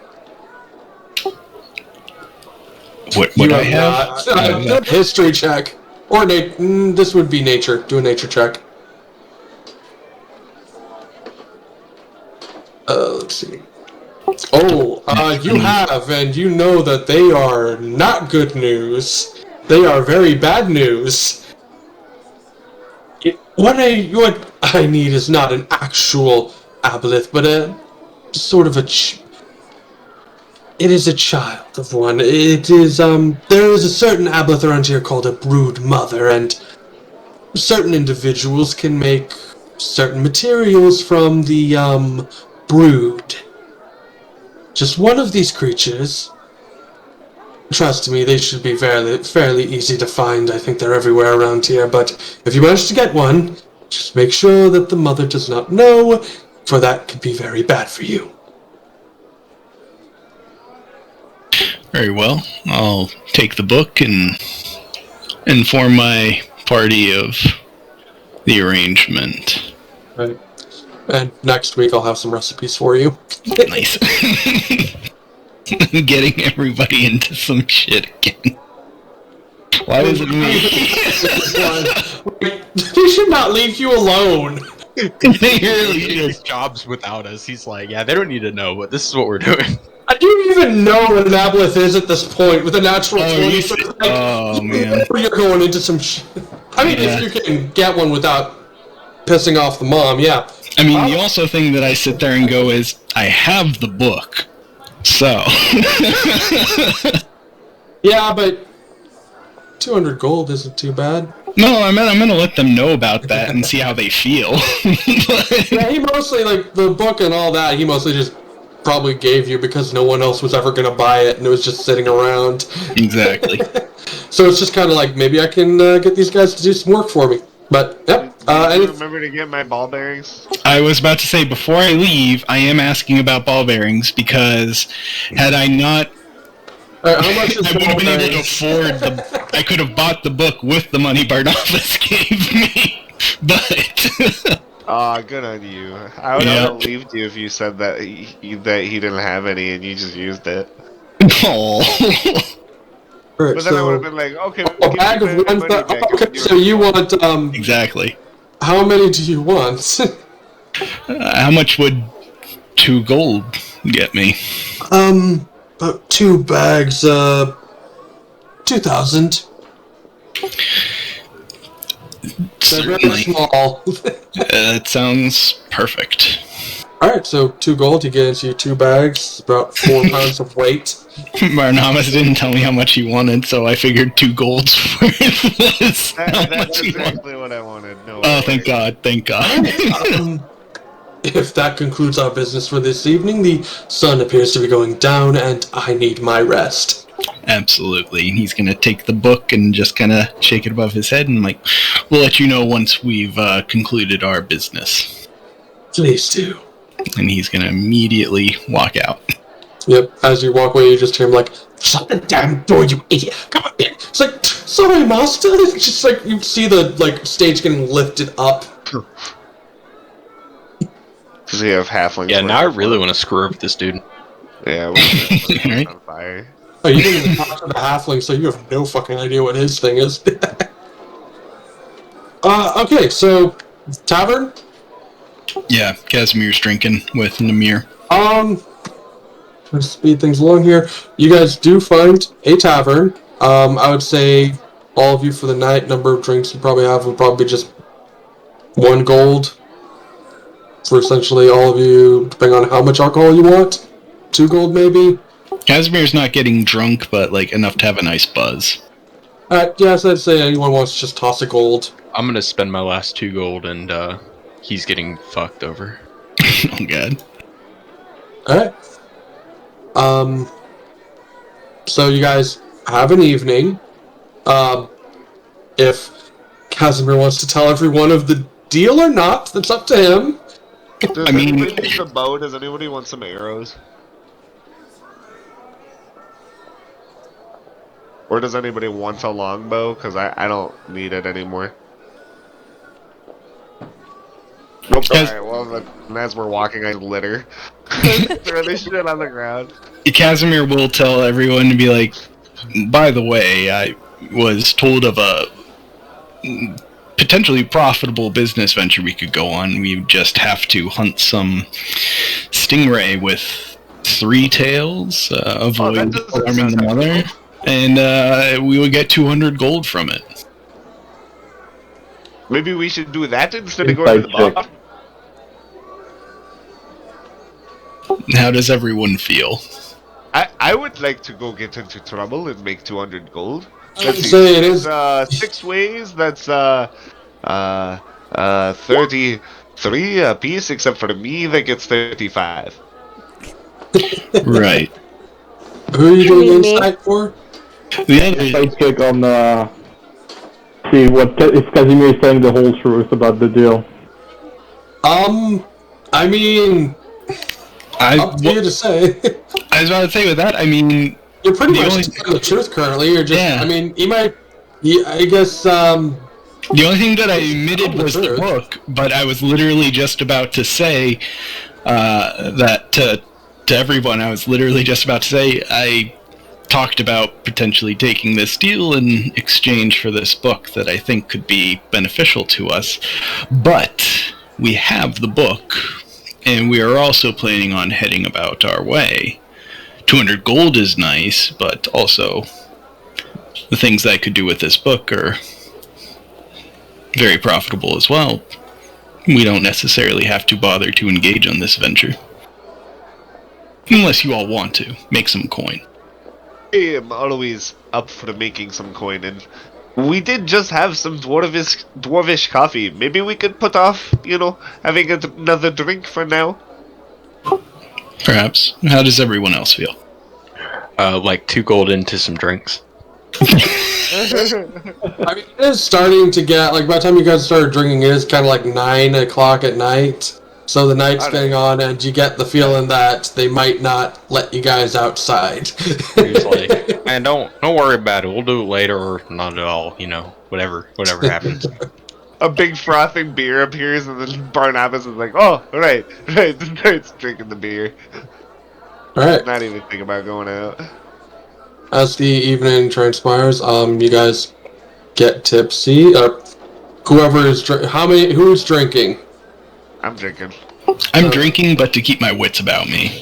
What would I have? History check. Or this would be nature. Do a nature check. Let's see. Oh, you have, and you know that they are not good news. They are very bad news. What I need is not an actual aboleth, but a sort of it is a child of one. It is, there is a certain aboleth around here called a brood mother, and certain individuals can make certain materials from the, brood. Just one of these creatures. Trust me, they should be fairly easy to find. I think they're everywhere around here, but if you manage to get one, just make sure that the mother does not know, for that could be very bad for you. Very well. I'll take the book and inform my party of the arrangement. Right. And next week I'll have some recipes for you. Nice. Getting everybody into some shit again. Why was it me? They should not leave you alone. They really do his jobs without us. He's like, yeah, they don't need to know, but this is what we're doing. I don't even know what an aboleth is at this point with a natural 20. Oh, man. You're going into some shit. I mean, if you can get one without pissing off the mom, yeah. I mean, the also thing that I sit there and go is, I have the book, so. Yeah, but 200 gold isn't too bad. No, I'm gonna let them know about that and see how they feel. Yeah, he mostly, like, the book and all that, he mostly just probably gave you because no one else was ever gonna buy it and it was just sitting around. Exactly. So it's just kind of like, maybe I can get these guys to do some work for me. But, yep. Remember to get my ball bearings? I was about to say, before I leave, I am asking about ball bearings, because had I not... how much is I would have been able to afford I could have bought the book with the money Barnabas gave me, but... Good on you. I would have believed you if you said that he didn't have any and you just used it. Oh. Right, but then I would have been like, okay, a bag of ones that, okay, so you want, Exactly. how many do you want? How much would 2 gold get me? About 2 bags, 2,000. They're very Certainly. small. That sounds perfect. Alright, so 2 gold, he gets you 2 bags, about 4 pounds of weight. Barnabas didn't tell me how much he wanted, so I figured 2 golds worth was how much That's he wanted. exactly what I wanted. No Oh, thank God, thank God. If that concludes our business for this evening, the sun appears to be going down, and I need my rest. Absolutely. He's gonna take the book and just kind of shake it above his head and like, we'll let you know once we've concluded our business. Please do. And he's gonna immediately walk out. Yep, as you walk away, you just hear him like, shut the damn door, you idiot! Come on in! It's like, sorry, master! It's just like, you see the, like, stage getting lifted up. Because we have halflings. Yeah, now I really want to screw up this dude. Yeah, we're Right? on fire. Oh, you didn't even talk to the halfling, so you have no fucking idea what his thing is. Okay, so, tavern? Yeah, Casimir's drinking with Namir. Let's speed things along here. You guys do find a tavern. I would say all of you for the night, number of drinks you probably have would probably be just 1 gold. For essentially all of you, depending on how much alcohol you want. 2 gold maybe. Casimir's not getting drunk, but like enough to have a nice buzz. Alright, yes, I'd say anyone wants to just toss a gold. I'm gonna spend my last 2 gold and he's getting fucked over. Oh God. Alright. So you guys have an evening. If Casimir wants to tell everyone of the deal or not, that's up to him. Does anybody need a bow? Does anybody want some arrows? Or does anybody want a longbow? Because I don't need it anymore. Nope. Alright, well, as we're walking, I litter. Throw this shit on the ground. Casimir will tell everyone to be like, by the way, I was told of a potentially profitable business venture we could go on. We just have to hunt some stingray with 3 tails, avoid alarming the mother, and we would get 200 gold from it. Maybe we should do that instead of going to the bar. How does everyone feel? I would like to go get into trouble and make 200 gold. I would say it is 6 ways. That's 33 a piece, except for me that gets 35. Right. Who are you doing Me. insight for? The other If I check on see what if Casimir is telling the whole truth about the deal. I mean, up to you to say. I was about to say with that, I mean, You're pretty The much only- telling the truth currently. You're just, Yeah. I mean, you might, I guess, the only thing that I omitted the was the truth. book, but I was literally just about to say that to everyone. I was literally just about to say I talked about potentially taking this deal in exchange for this book that I think could be beneficial to us. But we have the book, and we are also planning on heading about our way. 200 gold is nice, but also the things I could do with this book are very profitable as well. We don't necessarily have to bother to engage on this venture. Unless you all want to. Make some coin. I am always up for making some coin, and we did just have some dwarvish coffee. Maybe we could put off, having another drink for now. Perhaps. How does everyone else feel? Like 2 gold into some drinks. I mean, it is starting to get, like, by the time you guys started drinking, it is kind of like 9 o'clock at night. So the night's getting on, and you get the feeling that they might not let you guys outside. He's like, man, don't worry about it. We'll do it later or not at all. Whatever happens. A big frothing beer appears, and then Barnabas is like, "Oh, right," starts drinking the beer. Alright. Not even thinking about going out. As the evening transpires, you guys get tipsy. Whoever is who's drinking? I'm drinking. I'm drinking, but to keep my wits about me,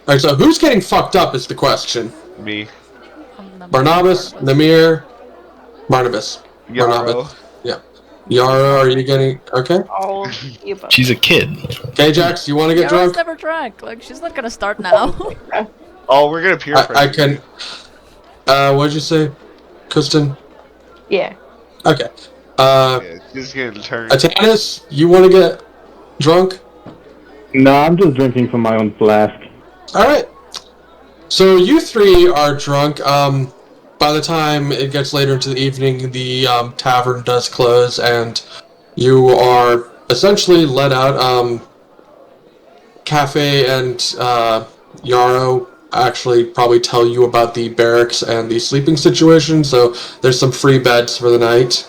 Alright, so who's getting fucked up is the question. Me. Barnabas, Namir, Barnabas. Yarrow. Yeah. Yara, are you getting... Okay. All of the above. she's a kid. Okay, Jax, you want to get Yara's drunk? never drank. Like, she's not gonna start now. Oh, we're gonna peer pressure. I can... what'd you say, Kristen? Yeah. Okay. Yeah, just getting turned. Atanis, you want to get drunk? No, I'm just drinking from my own flask. Alright. So you three are drunk. By the time it gets later into the evening, the tavern does close, and you are essentially let out. Cafe and Yarrow actually probably tell you about the barracks and the sleeping situation, so there's some free beds for the night.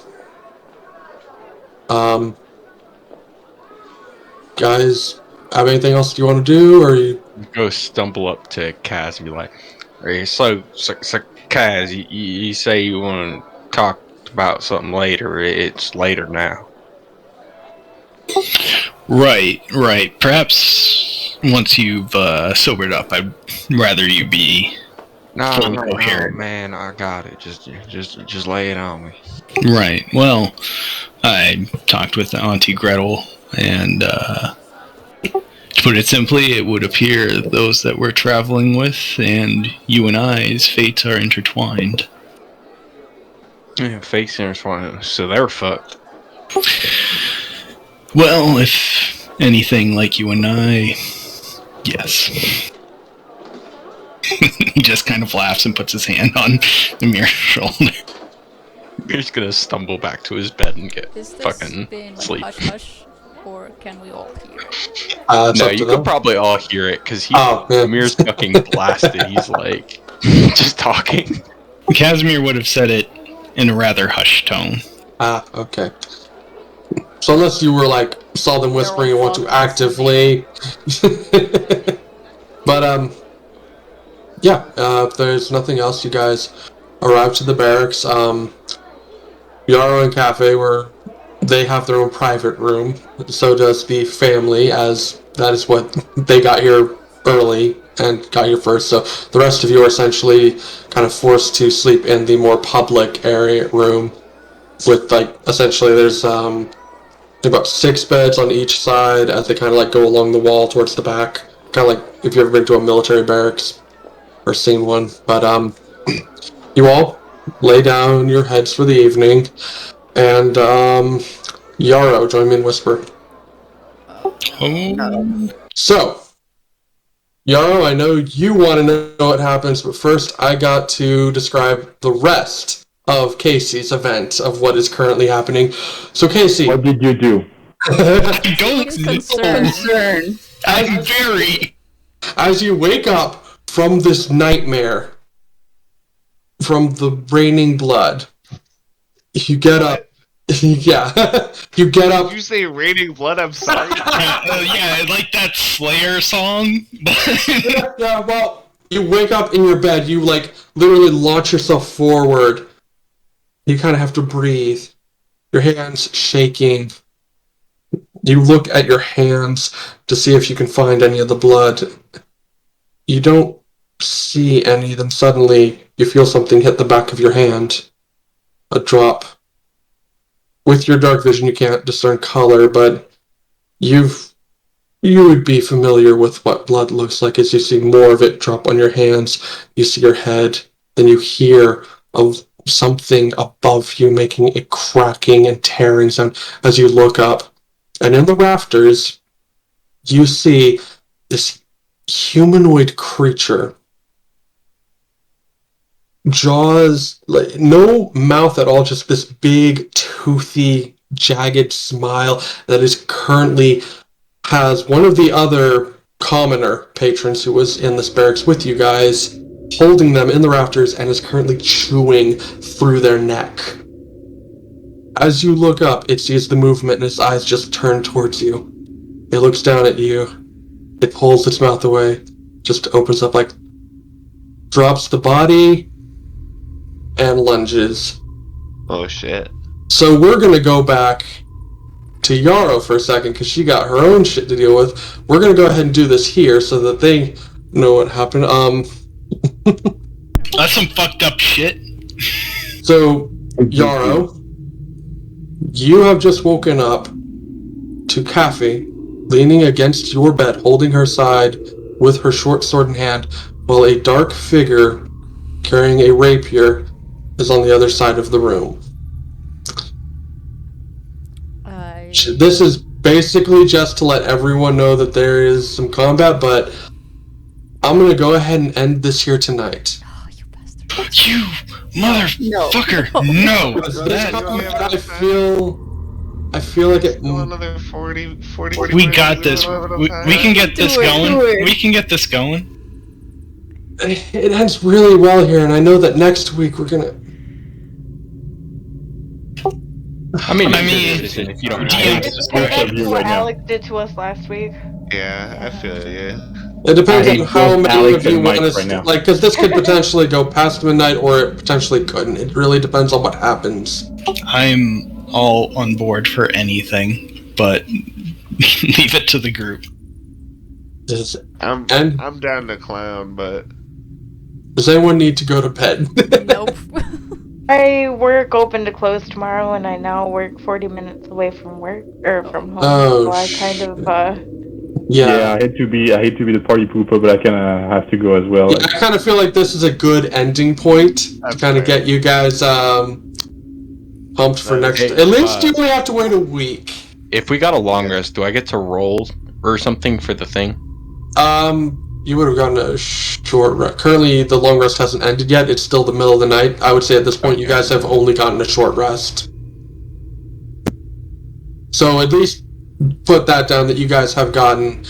Guys, have anything else you want to do, or you... Go stumble up to Kaz and be like, "Hey, so Kaz, you say you want to talk about something later. It's later now." Right. Perhaps once you've sobered up, I'd rather you be No, fully coherent. man, I got it. Just lay it on me. Right. Well, I talked with Auntie Gretel, and to put it simply, it would appear those that we're traveling with and you and I's fates are intertwined. Yeah, face intertwined, so they're fucked. Well, if anything like you and I, yes. He just kind of laughs and puts his hand on the mirror's shoulder. He's gonna stumble back to his bed and get Is this fucking been sleep. hush hush, or can we all hear it? it's No, up to you them. could probably all hear it because Oh, yeah. Amir's fucking blasted. He's like just talking. Casimir would have said it in a rather hushed tone. Okay. So unless you were like saw them whispering and want to actively, but yeah. If there's nothing else, you guys arrive to the barracks. Yarrow and Cafe they have their own private room. So does the family, as that is what they got here early and got here first. So the rest of you are essentially kind of forced to sleep in the more public area room. With like essentially there's about 6 beds on each side as they kind of like go along the wall towards the back. kind of like if you've ever been to a military barracks or seen one. But you all lay down your heads for the evening, and Yarrow, join me in whisper. So, Yarrow, I know you want to know what happens, but first I got to describe the rest of Casey's event of what is currently happening. So, Casey, What did you do? He's concerned. I'm very. As you wake up from this nightmare, from the raining blood, you get up. Yeah, you get up. Did you say raining blood? I'm sorry. Yeah, like that Slayer song. Yeah, well, you wake up in your bed. You literally launch yourself forward. You kind of have to breathe. Your hands shaking. You look at your hands to see if you can find any of the blood. You don't see any. Then suddenly you feel something hit the back of your hand. A drop. With your dark vision, you can't discern color, but you would be familiar with what blood looks like as you see more of it drop on your hands. You see your head, then you hear of something above you making a cracking and tearing sound as you look up. And in the rafters, you see this humanoid creature. Jaws, no mouth at all, just this big, toothy, jagged smile that is currently has one of the other commoner patrons who was in this barracks with you guys holding them in the rafters and is currently chewing through their neck. As you look up, it sees the movement and its eyes just turn towards you. It looks down at you. It pulls its mouth away, just opens up drops the body, and lunges. Oh shit. So we're gonna go back to Yarrow for a second because she got her own shit to deal with. We're gonna go ahead and do this here so that they know what happened. That's some fucked up shit. So Yarrow, you have just woken up to Kathy leaning against your bed, holding her side with her short sword in hand, while a dark figure carrying a rapier is on the other side of the room. This is basically just to let everyone know that there is some combat, but I'm gonna go ahead and end this here tonight. Oh, you bastard. You motherfucker! No! I feel like it. Still another 40 We got this. We can get this going. We can get this going. It ends really well here, and I know that next week we're gonna. I mean, if you don't That's what Alex did to us last week. Yeah, I feel you. It depends on how many Alex of you and want Mike to right now. because this could potentially go past midnight, or it potentially couldn't. It really depends on what happens. I'm all on board for anything, but leave it to the group. I'm down to clown, but Does anyone need to go to bed? Nope. I work open to close tomorrow, and I now work 40 minutes away from work or from home. Oh, so I kind of Yeah, I hate to be the party pooper, but I kind of have to go as well. Yeah, I kind of feel like this is a good ending point to kind of get you guys pumped for next. At least you only have to wait a week. If we got a long rest, do I get to roll or something for the thing? You would have gotten a short rest. Currently, the long rest hasn't ended yet. It's still the middle of the night. I would say at this point, you guys have only gotten a short rest. So at least put that down that you guys have gotten,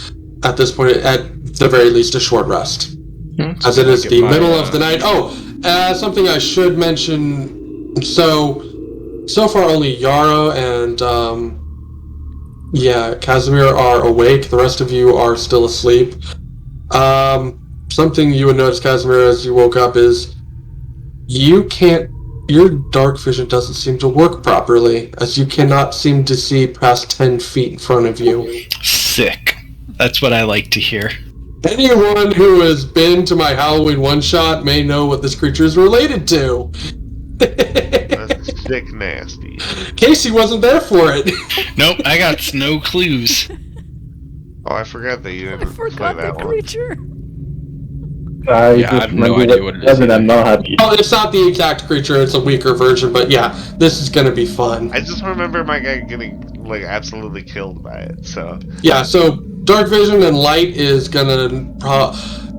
at this point, at the very least, a short rest. As it is the middle of the night. Oh, something I should mention. So far only Yarrow and, Casimir are awake. The rest of you are still asleep. Something you would notice, Casimir, as you woke up is your dark vision doesn't seem to work properly, as you cannot seem to see past 10 feet in front of you. Sick. That's what I like to hear. Anyone who has been to my Halloween one-shot may know what this creature is related to. that's sick nasty. Casey wasn't there for it. Nope, I got no clues. Oh, I forgot that you I didn't play forgot the that one. creature. I Yeah, I just have no remember idea what it is and I'm either. not happy. Oh, it's not the exact creature, it's a weaker version, but yeah, this is gonna be fun. I just remember my guy getting like absolutely killed by it. So Yeah, so dark vision and light is gonna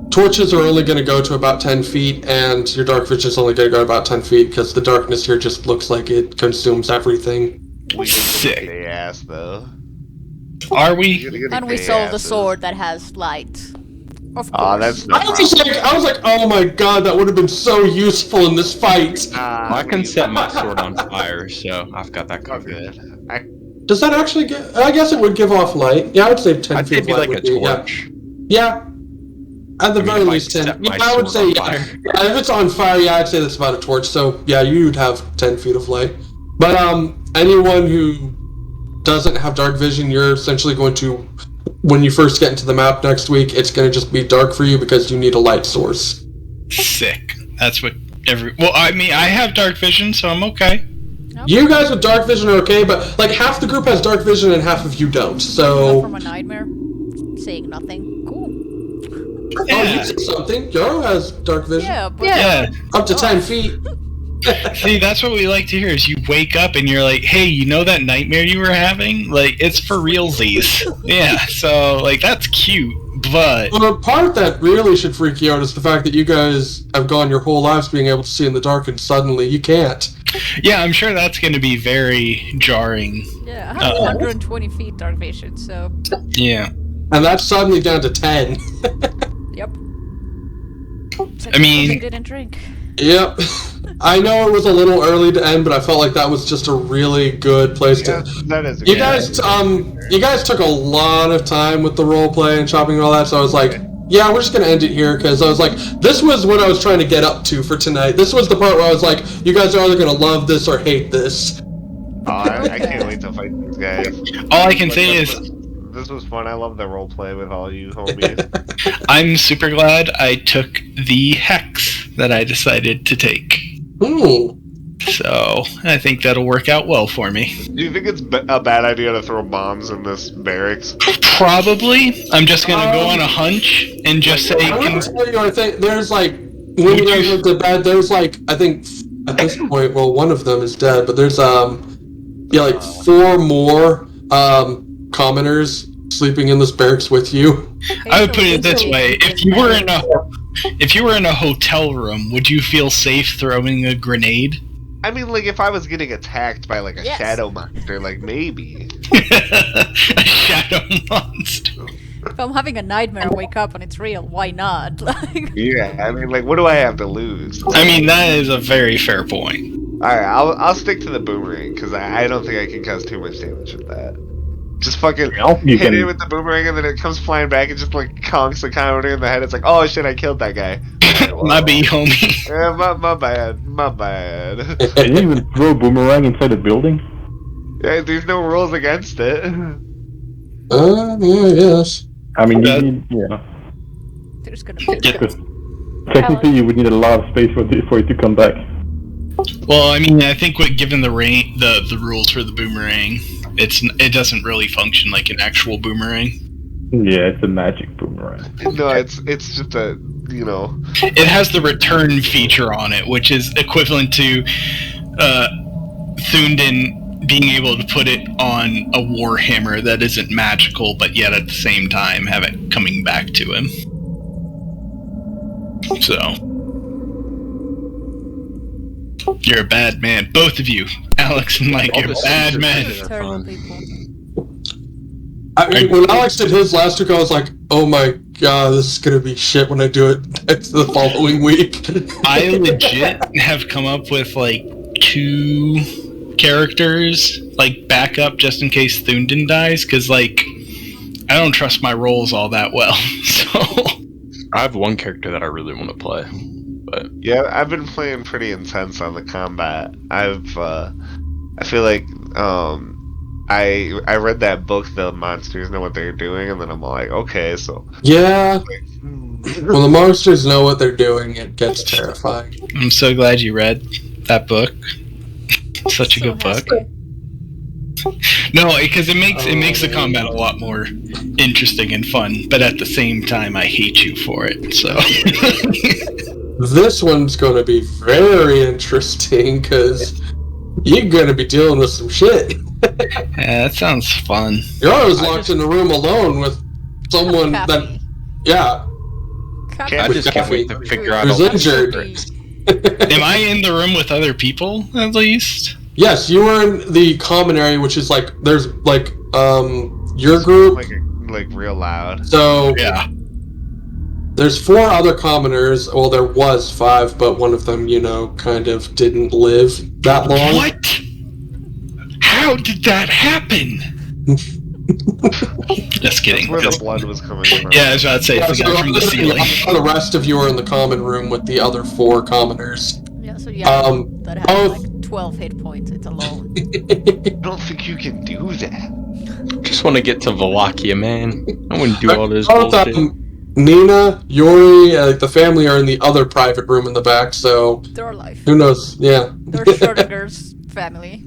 torches are only gonna go to about 10 feet, and your dark vision is only gonna go about 10 feet because the darkness here just looks like it consumes everything. we get Sick. gay ass though. Are we? And we sold the sword that has light. Of course. Oh, that's no I was like, oh my god, that would have been so useful in this fight. I can set my sword on fire, so I've got that Oh, covered. good. Does that actually get? I guess it would give off light. Yeah, I would say 10 I'd feet say of be light like a would be, torch. Yeah. At the very if I least 10. set my Yeah, I would say sword on yeah. fire. Yeah, if it's on fire, yeah, I'd say that's about a torch. So yeah, you'd have 10 feet of light. But anyone who doesn't have dark vision, you're essentially going to, when you first get into the map next week, it's going to just be dark for you because you need a light source. Sick. That's what well, I mean, I have dark vision, so I'm okay. You guys with dark vision are okay, but like half the group has dark vision and half of you don't. Go So from a nightmare, saying nothing. Cool. oh, you see something. Yoro has dark vision. Yeah, but Yeah. Up to 10 feet. See, that's what we like to hear is you wake up and you're like, hey, you know that nightmare you were having? Like, it's for realsies. Yeah, so, like, that's cute, but... Well, the part that really should freak you out is the fact that you guys have gone your whole lives being able to see in the dark and suddenly you can't. Yeah, I'm sure that's going to be very jarring. yeah, I have 120 feet dark vision, so Yeah. And that's suddenly down to 10. yep. I mean- I didn't drink. Yep. I know it was a little early to end, but I felt like that was just a really good place Yeah, to... that is. You guys took a lot of time with the role play and shopping and all that, so I was like, yeah, we're just gonna end it here, because I was like, this was what I was trying to get up to for tonight. This was the part where I was like, you guys are either gonna love this or hate this. Oh, I can't wait to fight these guys. All I can say is This was fun. I love the role play with all you homies. I'm super glad I took the hex that I decided to take. Ooh. So, I think that'll work out well for me. Do you think it's a bad idea to throw bombs in this barracks? Probably. I'm just gonna go on a hunch and just say, I want to tell you, I think there's like, when you guys went to bed, there's like, I think at this point, well, one of them is dead, but there's like 4 more commoners sleeping in this barracks with you. I would put it this way: if you were in a hotel room, would you feel safe throwing a grenade? I mean, like, if I was getting attacked by, like, a Yes. shadow monster, like, maybe. A shadow monster. If I'm having a nightmare and wake up and it's real, why not? Like, Yeah, I mean, like, what do I have to lose? I mean, that is a very fair point. Alright, I'll stick to the boomerang, because I don't think I can cause too much damage with that. Just fucking You hit can- it with the boomerang, and then it comes flying back and just, like, conks the counter in the head. It's like, oh shit, I killed that guy. Alright, well, My B, homie. Yeah, my bad. My bad. Can you even throw a boomerang inside a building? Yeah, there's no rules against it. Yeah, I guess. I mean, That- you need, yeah. there's gonna be. Because technically, you would need a lot of space for it to come back. Well, I mean, I think given the the rules for the boomerang, it doesn't really function like an actual boomerang. Yeah, it's a magic boomerang. No, it's just a, you know. It has the return feature on it, which is equivalent to Thundin being able to put it on a warhammer that isn't magical, but yet at the same time have it coming back to him. So, you're a bad man, both of you, Alex and Mike. You're bad men. Terrible people. I mean, when Alex did his last week, I was like, oh my god, this is gonna be shit when I do it next the following week. I legit have come up with like 2 characters, like backup just in case Thundin dies, because like I don't trust my rolls all that well. So I have one character that I really want to play, but Yeah, I've been playing pretty intense on the combat. I feel like, I read that book, The Monsters Know What They're Doing, and then I'm like, okay, so... Yeah, when the monsters know what they're doing, it gets terrifying. I'm so glad you read that book. Such a good book. happy. No, because it makes the combat a lot more interesting and fun, but at the same time, I hate you for it. So this one's going to be very interesting because you're going to be dealing with some shit. Yeah, that sounds fun. You're always locked in a room alone with someone that, yeah. I just can't wait to figure out who's all the injured. secrets. Am I in the room with other people at least? Yes, you are in the common area, which is like there's like your group. Like real loud. So Yeah. there's 4 other commoners. Well, there was 5, but one of them, kind of didn't live that long. What? How did that happen? Just kidding. That's where the blood was coming from. Yeah, I was about to say, it's the guy from the ceiling. The rest of you are in the common room with the other 4 commoners. Yeah, so that has like 12 hit points. It's alone. I don't think you can do that. Just want to get to Wallachia, man. I wouldn't do all this Both, bullshit. Nina, Yori, the family are in the other private room in the back, so They're alive. who knows? Yeah. They're Schrodinger's family.